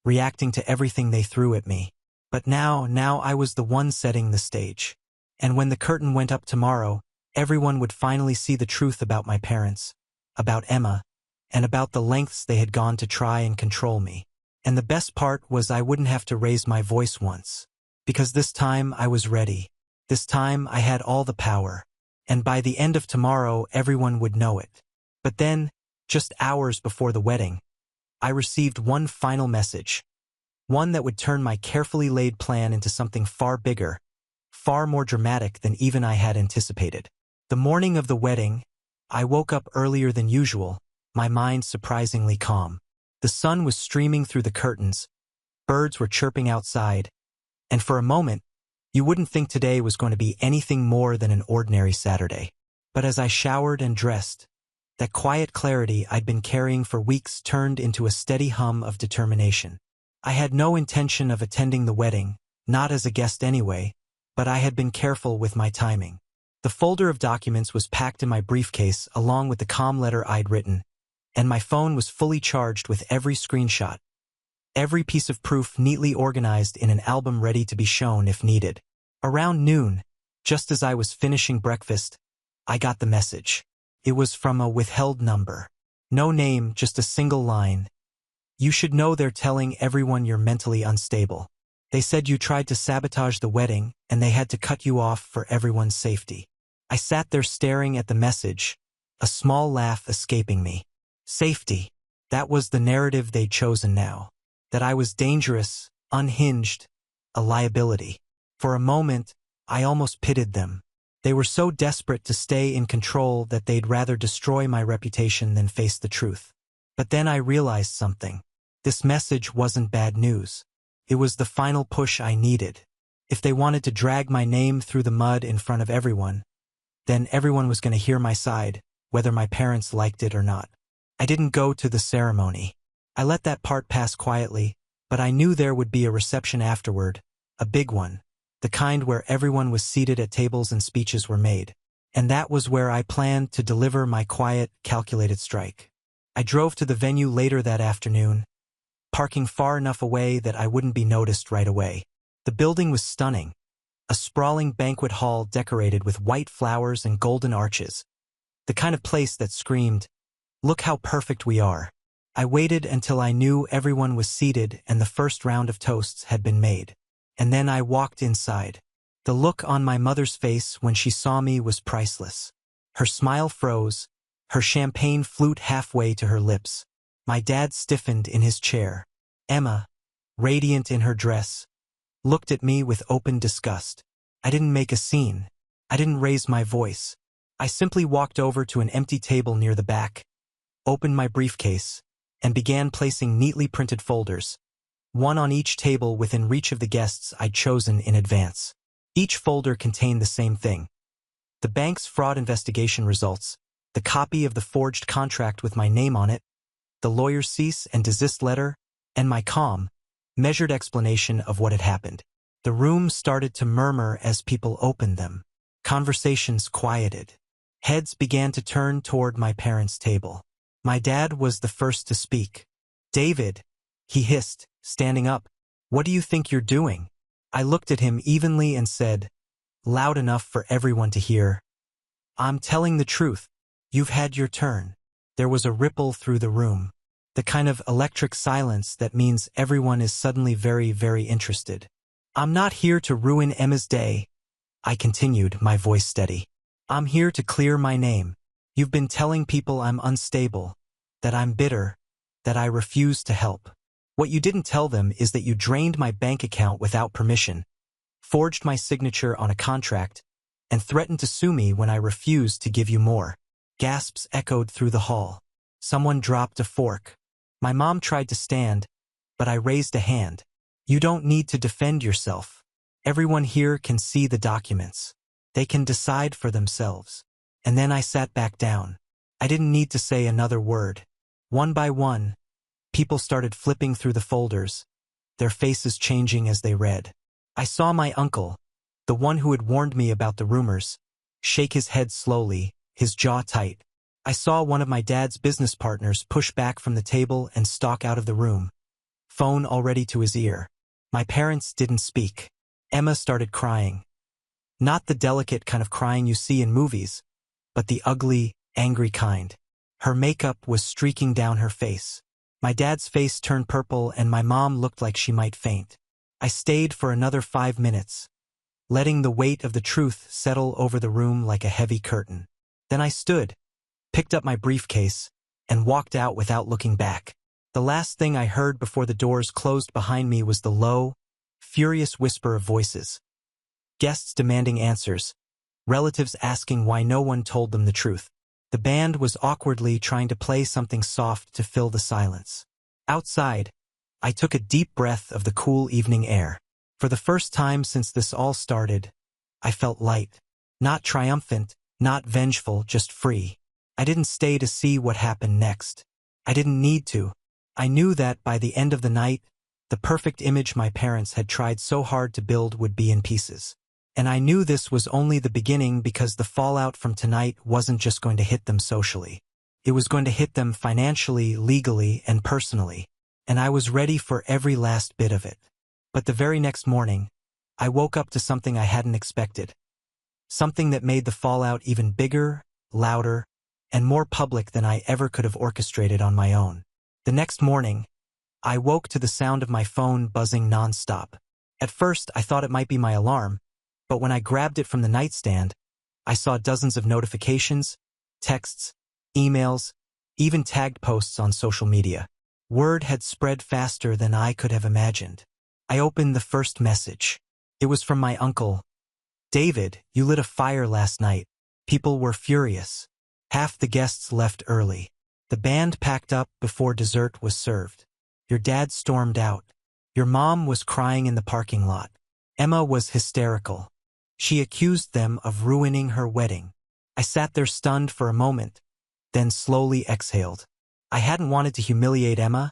reacting to everything they threw at me. But now I was the one setting the stage. And when the curtain went up tomorrow, everyone would finally see the truth about my parents, about Emma, and about the lengths they had gone to try and control me. And the best part was I wouldn't have to raise my voice once. Because this time I was ready. This time I had all the power. And by the end of tomorrow, everyone would know it. But then, just hours before the wedding, I received one final message. One that would turn my carefully laid plan into something far bigger, far more dramatic than even I had anticipated. The morning of the wedding, I woke up earlier than usual, my mind surprisingly calm. The sun was streaming through the curtains, birds were chirping outside, and for a moment, you wouldn't think today was going to be anything more than an ordinary Saturday. But as I showered and dressed, that quiet clarity I'd been carrying for weeks turned into a steady hum of determination. I had no intention of attending the wedding, not as a guest anyway, but I had been careful with my timing. The folder of documents was packed in my briefcase along with the calm letter I'd written, and my phone was fully charged with every screenshot, every piece of proof neatly organized in an album ready to be shown if needed. Around noon, just as I was finishing breakfast, I got the message. It was from a withheld number. No name, just a single line. "You should know they're telling everyone you're mentally unstable." They said you tried to sabotage the wedding and they had to cut you off for everyone's safety. I sat there staring at the message, a small laugh escaping me. Safety. That was the narrative they'd chosen now. That I was dangerous, unhinged, a liability. For a moment, I almost pitied them. They were so desperate to stay in control that they'd rather destroy my reputation than face the truth. But then I realized something. This message wasn't bad news. It was the final push I needed. If they wanted to drag my name through the mud in front of everyone, then everyone was going to hear my side, whether my parents liked it or not. I didn't go to the ceremony. I let that part pass quietly, but I knew there would be a reception afterward, a big one, the kind where everyone was seated at tables and speeches were made. And that was where I planned to deliver my quiet, calculated strike. I drove to the venue later that afternoon, parking far enough away that I wouldn't be noticed right away. The building was stunning, a sprawling banquet hall decorated with white flowers and golden arches, the kind of place that screamed, "Look how perfect we are." I waited until I knew everyone was seated and the first round of toasts had been made. And then I walked inside. The look on my mother's face when she saw me was priceless. Her smile froze, her champagne flute halfway to her lips. My dad stiffened in his chair. Emma, radiant in her dress, looked at me with open disgust. I didn't make a scene. I didn't raise my voice. I simply walked over to an empty table near the back, opened my briefcase, and began placing neatly printed folders, one on each table within reach of the guests I'd chosen in advance. Each folder contained the same thing: the bank's fraud investigation results, the copy of the forged contract with my name on it, the lawyer's cease and desist letter, and my calm, measured explanation of what had happened. The room started to murmur as people opened them. Conversations quieted. Heads began to turn toward my parents' table. My dad was the first to speak. "David," he hissed, standing up, "what do you think you're doing?" I looked at him evenly and said, loud enough for everyone to hear, "I'm telling the truth. You've had your turn." There was a ripple through the room, the kind of electric silence that means everyone is suddenly very, very interested. "I'm not here to ruin Emma's day," I continued, my voice steady. "I'm here to clear my name. You've been telling people I'm unstable, that I'm bitter, that I refuse to help. What you didn't tell them is that you drained my bank account without permission, forged my signature on a contract, and threatened to sue me when I refused to give you more." Gasps echoed through the hall. Someone dropped a fork. My mom tried to stand, but I raised a hand. "You don't need to defend yourself. Everyone here can see the documents. They can decide for themselves." And then I sat back down. I didn't need to say another word. One by one, people started flipping through the folders, their faces changing as they read. I saw my uncle, the one who had warned me about the rumors, shake his head slowly, his jaw tight. I saw one of my dad's business partners push back from the table and stalk out of the room, phone already to his ear. My parents didn't speak. Emma started crying. Not the delicate kind of crying you see in movies, but the ugly, angry kind. Her makeup was streaking down her face. My dad's face turned purple and my mom looked like she might faint. I stayed for another 5 minutes, letting the weight of the truth settle over the room like a heavy curtain. Then I stood, picked up my briefcase, and walked out without looking back. The last thing I heard before the doors closed behind me was the low, furious whisper of voices. Guests demanding answers, relatives asking why no one told them the truth. The band was awkwardly trying to play something soft to fill the silence. Outside, I took a deep breath of the cool evening air. For the first time since this all started, I felt light. Not triumphant, not vengeful, just free. I didn't stay to see what happened next. I didn't need to. I knew that by the end of the night, the perfect image my parents had tried so hard to build would be in pieces. And I knew this was only the beginning because the fallout from tonight wasn't just going to hit them socially. It was going to hit them financially, legally, and personally. And I was ready for every last bit of it. But the very next morning, I woke up to something I hadn't expected. Something that made the fallout even bigger, louder, and more public than I ever could have orchestrated on my own. The next morning, I woke to the sound of my phone buzzing nonstop. At first, I thought it might be my alarm, but when I grabbed it from the nightstand, I saw dozens of notifications, texts, emails, even tagged posts on social media. Word had spread faster than I could have imagined. I opened the first message. It was from my uncle. "David, you lit a fire last night. People were furious. Half the guests left early. The band packed up before dessert was served. Your dad stormed out. Your mom was crying in the parking lot. Emma was hysterical. She accused them of ruining her wedding." I sat there stunned for a moment, then slowly exhaled. I hadn't wanted to humiliate Emma,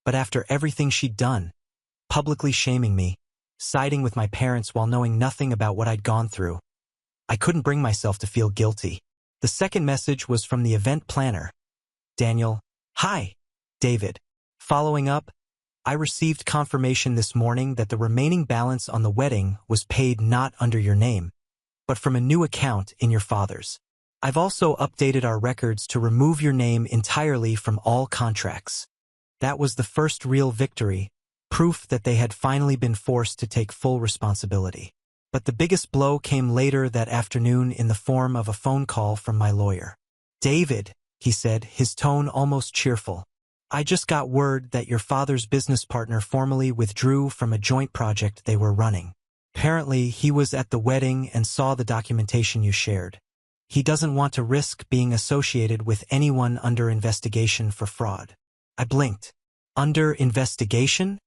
but after everything she'd done, publicly shaming me, siding with my parents while knowing nothing about what I'd gone through, I couldn't bring myself to feel guilty. The second message was from the event planner. "Daniel, hi, David. Following up, I received confirmation this morning that the remaining balance on the wedding was paid not under your name, but from a new account in your father's. I've also updated our records to remove your name entirely from all contracts." That was the first real victory, proof that they had finally been forced to take full responsibility. But the biggest blow came later that afternoon in the form of a phone call from my lawyer. "David," he said, his tone almost cheerful, "I just got word that your father's business partner formally withdrew from a joint project they were running. Apparently, he was at the wedding and saw the documentation you shared. He doesn't want to risk being associated with anyone under investigation for fraud." I blinked. "Under investigation?"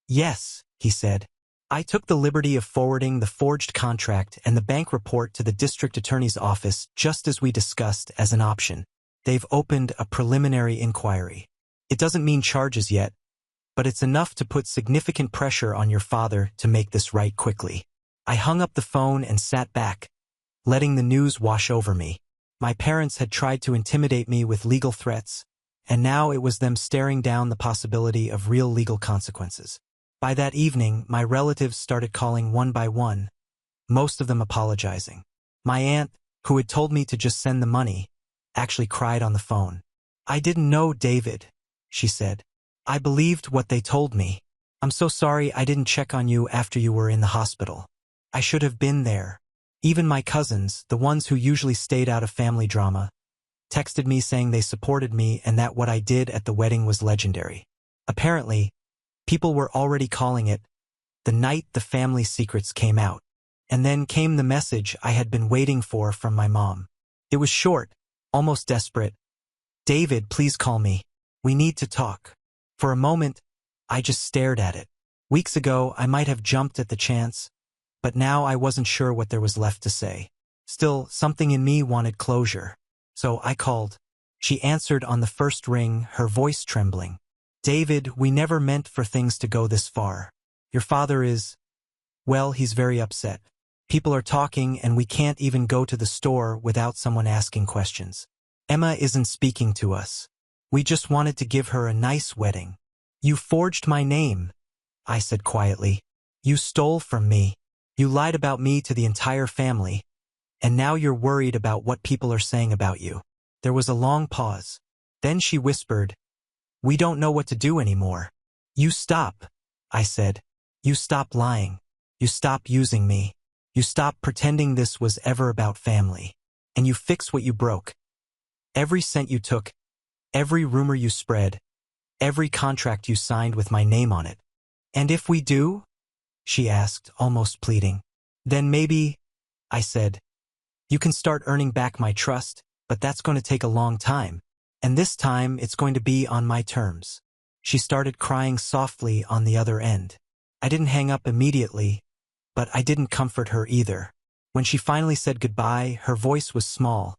"Yes," he said. "I took the liberty of forwarding the forged contract and the bank report to the district attorney's office just as we discussed as an option. They've opened a preliminary inquiry. It doesn't mean charges yet, but it's enough to put significant pressure on your father to make this right quickly." I hung up the phone and sat back, letting the news wash over me. My parents had tried to intimidate me with legal threats, and now it was them staring down the possibility of real legal consequences. By that evening, my relatives started calling one by one, most of them apologizing. My aunt, who had told me to just send the money, actually cried on the phone. "I didn't know, David," she said. "I believed what they told me. I'm so sorry I didn't check on you after you were in the hospital. I should have been there." Even my cousins, the ones who usually stayed out of family drama, texted me saying they supported me and that what I did at the wedding was legendary. Apparently, people were already calling it the night the family secrets came out. And then came the message I had been waiting for from my mom. It was short, almost desperate. "David, please call me. We need to talk." For a moment, I just stared at it. Weeks ago, I might have jumped at the chance, but now I wasn't sure what there was left to say. Still, something in me wanted closure. So I called. She answered on the first ring, her voice trembling. "David, we never meant for things to go this far. Your father is, well, he's very upset. People are talking and we can't even go to the store without someone asking questions. Emma isn't speaking to us. We just wanted to give her a nice wedding." "You forged my name," I said quietly. "You stole from me. You lied about me to the entire family, and now you're worried about what people are saying about you." There was a long pause. Then she whispered, "We don't know what to do anymore." "You stop," I said. "You stop lying. You stop using me. You stop pretending this was ever about family. And you fix what you broke. Every cent you took, every rumor you spread, every contract you signed with my name on it." "And if we do?" she asked, almost pleading. "Then maybe," I said, "you can start earning back my trust, but that's going to take a long time. And this time it's going to be on my terms." She started crying softly on the other end. I didn't hang up immediately, but I didn't comfort her either. When she finally said goodbye, her voice was small,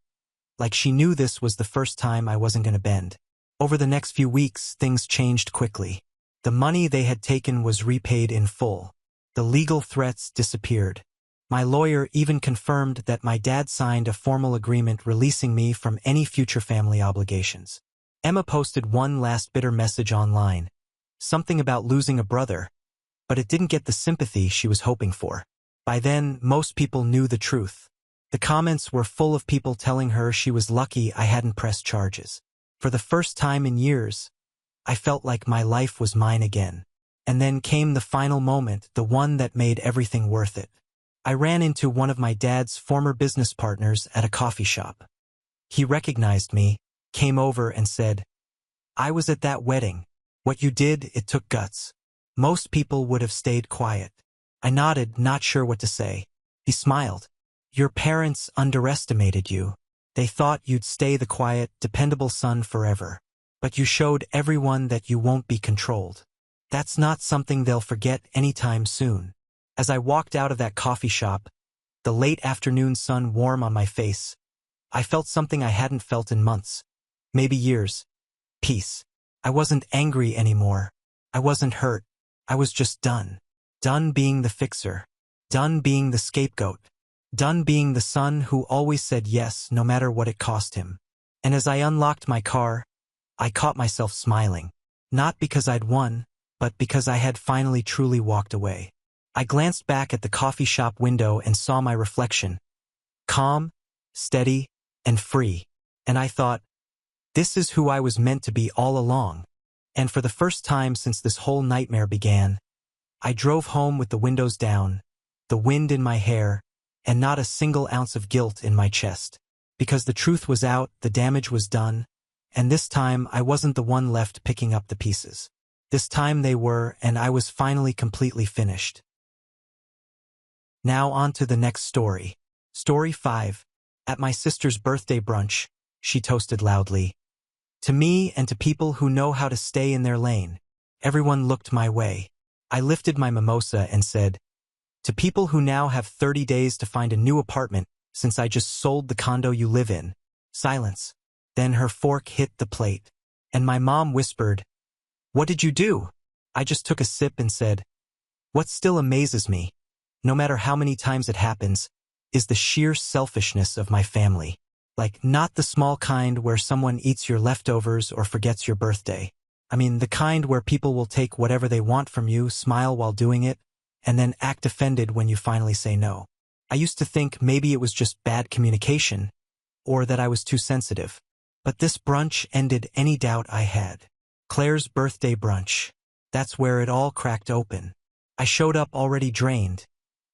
like she knew this was the first time I wasn't going to bend. Over the next few weeks, things changed quickly. The money they had taken was repaid in full. The legal threats disappeared. My lawyer even confirmed that my dad signed a formal agreement releasing me from any future family obligations. Emma posted one last bitter message online, something about losing a brother, but it didn't get the sympathy she was hoping for. By then, most people knew the truth. The comments were full of people telling her she was lucky I hadn't pressed charges. For the first time in years, I felt like my life was mine again. And then came the final moment, the one that made everything worth it. I ran into one of my dad's former business partners at a coffee shop. He recognized me, came over and said, "I was at that wedding. What you did, it took guts. Most people would have stayed quiet." I nodded, not sure what to say. He smiled. "Your parents underestimated you. They thought you'd stay the quiet, dependable son forever. But you showed everyone that you won't be controlled. That's not something they'll forget anytime soon." As I walked out of that coffee shop, the late afternoon sun warm on my face, I felt something I hadn't felt in months, maybe years. Peace. I wasn't angry anymore. I wasn't hurt. I was just done. Done being the fixer. Done being the scapegoat. Done being the son who always said yes no matter what it cost him. And as I unlocked my car, I caught myself smiling. Not because I'd won, but because I had finally truly walked away. I glanced back at the coffee shop window and saw my reflection. Calm, steady, and free. And I thought, this is who I was meant to be all along. And for the first time since this whole nightmare began, I drove home with the windows down, the wind in my hair, and not a single ounce of guilt in my chest. Because the truth was out, the damage was done, and this time I wasn't the one left picking up the pieces. This time they were, and I was finally completely finished. Now on to the next story. Story 5. At my sister's birthday brunch, she toasted loudly. "To me and to people who know how to stay in their lane." Everyone looked my way. I lifted my mimosa and said, "To people who now have 30 days to find a new apartment since I just sold the condo you live in." Silence. Then her fork hit the plate, and my mom whispered, "What did you do?" I just took a sip and said, "What still amazes me, no matter how many times it happens, is the sheer selfishness of my family. Like, not the small kind where someone eats your leftovers or forgets your birthday. I mean, the kind where people will take whatever they want from you, smile while doing it, and then act offended when you finally say no. I used to think maybe it was just bad communication, or that I was too sensitive. But this brunch ended any doubt I had. Claire's birthday brunch. That's where it all cracked open. I showed up already drained,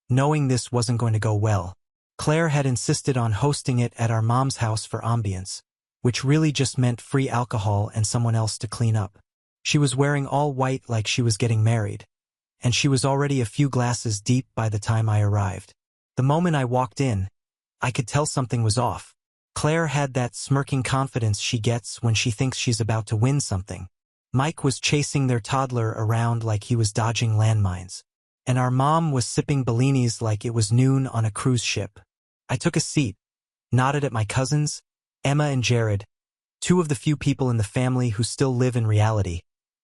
knowing this wasn't going to go well. Claire had insisted on hosting it at our mom's house for ambience, which really just meant free alcohol and someone else to clean up. She was wearing all white like she was getting married, and she was already a few glasses deep by the time I arrived. The moment I walked in, I could tell something was off. Claire had that smirking confidence she gets when she thinks she's about to win something. Mike was chasing their toddler around like he was dodging landmines, and our mom was sipping Bellinis like it was noon on a cruise ship. I took a seat, nodded at my cousins, Emma and Jared, two of the few people in the family who still live in reality,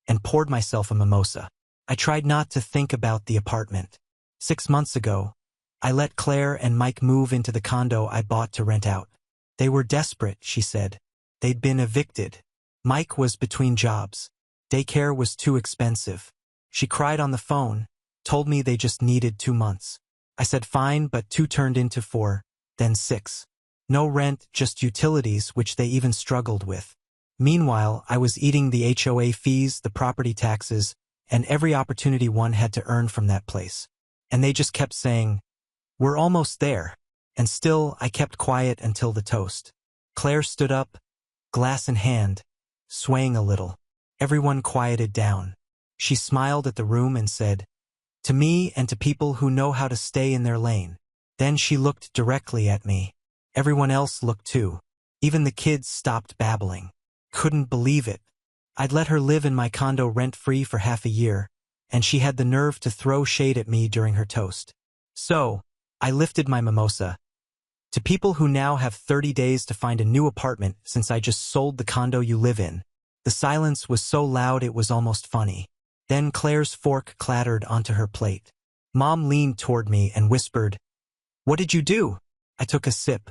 and poured myself a mimosa. I tried not to think about the apartment. 6 months ago, I let Claire and Mike move into the condo I bought to rent out. They were desperate, she said. They'd been evicted. Mike was between jobs. Daycare was too expensive. She cried on the phone, told me they just needed 2 months. I said fine, but 2 turned into 4, then 6. No rent, just utilities, which they even struggled with. Meanwhile, I was eating the HOA fees, the property taxes, and every opportunity one had to earn from that place. And they just kept saying, "We're almost there." And still, I kept quiet until the toast. Claire stood up, glass in hand, swaying a little. Everyone quieted down. She smiled at the room and said, "To me and to people who know how to stay in their lane." Then she looked directly at me. Everyone else looked too. Even the kids stopped babbling. Couldn't believe it. I'd let her live in my condo rent-free for half a year, and she had the nerve to throw shade at me during her toast. So, I lifted my mimosa. "To people who now have 30 days to find a new apartment since I just sold the condo you live in." The silence was so loud it was almost funny. Then Claire's fork clattered onto her plate. Mom leaned toward me and whispered, "What did you do?" I took a sip.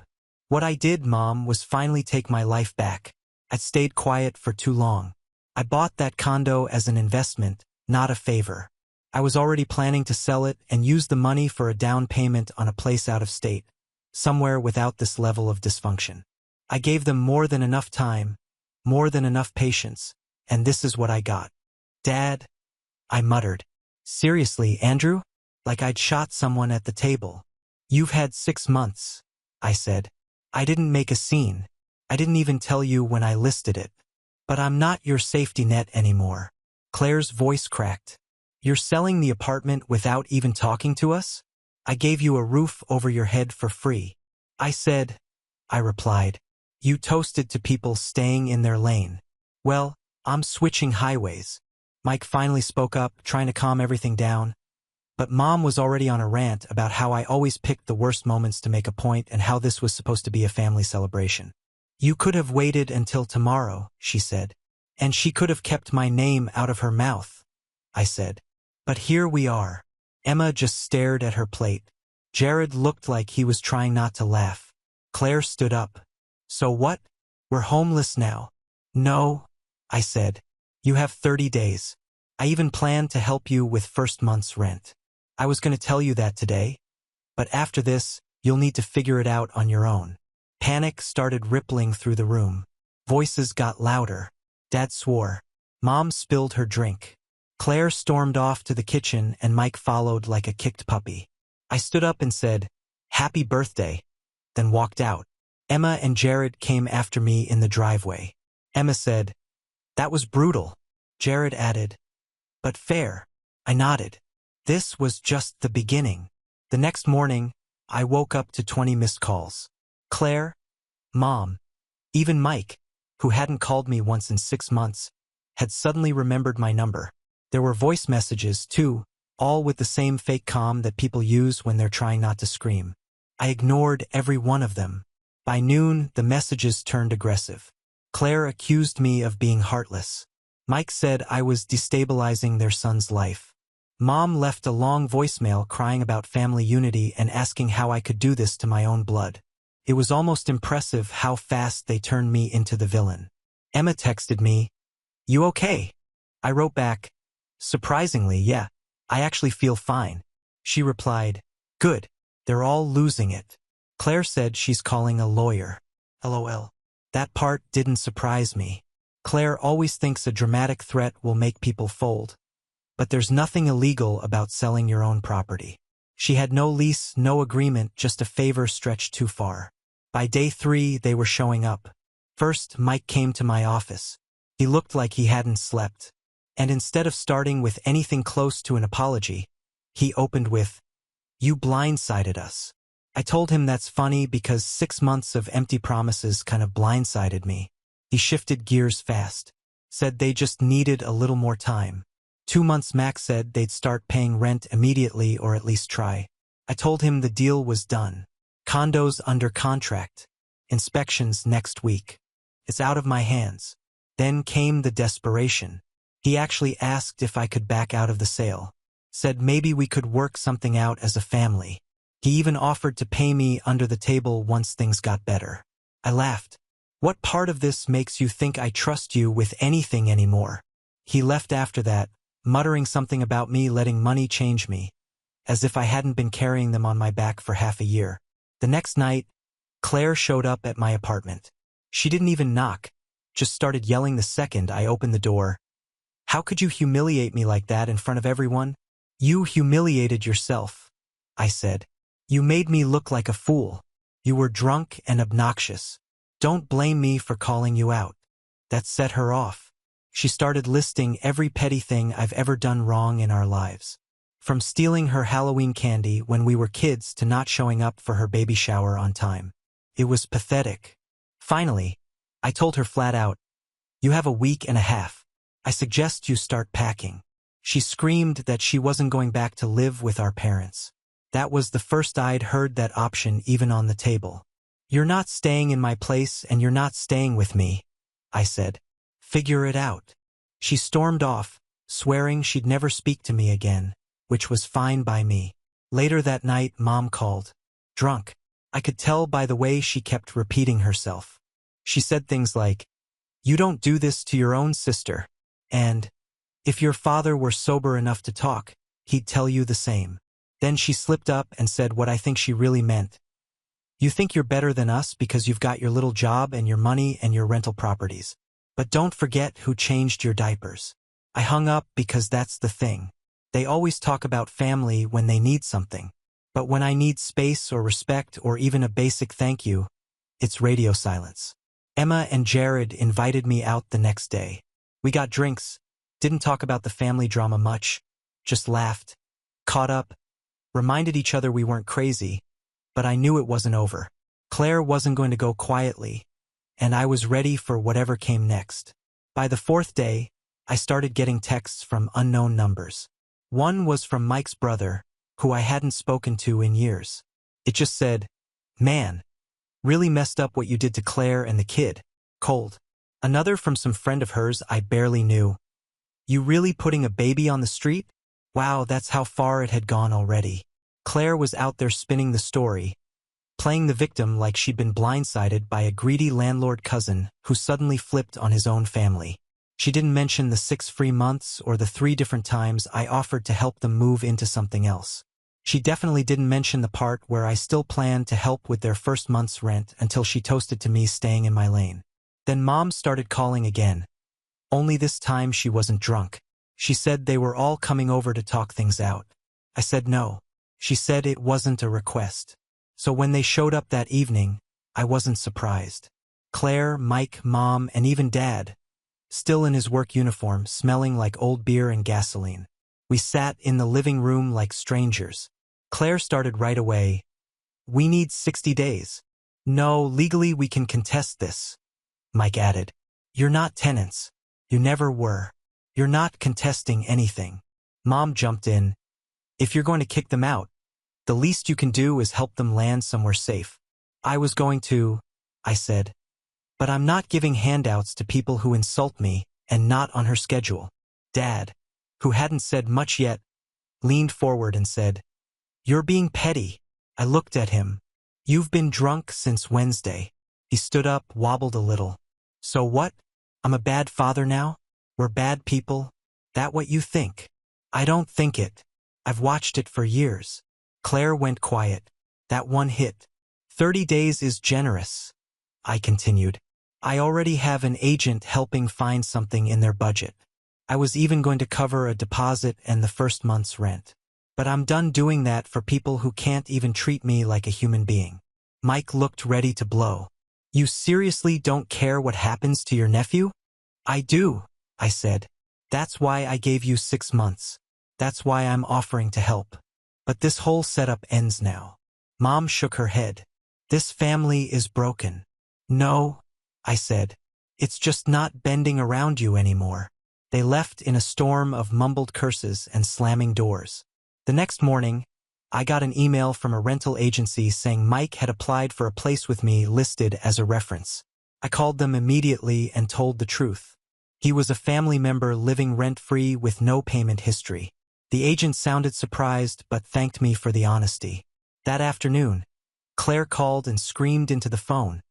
"What I did, Mom, was finally take my life back. I'd stayed quiet for too long. I bought that condo as an investment, not a favor. I was already planning to sell it and use the money for a down payment on a place out of state, somewhere without this level of dysfunction. I gave them more than enough time, more than enough patience, and this is what I got." "Dad," I muttered. Seriously, Andrew? Like I'd shot someone at the table. You've had 6 months, I said. I didn't make a scene. I didn't even tell you when I listed it. But I'm not your safety net anymore. Claire's voice cracked. You're selling the apartment without even talking to us? I gave you a roof over your head for free. I replied. You toasted to people staying in their lane. Well, I'm switching highways. Mike finally spoke up, trying to calm everything down. But Mom was already on a rant about how I always picked the worst moments to make a point and how this was supposed to be a family celebration. You could have waited until tomorrow, she said. And she could have kept my name out of her mouth, I said. But here we are. Emma just stared at her plate. Jared looked like he was trying not to laugh. Claire stood up. So what? We're homeless now. No, I said. You have 30 days. I even planned to help you with first month's rent. I was going to tell you that today. But after this, you'll need to figure it out on your own. Panic started rippling through the room. Voices got louder. Dad swore. Mom spilled her drink. Claire stormed off to the kitchen and Mike followed like a kicked puppy. I stood up and said, "Happy birthday," then walked out. Emma and Jared came after me in the driveway. Emma said, "That was brutal." Jared added, "But fair." I nodded. This was just the beginning. The next morning, I woke up to 20 missed calls. Claire, Mom, even Mike, who hadn't called me once in 6 months, had suddenly remembered my number. There were voice messages, too, all with the same fake calm that people use when they're trying not to scream. I ignored every one of them. By noon, the messages turned aggressive. Claire accused me of being heartless. Mike said I was destabilizing their son's life. Mom left a long voicemail crying about family unity and asking how I could do this to my own blood. It was almost impressive how fast they turned me into the villain. Emma texted me, "You okay?" I wrote back, "Surprisingly, yeah, I actually feel fine." She replied, "Good, they're all losing it." Claire said she's calling a lawyer. LOL. That part didn't surprise me. Claire always thinks a dramatic threat will make people fold. But there's nothing illegal about selling your own property. She had no lease, no agreement, just a favor stretched too far. By day 3, they were showing up. First, Mike came to my office. He looked like he hadn't slept. And instead of starting with anything close to an apology, he opened with, "You blindsided us." I told him that's funny because 6 months of empty promises kind of blindsided me. He shifted gears fast. Said they just needed a little more time. 2 months max, said they'd start paying rent immediately or at least try. I told him the deal was done. Condos under contract. Inspections next week. It's out of my hands. Then came the desperation. He actually asked if I could back out of the sale. Said maybe we could work something out as a family. He even offered to pay me under the table once things got better. I laughed. What part of this makes you think I trust you with anything anymore? He left after that, muttering something about me letting money change me, as if I hadn't been carrying them on my back for half a year. The next night, Claire showed up at my apartment. She didn't even knock, just started yelling the second I opened the door. "How could you humiliate me like that in front of everyone?" "You humiliated yourself," I said. "You made me look like a fool. You were drunk and obnoxious. Don't blame me for calling you out." That set her off. She started listing every petty thing I've ever done wrong in our lives. From stealing her Halloween candy when we were kids to not showing up for her baby shower on time. It was pathetic. Finally, I told her flat out, "You have a week and a half. I suggest you start packing." She screamed that she wasn't going back to live with our parents. That was the first I'd heard that option even on the table. "You're not staying in my place and you're not staying with me," I said. "Figure it out." She stormed off, swearing she'd never speak to me again, which was fine by me. Later that night, Mom called. Drunk. I could tell by the way she kept repeating herself. She said things like, "You don't do this to your own sister," and, "If your father were sober enough to talk, he'd tell you the same." Then she slipped up and said what I think she really meant. "You think you're better than us because you've got your little job and your money and your rental properties. But don't forget who changed your diapers." I hung up because that's the thing. They always talk about family when they need something. But when I need space or respect or even a basic thank you, it's radio silence. Emma and Jared invited me out the next day. We got drinks, didn't talk about the family drama much, just laughed, caught up, reminded each other we weren't crazy, but I knew it wasn't over. Claire wasn't going to go quietly, and I was ready for whatever came next. By the fourth day, I started getting texts from unknown numbers. One was from Mike's brother, who I hadn't spoken to in years. It just said, "Man, really messed up what you did to Claire and the kid. Cold." Another from some friend of hers I barely knew. "You really putting a baby on the street? Wow, that's how far it had gone already." Claire was out there spinning the story, playing the victim like she'd been blindsided by a greedy landlord cousin who suddenly flipped on his own family. She didn't mention the 6 free months or the 3 different times I offered to help them move into something else. She definitely didn't mention the part where I still planned to help with their first month's rent until she toasted to me staying in my lane. Then Mom started calling again. Only this time she wasn't drunk. She said they were all coming over to talk things out. I said no. She said it wasn't a request. So when they showed up that evening, I wasn't surprised. Claire, Mike, Mom, and even Dad, still in his work uniform, smelling like old beer and gasoline. We sat in the living room like strangers. Claire started right away. "We need 60 days. No, legally we can contest this." Mike added, "You're not tenants. You never were. You're not contesting anything." Mom jumped in. "If you're going to kick them out, the least you can do is help them land somewhere safe." "I was going to," I said. "But I'm not giving handouts to people who insult me and not on her schedule." Dad, who hadn't said much yet, leaned forward and said, "You're being petty." I looked at him. "You've been drunk since Wednesday." He stood up, wobbled a little. "So what? I'm a bad father now? We're bad people? That what you think?" "I don't think it. I've watched it for years." Claire went quiet. "That one hit. 30 days is generous," I continued. "I already have an agent helping find something in their budget. I was even going to cover a deposit and the first month's rent. But I'm done doing that for people who can't even treat me like a human being." Mike looked ready to blow. "You seriously don't care what happens to your nephew?" "I do," I said. "That's why I gave you 6 months. That's why I'm offering to help. But this whole setup ends now." Mom shook her head. "This family is broken." "No," I said. "It's just not bending around you anymore." They left in a storm of mumbled curses and slamming doors. The next morning, I got an email from a rental agency saying Mike had applied for a place with me listed as a reference. I called them immediately and told the truth. He was a family member living rent-free with no payment history. The agent sounded surprised but thanked me for the honesty. That afternoon, Claire called and screamed into the phone,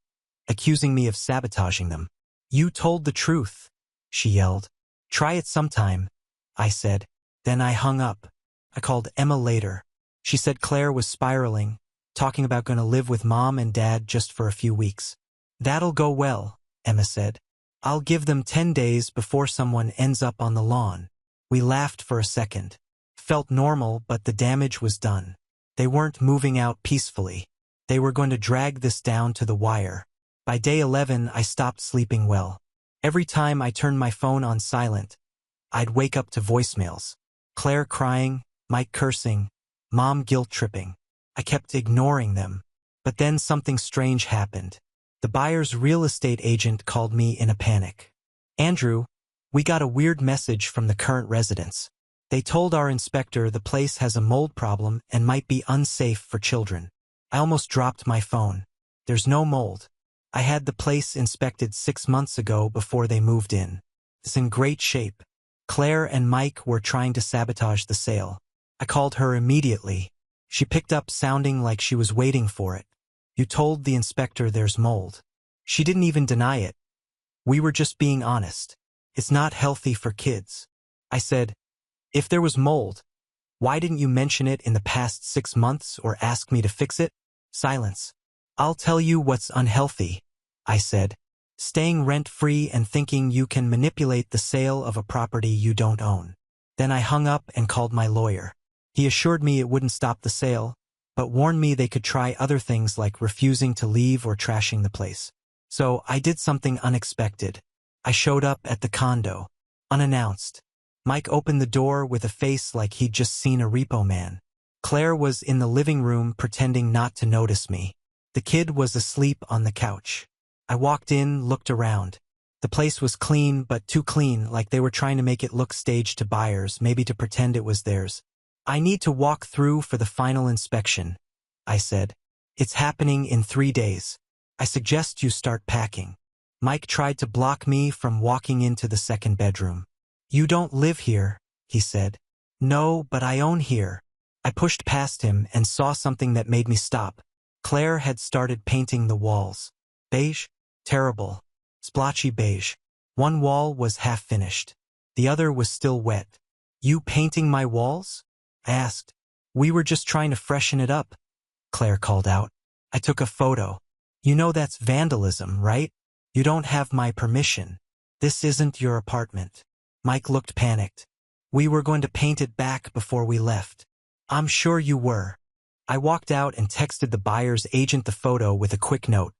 accusing me of sabotaging them. "You told the truth," she yelled. "Try it sometime," I said. Then I hung up. I called Emma later. She said Claire was spiraling, talking about going to live with Mom and Dad just for a few weeks. "That'll go well," Emma said. "I'll give them 10 days before someone ends up on the lawn." We laughed for a second. Felt normal, but the damage was done. They weren't moving out peacefully. They were going to drag this down to the wire. By day 11, I stopped sleeping well. Every time I turned my phone on silent, I'd wake up to voicemails. Claire crying, Mike cursing, Mom guilt-tripping. I kept ignoring them. But then something strange happened. The buyer's real estate agent called me in a panic. "Andrew, we got a weird message from the current residents. They told our inspector the place has a mold problem and might be unsafe for children." I almost dropped my phone. "There's no mold. I had the place inspected 6 months ago before they moved in. It's in great shape." Claire and Mike were trying to sabotage the sale. I called her immediately. She picked up sounding like she was waiting for it. "You told the inspector there's mold." She didn't even deny it. "We were just being honest. It's not healthy for kids." I said, "If there was mold, why didn't you mention it in the past 6 months or ask me to fix it?" Silence. "I'll tell you what's unhealthy," I said. "Staying rent-free and thinking you can manipulate the sale of a property you don't own. Then I hung up and called my lawyer. He assured me it wouldn't stop the sale, but warned me they could try other things like refusing to leave or trashing the place. So I did something unexpected. I showed up at the condo, unannounced. Mike opened the door with a face like he'd just seen a repo man. Claire was in the living room pretending not to notice me. The kid was asleep on the couch. I walked in, looked around. The place was clean, but too clean, like they were trying to make it look staged to buyers, maybe to pretend it was theirs. I need to walk through for the final inspection, I said. It's happening in 3 days. I suggest you start packing. Mike tried to block me from walking into the second bedroom. You don't live here, he said. No, but I own here. I pushed past him and saw something that made me stop. Claire had started painting the walls. Beige? Terrible. Splotchy beige. One wall was half finished. The other was still wet. You painting my walls? I asked. We were just trying to freshen it up, Claire called out. I took a photo. You know that's vandalism, right? You don't have my permission. This isn't your apartment. Mike looked panicked. We were going to paint it back before we left. I'm sure you were. I walked out and texted the buyer's agent the photo with a quick note.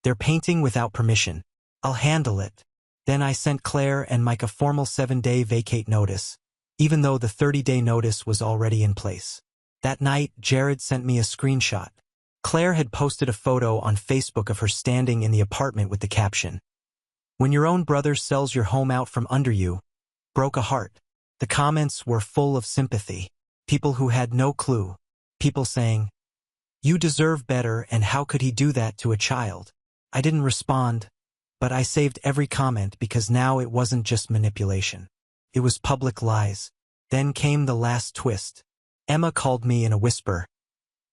They're painting without permission. I'll handle it. Then I sent Claire and Mike a formal 7-day vacate notice, even though the 30-day notice was already in place. That night, Jared sent me a screenshot. Claire had posted a photo on Facebook of her standing in the apartment with the caption, "When your own brother sells your home out from under you, broke a heart." The comments were full of sympathy. People who had no clue. People saying, "You deserve better, and how could he do that to a child?" I didn't respond, but I saved every comment because now it wasn't just manipulation. It was public lies. Then came the last twist. Emma called me in a whisper.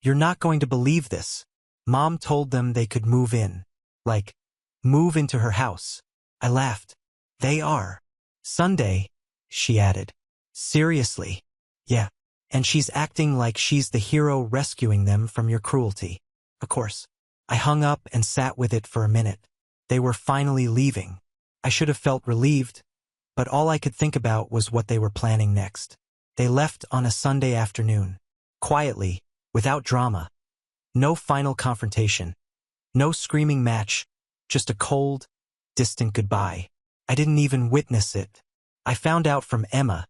You're not going to believe this. Mom told them they could move in. Like, move into her house. I laughed. They are. Sunday, she added. Seriously? Yeah. And she's acting like she's the hero rescuing them from your cruelty. Of course. I hung up and sat with it for a minute. They were finally leaving. I should have felt relieved, but all I could think about was what they were planning next. They left on a Sunday afternoon. Quietly, without drama. No final confrontation. No screaming match. Just a cold, distant goodbye. I didn't even witness it. I found out from Emma,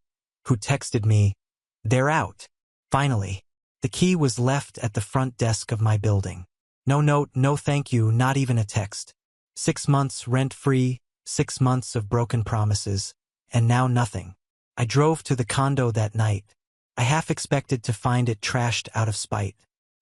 who texted me, "They're out." Finally. The key was left at the front desk of my building. No note, no thank you, not even a text. 6 months rent-free, 6 months of broken promises, and now nothing. I drove to the condo that night. I half expected to find it trashed out of spite.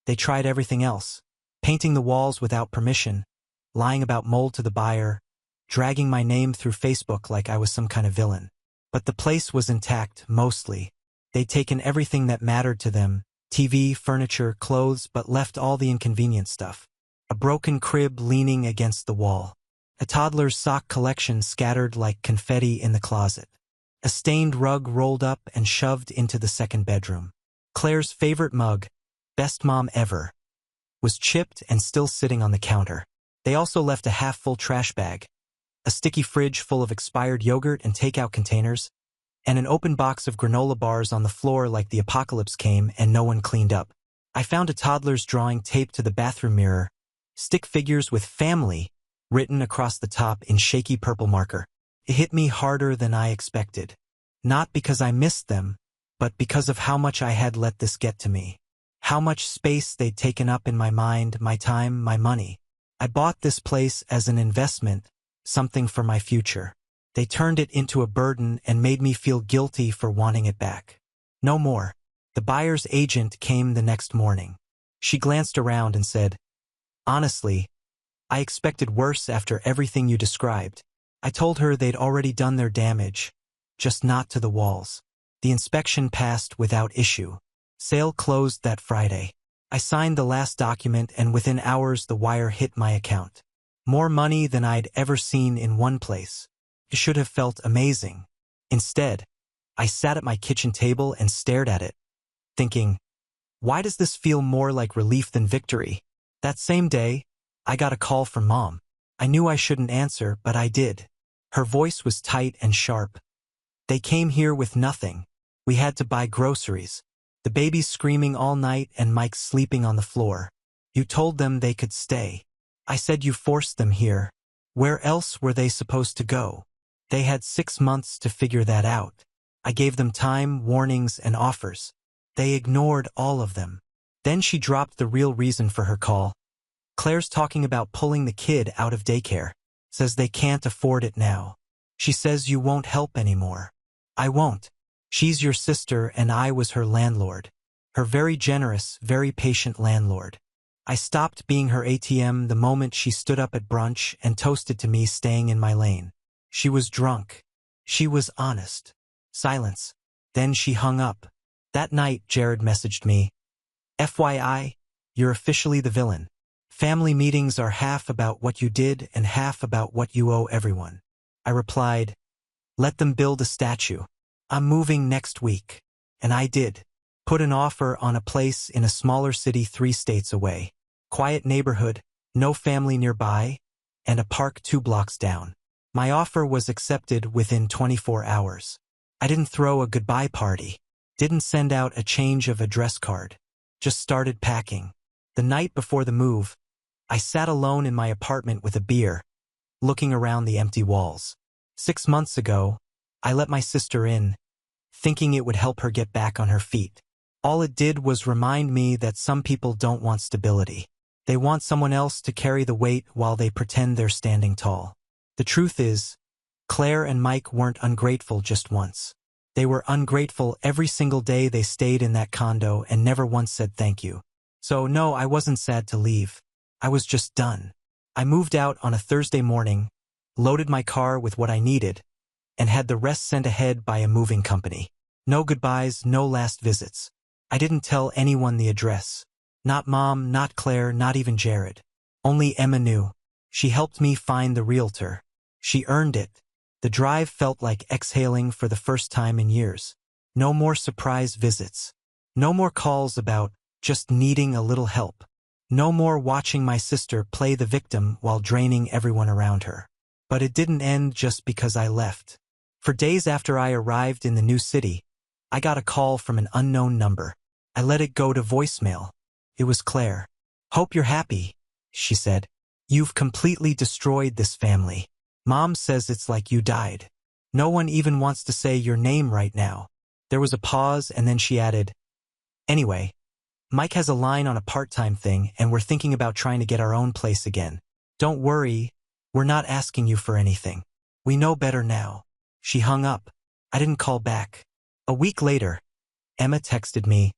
They tried everything else. Painting the walls without permission, lying about mold to the buyer, dragging my name through Facebook like I was some kind of villain. But the place was intact, mostly. They'd taken everything that mattered to them, TV, furniture, clothes, but left all the inconvenient stuff. A broken crib leaning against the wall. A toddler's sock collection scattered like confetti in the closet. A stained rug rolled up and shoved into the second bedroom. Claire's favorite mug, best mom ever, was chipped and still sitting on the counter. They also left a half-full trash bag, a sticky fridge full of expired yogurt and takeout containers, and an open box of granola bars on the floor like the apocalypse came and no one cleaned up. I found a toddler's drawing taped to the bathroom mirror, stick figures with "family" written across the top in shaky purple marker. It hit me harder than I expected. Not because I missed them, but because of how much I had let this get to me. How much space they'd taken up in my mind, my time, my money. I bought this place as an investment, something for my future. They turned it into a burden and made me feel guilty for wanting it back. No more. The buyer's agent came the next morning. She glanced around and said, "Honestly, I expected worse after everything you described." I told her they'd already done their damage, just not to the walls. The inspection passed without issue. Sale closed that Friday. I signed the last document and within hours the wire hit my account. More money than I'd ever seen in one place. It should have felt amazing. Instead, I sat at my kitchen table and stared at it, thinking, why does this feel more like relief than victory? That same day, I got a call from Mom. I knew I shouldn't answer, but I did. Her voice was tight and sharp. They came here with nothing. We had to buy groceries. The babies screaming all night and Mike sleeping on the floor. You told them they could stay. I said you forced them here. Where else were they supposed to go? They had 6 months to figure that out. I gave them time, warnings, and offers. They ignored all of them. Then she dropped the real reason for her call. Claire's talking about pulling the kid out of daycare. Says they can't afford it now. She says you won't help anymore. I won't. She's your sister and I was her landlord. Her very generous, very patient landlord. I stopped being her ATM the moment she stood up at brunch and toasted to me staying in my lane. She was drunk. She was honest. Silence. Then she hung up. That night, Jared messaged me. FYI, you're officially the villain. Family meetings are half about what you did and half about what you owe everyone. I replied, let them build a statue. I'm moving next week. And I did. Put an offer on a place in a smaller city 3 states away. Quiet neighborhood, no family nearby, and a park 2 blocks down. My offer was accepted within 24 hours. I didn't throw a goodbye party. Didn't send out a change of address card. Just started packing. The night before the move, I sat alone in my apartment with a beer, looking around the empty walls. 6 months ago, I let my sister in, thinking it would help her get back on her feet. All it did was remind me that some people don't want stability. They want someone else to carry the weight while they pretend they're standing tall. The truth is, Claire and Mike weren't ungrateful just once. They were ungrateful every single day they stayed in that condo and never once said thank you. So no, I wasn't sad to leave. I was just done. I moved out on a Thursday morning, loaded my car with what I needed, and had the rest sent ahead by a moving company. No goodbyes, no last visits. I didn't tell anyone the address. Not Mom, not Claire, not even Jared. Only Emma knew. She helped me find the realtor. She earned it. The drive felt like exhaling for the first time in years. No more surprise visits. No more calls about just needing a little help. No more watching my sister play the victim while draining everyone around her. But it didn't end just because I left. For days after I arrived in the new city, I got a call from an unknown number. I let it go to voicemail. It was Claire. Hope you're happy, she said. You've completely destroyed this family. Mom says it's like you died. No one even wants to say your name right now. There was a pause and then she added, anyway, Mike has a line on a part-time thing and we're thinking about trying to get our own place again. Don't worry, we're not asking you for anything. We know better now. She hung up. I didn't call back. A week later, Emma texted me.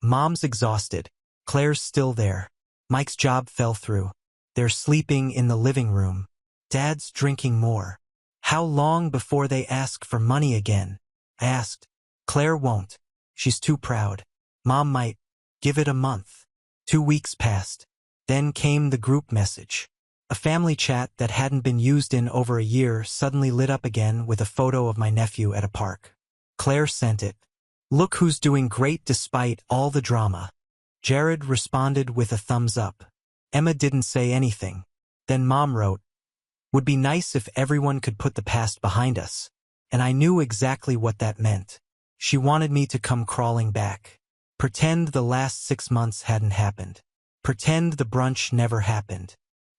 Mom's exhausted. Claire's still there. Mike's job fell through. They're sleeping in the living room. Dad's drinking more. How long before they ask for money again? I asked. Claire won't. She's too proud. Mom might. Give it a month. 2 weeks passed. Then came the group message. A family chat that hadn't been used in over a year suddenly lit up again with a photo of my nephew at a park. Claire sent it. Look who's doing great despite all the drama. Jared responded with a thumbs up. Emma didn't say anything. Then Mom wrote, would be nice if everyone could put the past behind us. And I knew exactly what that meant. She wanted me to come crawling back. Pretend the last 6 months hadn't happened. Pretend the brunch never happened.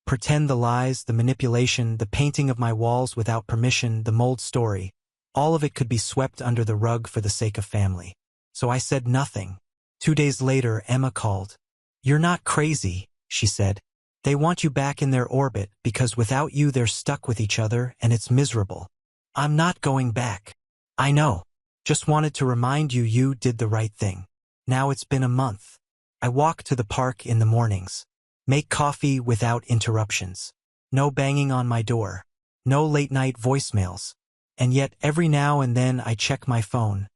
Pretend the lies, the manipulation, the painting of my walls without permission, the mold story. All of it could be swept under the rug for the sake of family. So I said nothing. 2 days later, Emma called. You're not crazy, she said. They want you back in their orbit because without you they're stuck with each other and it's miserable. I'm not going back. I know. Just wanted to remind you you did the right thing. Now it's been a month. I walk to the park in the mornings. Make coffee without interruptions. No banging on my door. No late-night voicemails. And yet every now and then I check my phone,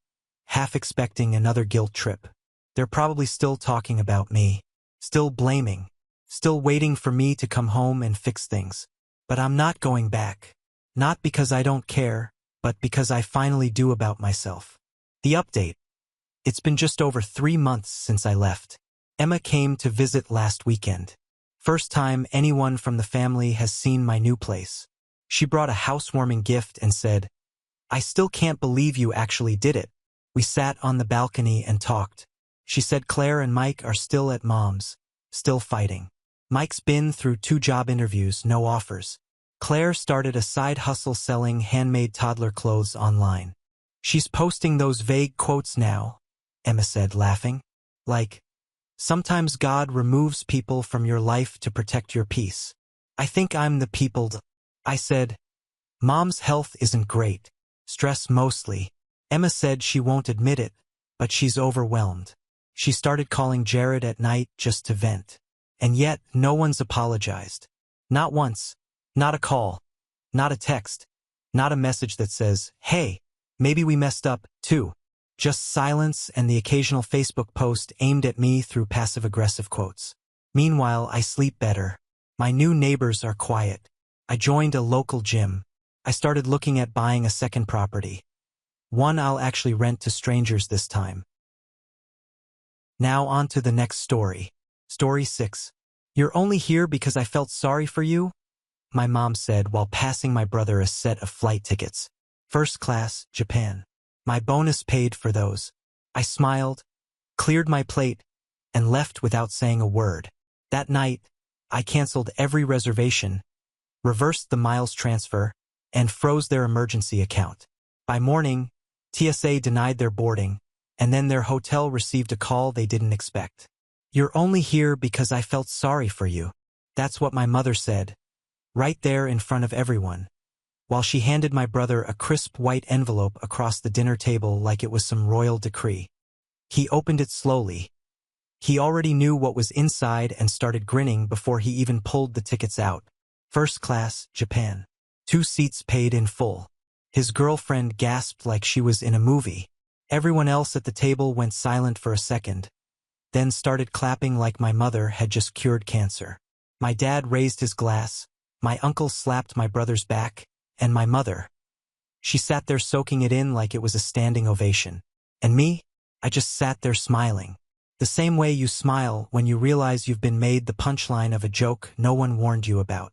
half expecting another guilt trip. They're probably still talking about me. Still blaming. Still waiting for me to come home and fix things. But I'm not going back. Not because I don't care, but because I finally do about myself. The update. It's been just over 3 months since I left. Emma came to visit last weekend. First time anyone from the family has seen my new place. She brought a housewarming gift and said, I still can't believe you actually did it. We sat on the balcony and talked. She said Claire and Mike are still at mom's, still fighting. Mike's been through 2 job interviews, no offers. Claire started a side hustle selling handmade toddler clothes online. She's posting those vague quotes now, Emma said, laughing. Like, sometimes God removes people from your life to protect your peace. I think I'm the people. I said, Mom's health isn't great. Stress mostly. Emma said she won't admit it, but she's overwhelmed. She started calling Jared at night just to vent. And yet, no one's apologized. Not once. Not a call. Not a text. Not a message that says, hey, maybe we messed up, too. Just silence and the occasional Facebook post aimed at me through passive-aggressive quotes. Meanwhile, I sleep better. My new neighbors are quiet. I joined a local gym. I started looking at buying a second property. One I'll actually rent to strangers this time. Now on to the next story. Story 6. You're only here because I felt sorry for you? My mom said while passing my brother a set of flight tickets. First class, Japan. My bonus paid for those. I smiled, cleared my plate, and left without saying a word. That night, I canceled every reservation, reversed the miles transfer, and froze their emergency account. By morning, TSA denied their boarding, and then their hotel received a call they didn't expect. You're only here because I felt sorry for you. That's what my mother said, right there in front of everyone, while she handed my brother a crisp white envelope across the dinner table like it was some royal decree. He opened it slowly. He already knew what was inside and started grinning before he even pulled the tickets out. First class, Japan. 2 seats paid in full. His girlfriend gasped like she was in a movie. Everyone else at the table went silent for a second, then started clapping like my mother had just cured cancer. My dad raised his glass, my uncle slapped my brother's back, and my mother. She sat there soaking it in like it was a standing ovation. And me? I just sat there smiling. The same way you smile when you realize you've been made the punchline of a joke no one warned you about.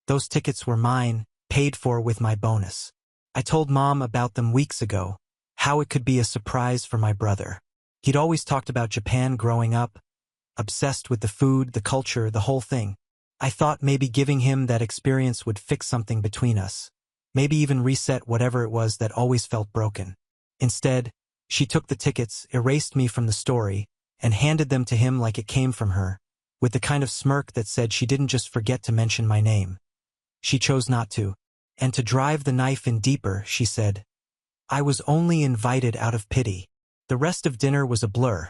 Those tickets were mine, paid for with my bonus. I told Mom about them weeks ago, how it could be a surprise for my brother. He'd always talked about Japan growing up, obsessed with the food, the culture, the whole thing. I thought maybe giving him that experience would fix something between us, maybe even reset whatever it was that always felt broken. Instead, she took the tickets, erased me from the story, and handed them to him like it came from her, with the kind of smirk that said she didn't just forget to mention my name. She chose not to. And to drive the knife in deeper, she said, I was only invited out of pity. The rest of dinner was a blur.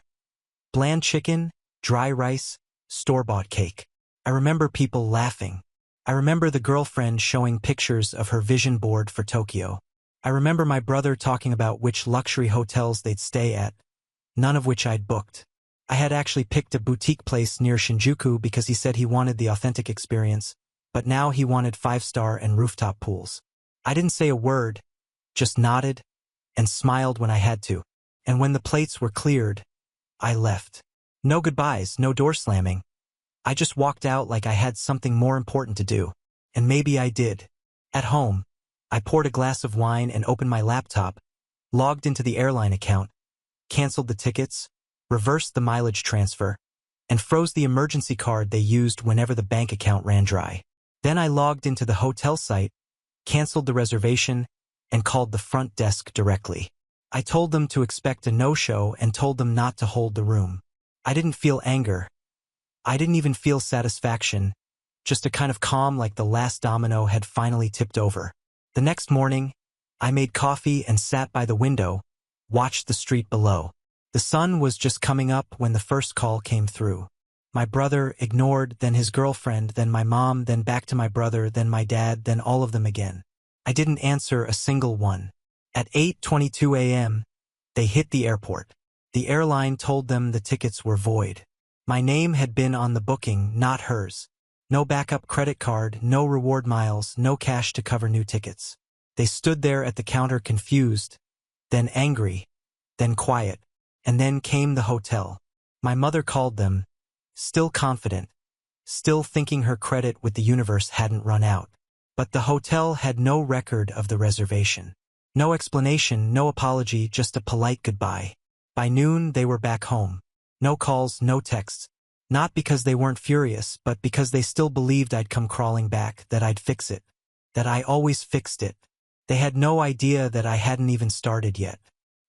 Bland chicken, dry rice, store-bought cake. I remember people laughing. I remember the girlfriend showing pictures of her vision board for Tokyo. I remember my brother talking about which luxury hotels they'd stay at, none of which I'd booked. I had actually picked a boutique place near Shinjuku because he said he wanted the authentic experience, but now he wanted 5-star and rooftop pools. I didn't say a word, just nodded and smiled when I had to. And when the plates were cleared, I left. No goodbyes, no door slamming. I just walked out like I had something more important to do. And maybe I did. At home, I poured a glass of wine and opened my laptop, logged into the airline account, canceled the tickets, reversed the mileage transfer, and froze the emergency card they used whenever the bank account ran dry. Then I logged into the hotel site, canceled the reservation, and called the front desk directly. I told them to expect a no-show and told them not to hold the room. I didn't feel anger. I didn't even feel satisfaction, just a kind of calm like the last domino had finally tipped over. The next morning, I made coffee and sat by the window, watched the street below. The sun was just coming up when the first call came through. My brother ignored, then his girlfriend, then my mom, then back to my brother, then my dad, then all of them again. I didn't answer a single one. At 8:22 a.m., they hit the airport. The airline told them the tickets were void. My name had been on the booking, not hers. No backup credit card, no reward miles, no cash to cover new tickets. They stood there at the counter confused, then angry, then quiet, and then came the hotel. My mother called them, still confident, still thinking her credit with the universe hadn't run out. But the hotel had no record of the reservation. No explanation, no apology, just a polite goodbye. By noon, they were back home. No calls, no texts. Not because they weren't furious, but because they still believed I'd come crawling back, that I'd fix it. That I always fixed it. They had no idea that I hadn't even started yet.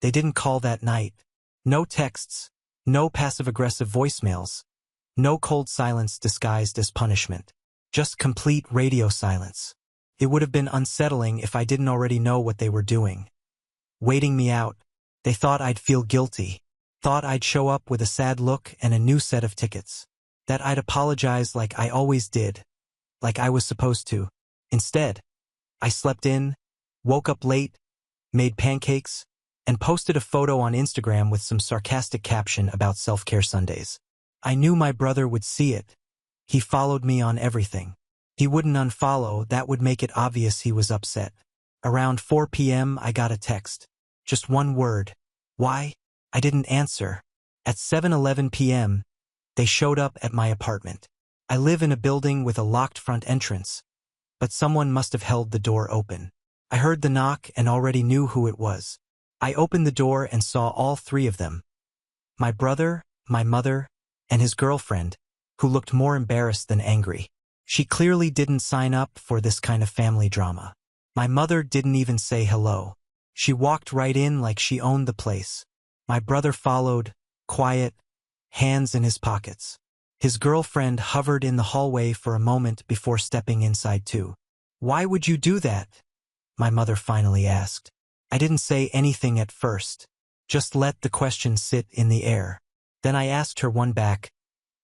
They didn't call that night. No texts. No passive-aggressive voicemails. No cold silence disguised as punishment. Just complete radio silence. It would have been unsettling if I didn't already know what they were doing. Waiting me out. They thought I'd feel guilty. Thought I'd show up with a sad look and a new set of tickets. That I'd apologize like I always did. Like I was supposed to. Instead, I slept in, woke up late, made pancakes, and posted a photo on Instagram with some sarcastic caption about self-care Sundays. I knew my brother would see it. He followed me on everything. He wouldn't unfollow, that would make it obvious he was upset. Around 4 p.m. I got a text. Just one word. Why? I didn't answer. At 7:11 p.m., they showed up at my apartment. I live in a building with a locked front entrance, but someone must have held the door open. I heard the knock and already knew who it was. I opened the door and saw all three of them. My brother, my mother, and his girlfriend, who looked more embarrassed than angry. She clearly didn't sign up for this kind of family drama. My mother didn't even say hello. She walked right in like she owned the place. My brother followed, quiet, hands in his pockets. His girlfriend hovered in the hallway for a moment before stepping inside too. "Why would you do that?" my mother finally asked. I didn't say anything at first. Just let the question sit in the air. Then I asked her one back,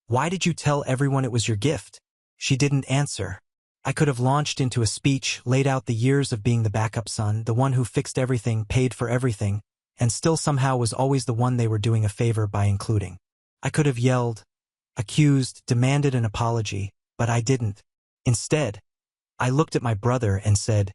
"Why did you tell everyone it was your gift?" She didn't answer. I could have launched into a speech, laid out the years of being the backup son, the one who fixed everything, paid for everything, and still somehow was always the one they were doing a favor by including. I could have yelled, accused, demanded an apology, but I didn't. Instead, I looked at my brother and said,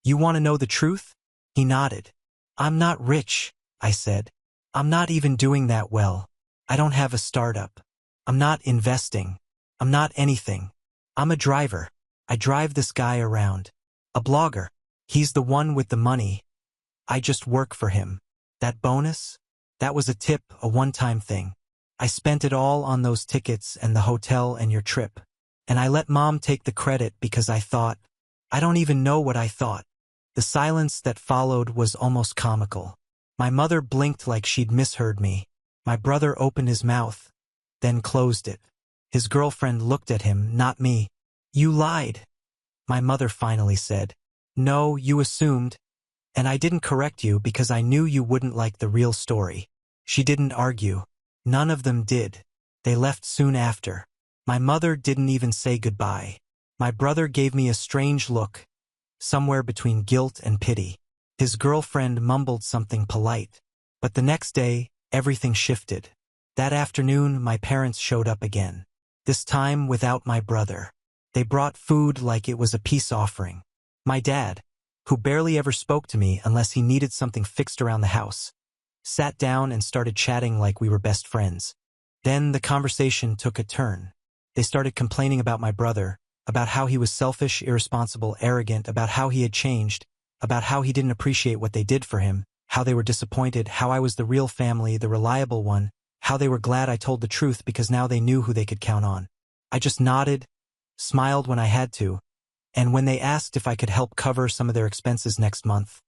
"You want to know the truth?" He nodded. "I'm not rich," I said. "I'm not even doing that well. I don't have a startup. I'm not investing. I'm not anything. I'm a driver. I drive this guy around. A blogger. He's the one with the money. I just work for him. That bonus? That was a tip, a one-time thing. I spent it all on those tickets and the hotel and your trip. And I let Mom take the credit because I thought, I don't even know what I thought." The silence that followed was almost comical. My mother blinked like she'd misheard me. My brother opened his mouth, then closed it. His girlfriend looked at him, not me. "You lied," my mother finally said. "No, you assumed. And I didn't correct you because I knew you wouldn't like the real story." She didn't argue. None of them did. They left soon after. My mother didn't even say goodbye. My brother gave me a strange look, somewhere between guilt and pity. His girlfriend mumbled something polite. But the next day, everything shifted. That afternoon, my parents showed up again. This time without my brother. They brought food like it was a peace offering. My dad, who barely ever spoke to me unless he needed something fixed around the house, sat down and started chatting like we were best friends. Then the conversation took a turn. They started complaining about my brother, about how he was selfish, irresponsible, arrogant, about how he had changed, about how he didn't appreciate what they did for him, how they were disappointed, how I was the real family, the reliable one, how they were glad I told the truth because now they knew who they could count on. I just nodded, smiled when I had to, and when they asked if I could help cover some of their expenses next month,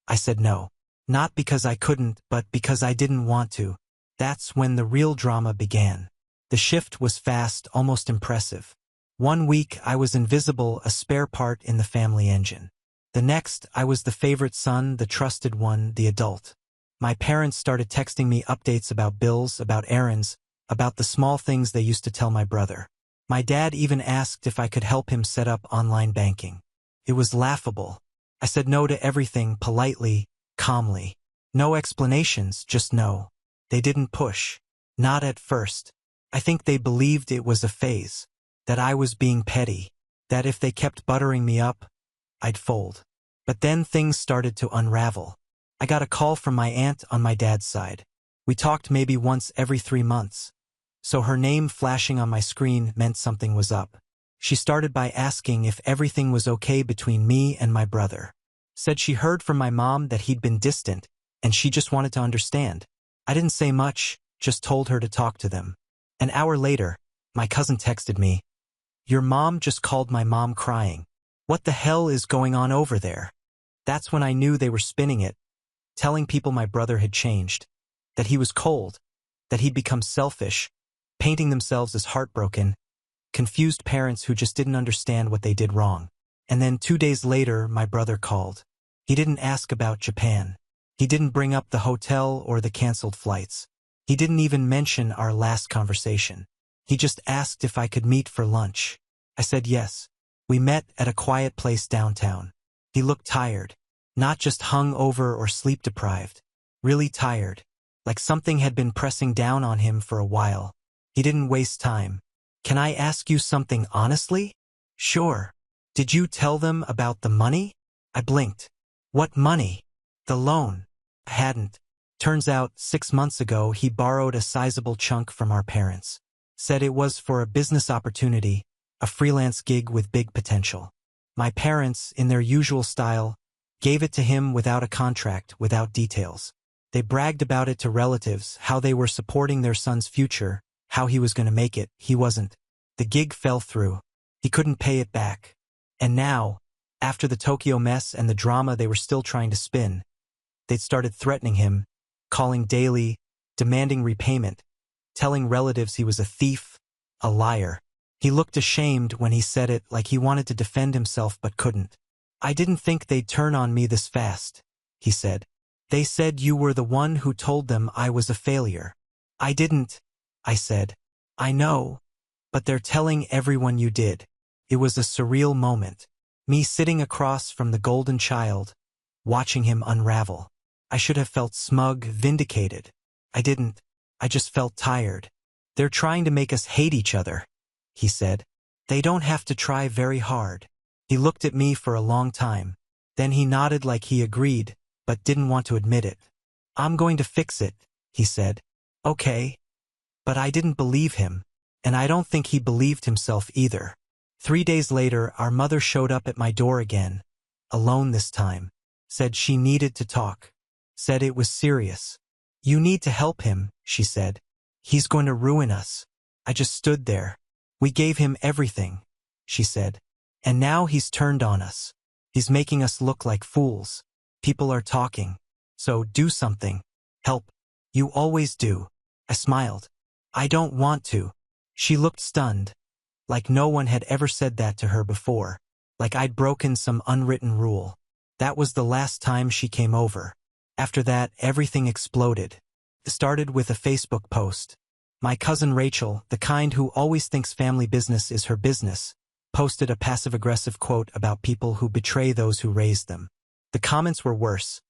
I said no. Not because I couldn't, but because I didn't want to. That's when the real drama began. The shift was fast, almost impressive. One week I was invisible, a spare part in the family engine. The next, I was the favorite son, the trusted one, the adult. My parents started texting me updates about bills, about errands, about the small things they used to tell my brother. My dad even asked if I could help him set up online banking. It was laughable. I said no to everything, politely, calmly. No explanations, just no. They didn't push. Not at first. I think they believed it was a phase. That I was being petty. That if they kept buttering me up, I'd fold. But then things started to unravel. I got a call from my aunt on my dad's side. We talked maybe once every 3 months. So her name flashing on my screen meant something was up. She started by asking if everything was okay between me and my brother. Said she heard from my mom that he'd been distant, and she just wanted to understand. I didn't say much, just told her to talk to them. An hour later, my cousin texted me, "Your mom just called my mom crying. What the hell is going on over there?" That's when I knew they were spinning it, telling people my brother had changed, that he was cold, that he'd become selfish, painting themselves as heartbroken, confused parents who just didn't understand what they did wrong. And then 2 days later, my brother called. He didn't ask about Japan. He didn't bring up the hotel or the canceled flights. He didn't even mention our last conversation. He just asked if I could meet for lunch. I said yes. We met at a quiet place downtown. He looked tired, not just hung over or sleep deprived, really tired, like something had been pressing down on him for a while. He didn't waste time. "Can I ask you something honestly?" "Sure." "Did you tell them about the money?" I blinked. "What money?" "The loan." I hadn't. Turns out, 6 months ago, he borrowed a sizable chunk from our parents. Said it was for a business opportunity, a freelance gig with big potential. My parents, in their usual style, gave it to him without a contract, without details. They bragged about it to relatives, how they were supporting their son's future, how he was going to make it. He wasn't. The gig fell through. He couldn't pay it back. And now, after the Tokyo mess and the drama they were still trying to spin, they'd started threatening him, calling daily, demanding repayment, telling relatives he was a thief, a liar. He looked ashamed when he said it, like he wanted to defend himself but couldn't. "I didn't think they'd turn on me this fast," he said. "They said you were the one who told them I was a failure." "I didn't," I said. "I know, but they're telling everyone you did." It was a surreal moment. Me sitting across from the golden child, watching him unravel. I should have felt smug, vindicated. I didn't. I just felt tired. "They're trying to make us hate each other," he said. "They don't have to try very hard." He looked at me for a long time. Then he nodded like he agreed, but didn't want to admit it. "I'm going to fix it," he said. "Okay." But I didn't believe him, and I don't think he believed himself either. 3 days later, our mother showed up at my door again, alone this time. Said she needed to talk. Said it was serious. "You need to help him," she said. "He's going to ruin us." I just stood there. "We gave him everything," she said. "And now he's turned on us. He's making us look like fools. People are talking. So do something. Help. You always do." I smiled. "I don't want to." She looked stunned, like no one had ever said that to her before, like I'd broken some unwritten rule. That was the last time she came over. After that, everything exploded. It started with a Facebook post. My cousin Rachel, the kind who always thinks family business is her business, posted a passive-aggressive quote about people who betray those who raised them. The comments were worse.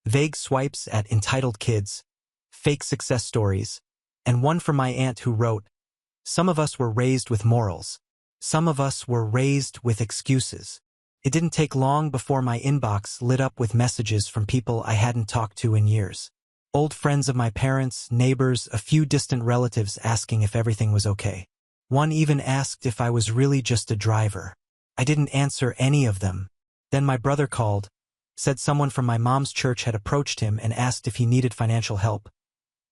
Vague swipes at entitled kids, fake success stories, and one from my aunt who wrote, "Some of us were raised with morals. Some of us were raised with excuses." It didn't take long before my inbox lit up with messages from people I hadn't talked to in years. Old friends of my parents, neighbors, a few distant relatives asking if everything was okay. One even asked if I was really just a driver. I didn't answer any of them. Then my brother called, said someone from my mom's church had approached him and asked if he needed financial help,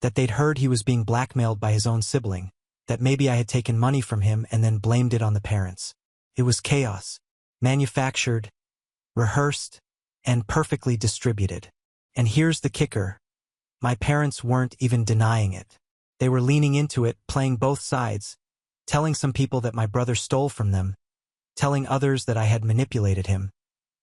that they'd heard he was being blackmailed by his own sibling, that maybe I had taken money from him and then blamed it on the parents. It was chaos. Manufactured, rehearsed, and perfectly distributed. And here's the kicker. My parents weren't even denying it. They were leaning into it, playing both sides, telling some people that my brother stole from them, telling others that I had manipulated him,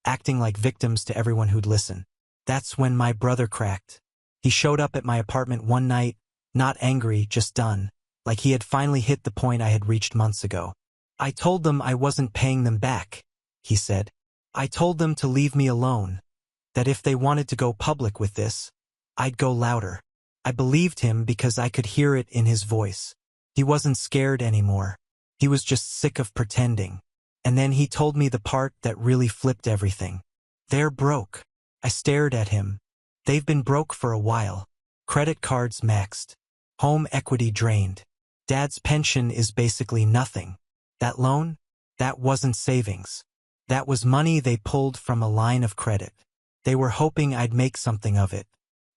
acting like victims to everyone who'd listen. That's when my brother cracked. He showed up at my apartment one night, not angry, just done, like he had finally hit the point I had reached months ago. "I told them I wasn't paying them back," he said. "I told them to leave me alone, that if they wanted to go public with this, I'd go louder." I believed him because I could hear it in his voice. He wasn't scared anymore. He was just sick of pretending. And then he told me the part that really flipped everything. "They're broke." I stared at him. "They've been broke for a while. Credit cards maxed. Home equity drained. Dad's pension is basically nothing. That loan? That wasn't savings. That was money they pulled from a line of credit. They were hoping I'd make something of it.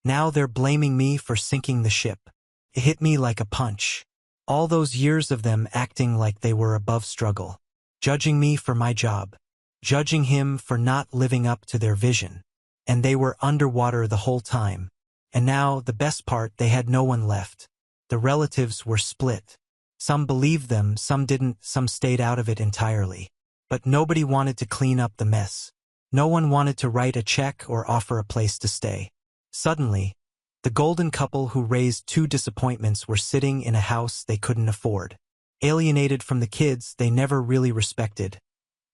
Now they're blaming me for sinking the ship. It hit me like a punch. All those years of them acting like they were above struggle. Judging me for my job. Judging him for not living up to their vision. And they were underwater the whole time. And now, the best part, they had no one left. The relatives were split. Some believed them, some didn't, some stayed out of it entirely. But nobody wanted to clean up the mess. No one wanted to write a check or offer a place to stay. Suddenly, the golden couple who raised 2 disappointments were sitting in a house they couldn't afford. Alienated from the kids they never really respected.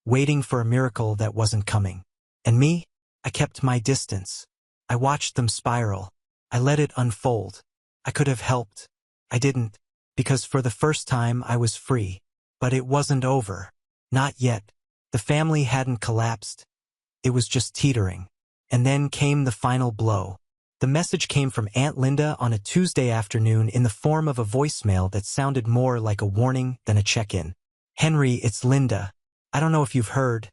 Waiting for a miracle that wasn't coming. And me? I kept my distance. I watched them spiral. I let it unfold. I could have helped. I didn't, because for the first time I was free. But it wasn't over. Not yet. The family hadn't collapsed. It was just teetering. And then came the final blow. The message came from Aunt Linda on a Tuesday afternoon in the form of a voicemail that sounded more like a warning than a check-in. "Henry, it's Linda. I don't know if you've heard,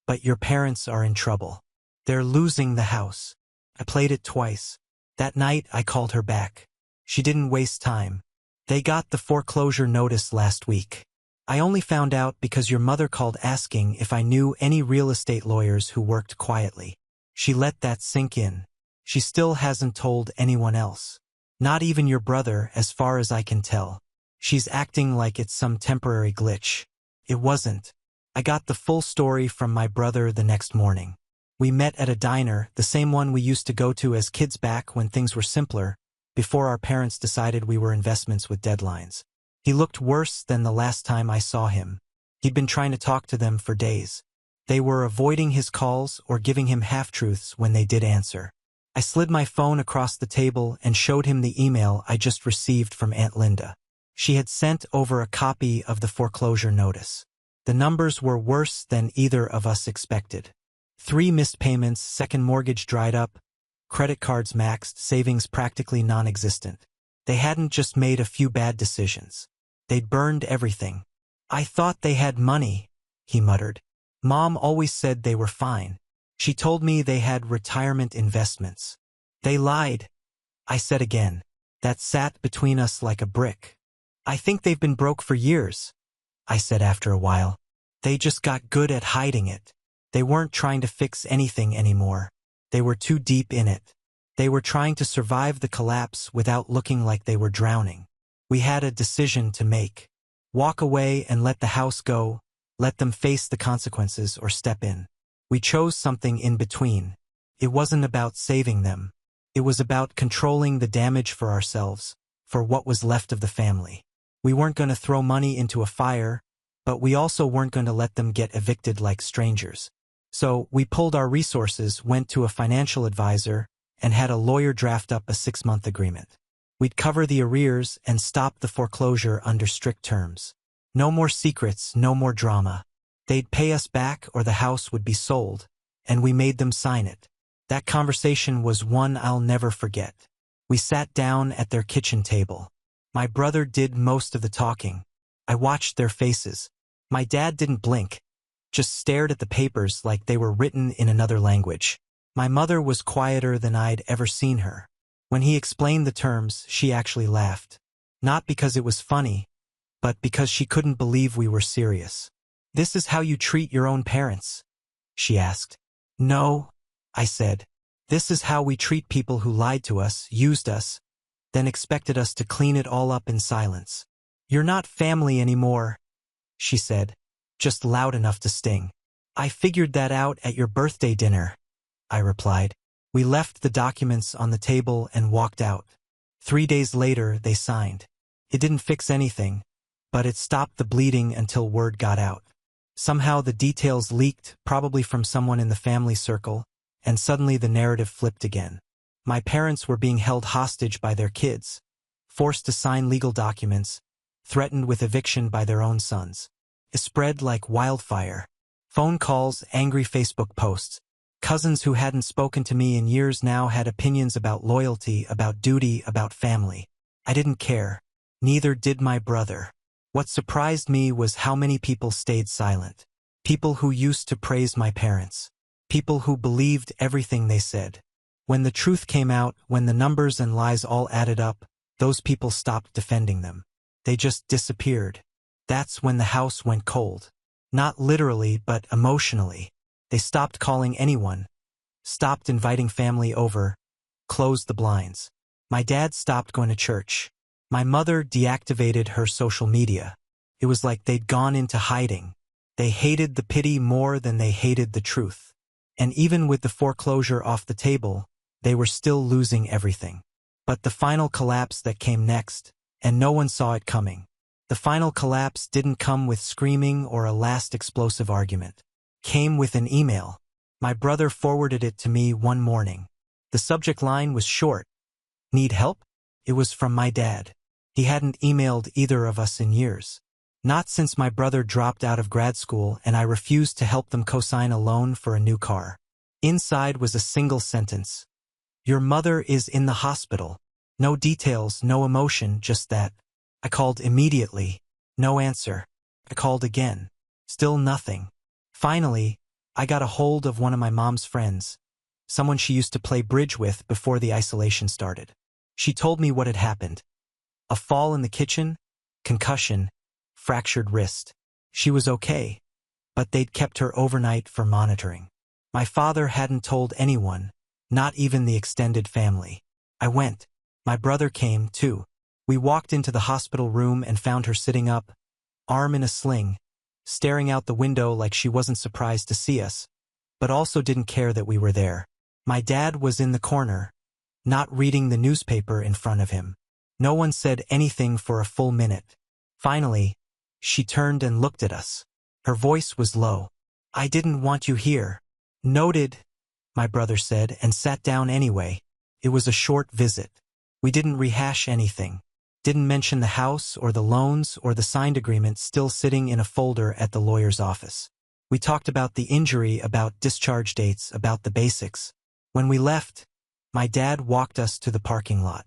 but your parents are in trouble. They're losing the house." I played it twice. That night I called her back. She didn't waste time. "They got the foreclosure notice last week. I only found out because your mother called asking if I knew any real estate lawyers who worked quietly." She let that sink in. She still hasn't told anyone else. Not even your brother, as far as I can tell. She's acting like it's some temporary glitch. It wasn't. I got the full story from my brother the next morning. We met at a diner, the same one we used to go to as kids back when things were simpler, before our parents decided we were investments with deadlines. He looked worse than the last time I saw him. He'd been trying to talk to them for days. They were avoiding his calls or giving him half-truths when they did answer. I slid my phone across the table and showed him the email I just received from Aunt Linda. She had sent over a copy of the foreclosure notice. The numbers were worse than either of us expected. 3 missed payments, second mortgage dried up, credit cards maxed, savings practically non-existent. They hadn't just made a few bad decisions. They'd burned everything. "I thought they had money," he muttered. "Mom always said they were fine. She told me they had retirement investments." "They lied," I said again. That sat between us like a brick. "I think they've been broke for years," I said after a while. "They just got good at hiding it. They weren't trying to fix anything anymore. They were too deep in it. They were trying to survive the collapse without looking like they were drowning. We had a decision to make. Walk away and let the house go, let them face the consequences, or step in. We chose something in between. It wasn't about saving them. It was about controlling the damage for ourselves, for what was left of the family. We weren't going to throw money into a fire, but we also weren't going to let them get evicted like strangers. So we pulled our resources, went to a financial advisor, and had a lawyer draft up a 6-month agreement. We'd cover the arrears and stop the foreclosure under strict terms. No more secrets, no more drama. They'd pay us back or the house would be sold, and we made them sign it. That conversation was one I'll never forget. We sat down at their kitchen table. My brother did most of the talking. I watched their faces. My dad didn't blink, just stared at the papers like they were written in another language. My mother was quieter than I'd ever seen her. When he explained the terms, she actually laughed. Not because it was funny, but because she couldn't believe we were serious. "This is how you treat your own parents?" she asked. "No," I said. "This is how we treat people who lied to us, used us, then expected us to clean it all up in silence." "You're not family anymore," she said, just loud enough to sting. "I figured that out at your birthday dinner," I replied. We left the documents on the table and walked out. 3 days later, they signed. It didn't fix anything, but it stopped the bleeding until word got out. Somehow the details leaked, probably from someone in the family circle, and suddenly the narrative flipped again. My parents were being held hostage by their kids, forced to sign legal documents, threatened with eviction by their own sons. It spread like wildfire. Phone calls, angry Facebook posts. Cousins who hadn't spoken to me in years now had opinions about loyalty, about duty, about family. I didn't care. Neither did my brother. What surprised me was how many people stayed silent. People who used to praise my parents. People who believed everything they said. When the truth came out, when the numbers and lies all added up, those people stopped defending them. They just disappeared. That's when the house went cold. Not literally, but emotionally. They stopped calling anyone, stopped inviting family over, closed the blinds. My dad stopped going to church. My mother deactivated her social media. It was like they'd gone into hiding. They hated the pity more than they hated the truth. And even with the foreclosure off the table, they were still losing everything. But the final collapse that came next, and no one saw it coming. The final collapse didn't come with screaming or a last explosive argument. Came with an email. My brother forwarded it to me one morning. The subject line was short. Need help? It was from my dad. He hadn't emailed either of us in years. Not since my brother dropped out of grad school and I refused to help them co-sign a loan for a new car. Inside was a single sentence. Your mother is in the hospital. No details, no emotion, just that. I called immediately. No answer. I called again. Still nothing. Finally, I got a hold of one of my mom's friends, someone she used to play bridge with before the isolation started. She told me what had happened. A fall in the kitchen, concussion, fractured wrist. She was okay, but they'd kept her overnight for monitoring. My father hadn't told anyone, not even the extended family. I went. My brother came, too. We walked into the hospital room and found her sitting up, arm in a sling, staring out the window like she wasn't surprised to see us, but also didn't care that we were there. My dad was in the corner, not reading the newspaper in front of him. No one said anything for a full minute. Finally, she turned and looked at us. Her voice was low. I didn't want you here. Noted, my brother said, and sat down anyway. It was a short visit. We didn't rehash anything. Didn't mention the house or the loans or the signed agreement still sitting in a folder at the lawyer's office. We talked about the injury, about discharge dates, about the basics. When we left, my dad walked us to the parking lot.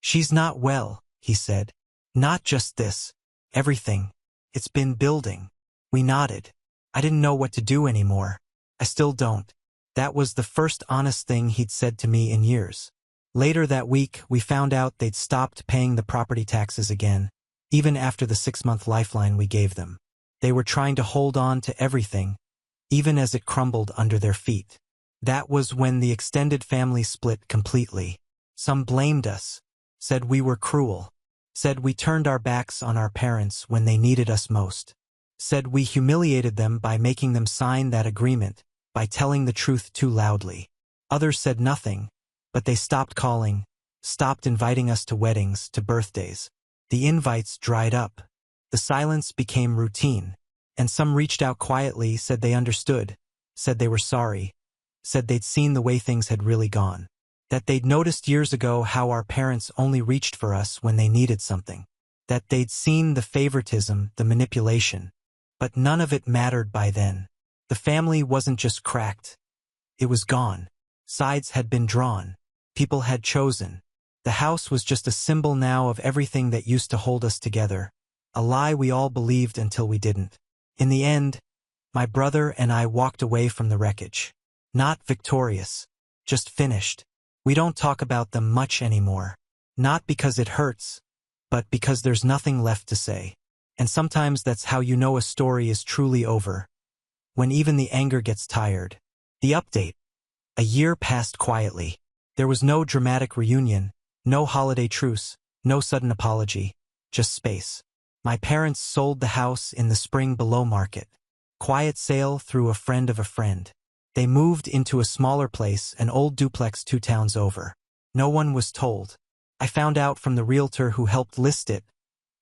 She's not well, he said. Not just this. Everything. It's been building. We nodded. I didn't know what to do anymore. I still don't. That was the first honest thing he'd said to me in years. Later that week, we found out they'd stopped paying the property taxes again, even after the 6-month lifeline we gave them. They were trying to hold on to everything, even as it crumbled under their feet. That was when the extended family split completely. Some blamed us, said we were cruel, said we turned our backs on our parents when they needed us most, said we humiliated them by making them sign that agreement, by telling the truth too loudly. Others said nothing, but they stopped calling, stopped inviting us to weddings, to birthdays. The invites dried up. The silence became routine, and some reached out quietly, said they understood, said they were sorry, said they'd seen the way things had really gone, that they'd noticed years ago how our parents only reached for us when they needed something, that they'd seen the favoritism, the manipulation, but none of it mattered by then. The family wasn't just cracked. It was gone. Sides had been drawn. People had chosen. The house was just a symbol now of everything that used to hold us together, a lie we all believed until we didn't. In the end, my brother and I walked away from the wreckage. Not victorious, just finished. We don't talk about them much anymore. Not because it hurts, but because there's nothing left to say. And sometimes that's how you know a story is truly over. When even the anger gets tired. The update. A year passed quietly. There was no dramatic reunion, no holiday truce, no sudden apology, just space. My parents sold the house in the spring below market. Quiet sale through a friend of a friend. They moved into a smaller place, an old duplex 2 towns over. No one was told. I found out from the realtor who helped list it,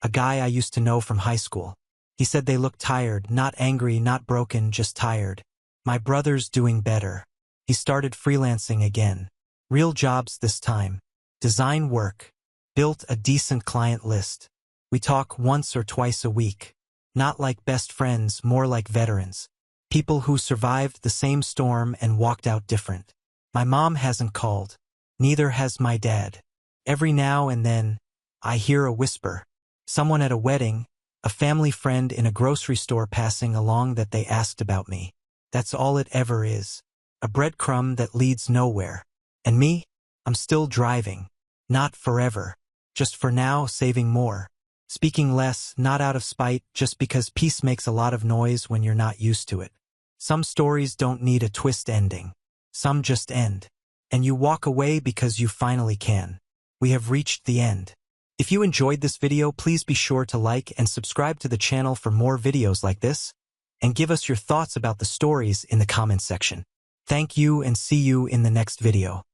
a guy I used to know from high school. He said they looked tired, not angry, not broken, just tired. My brother's doing better. He started freelancing again. Real jobs this time. Design work. Built a decent client list. We talk once or twice a week. Not like best friends, more like veterans. People who survived the same storm and walked out different. My mom hasn't called. Neither has my dad. Every now and then, I hear a whisper. Someone at a wedding, a family friend in a grocery store passing along that they asked about me. That's all it ever is. a breadcrumb that leads nowhere. And me? I'm still driving. Not forever. Just for now, saving more. Speaking less, not out of spite, just because peace makes a lot of noise when you're not used to it. Some stories don't need a twist ending. Some just end. And you walk away because you finally can. We have reached the end. If you enjoyed this video, please be sure to like and subscribe to the channel for more videos like this, and give us your thoughts about the stories in the comment section. Thank you and see you in the next video.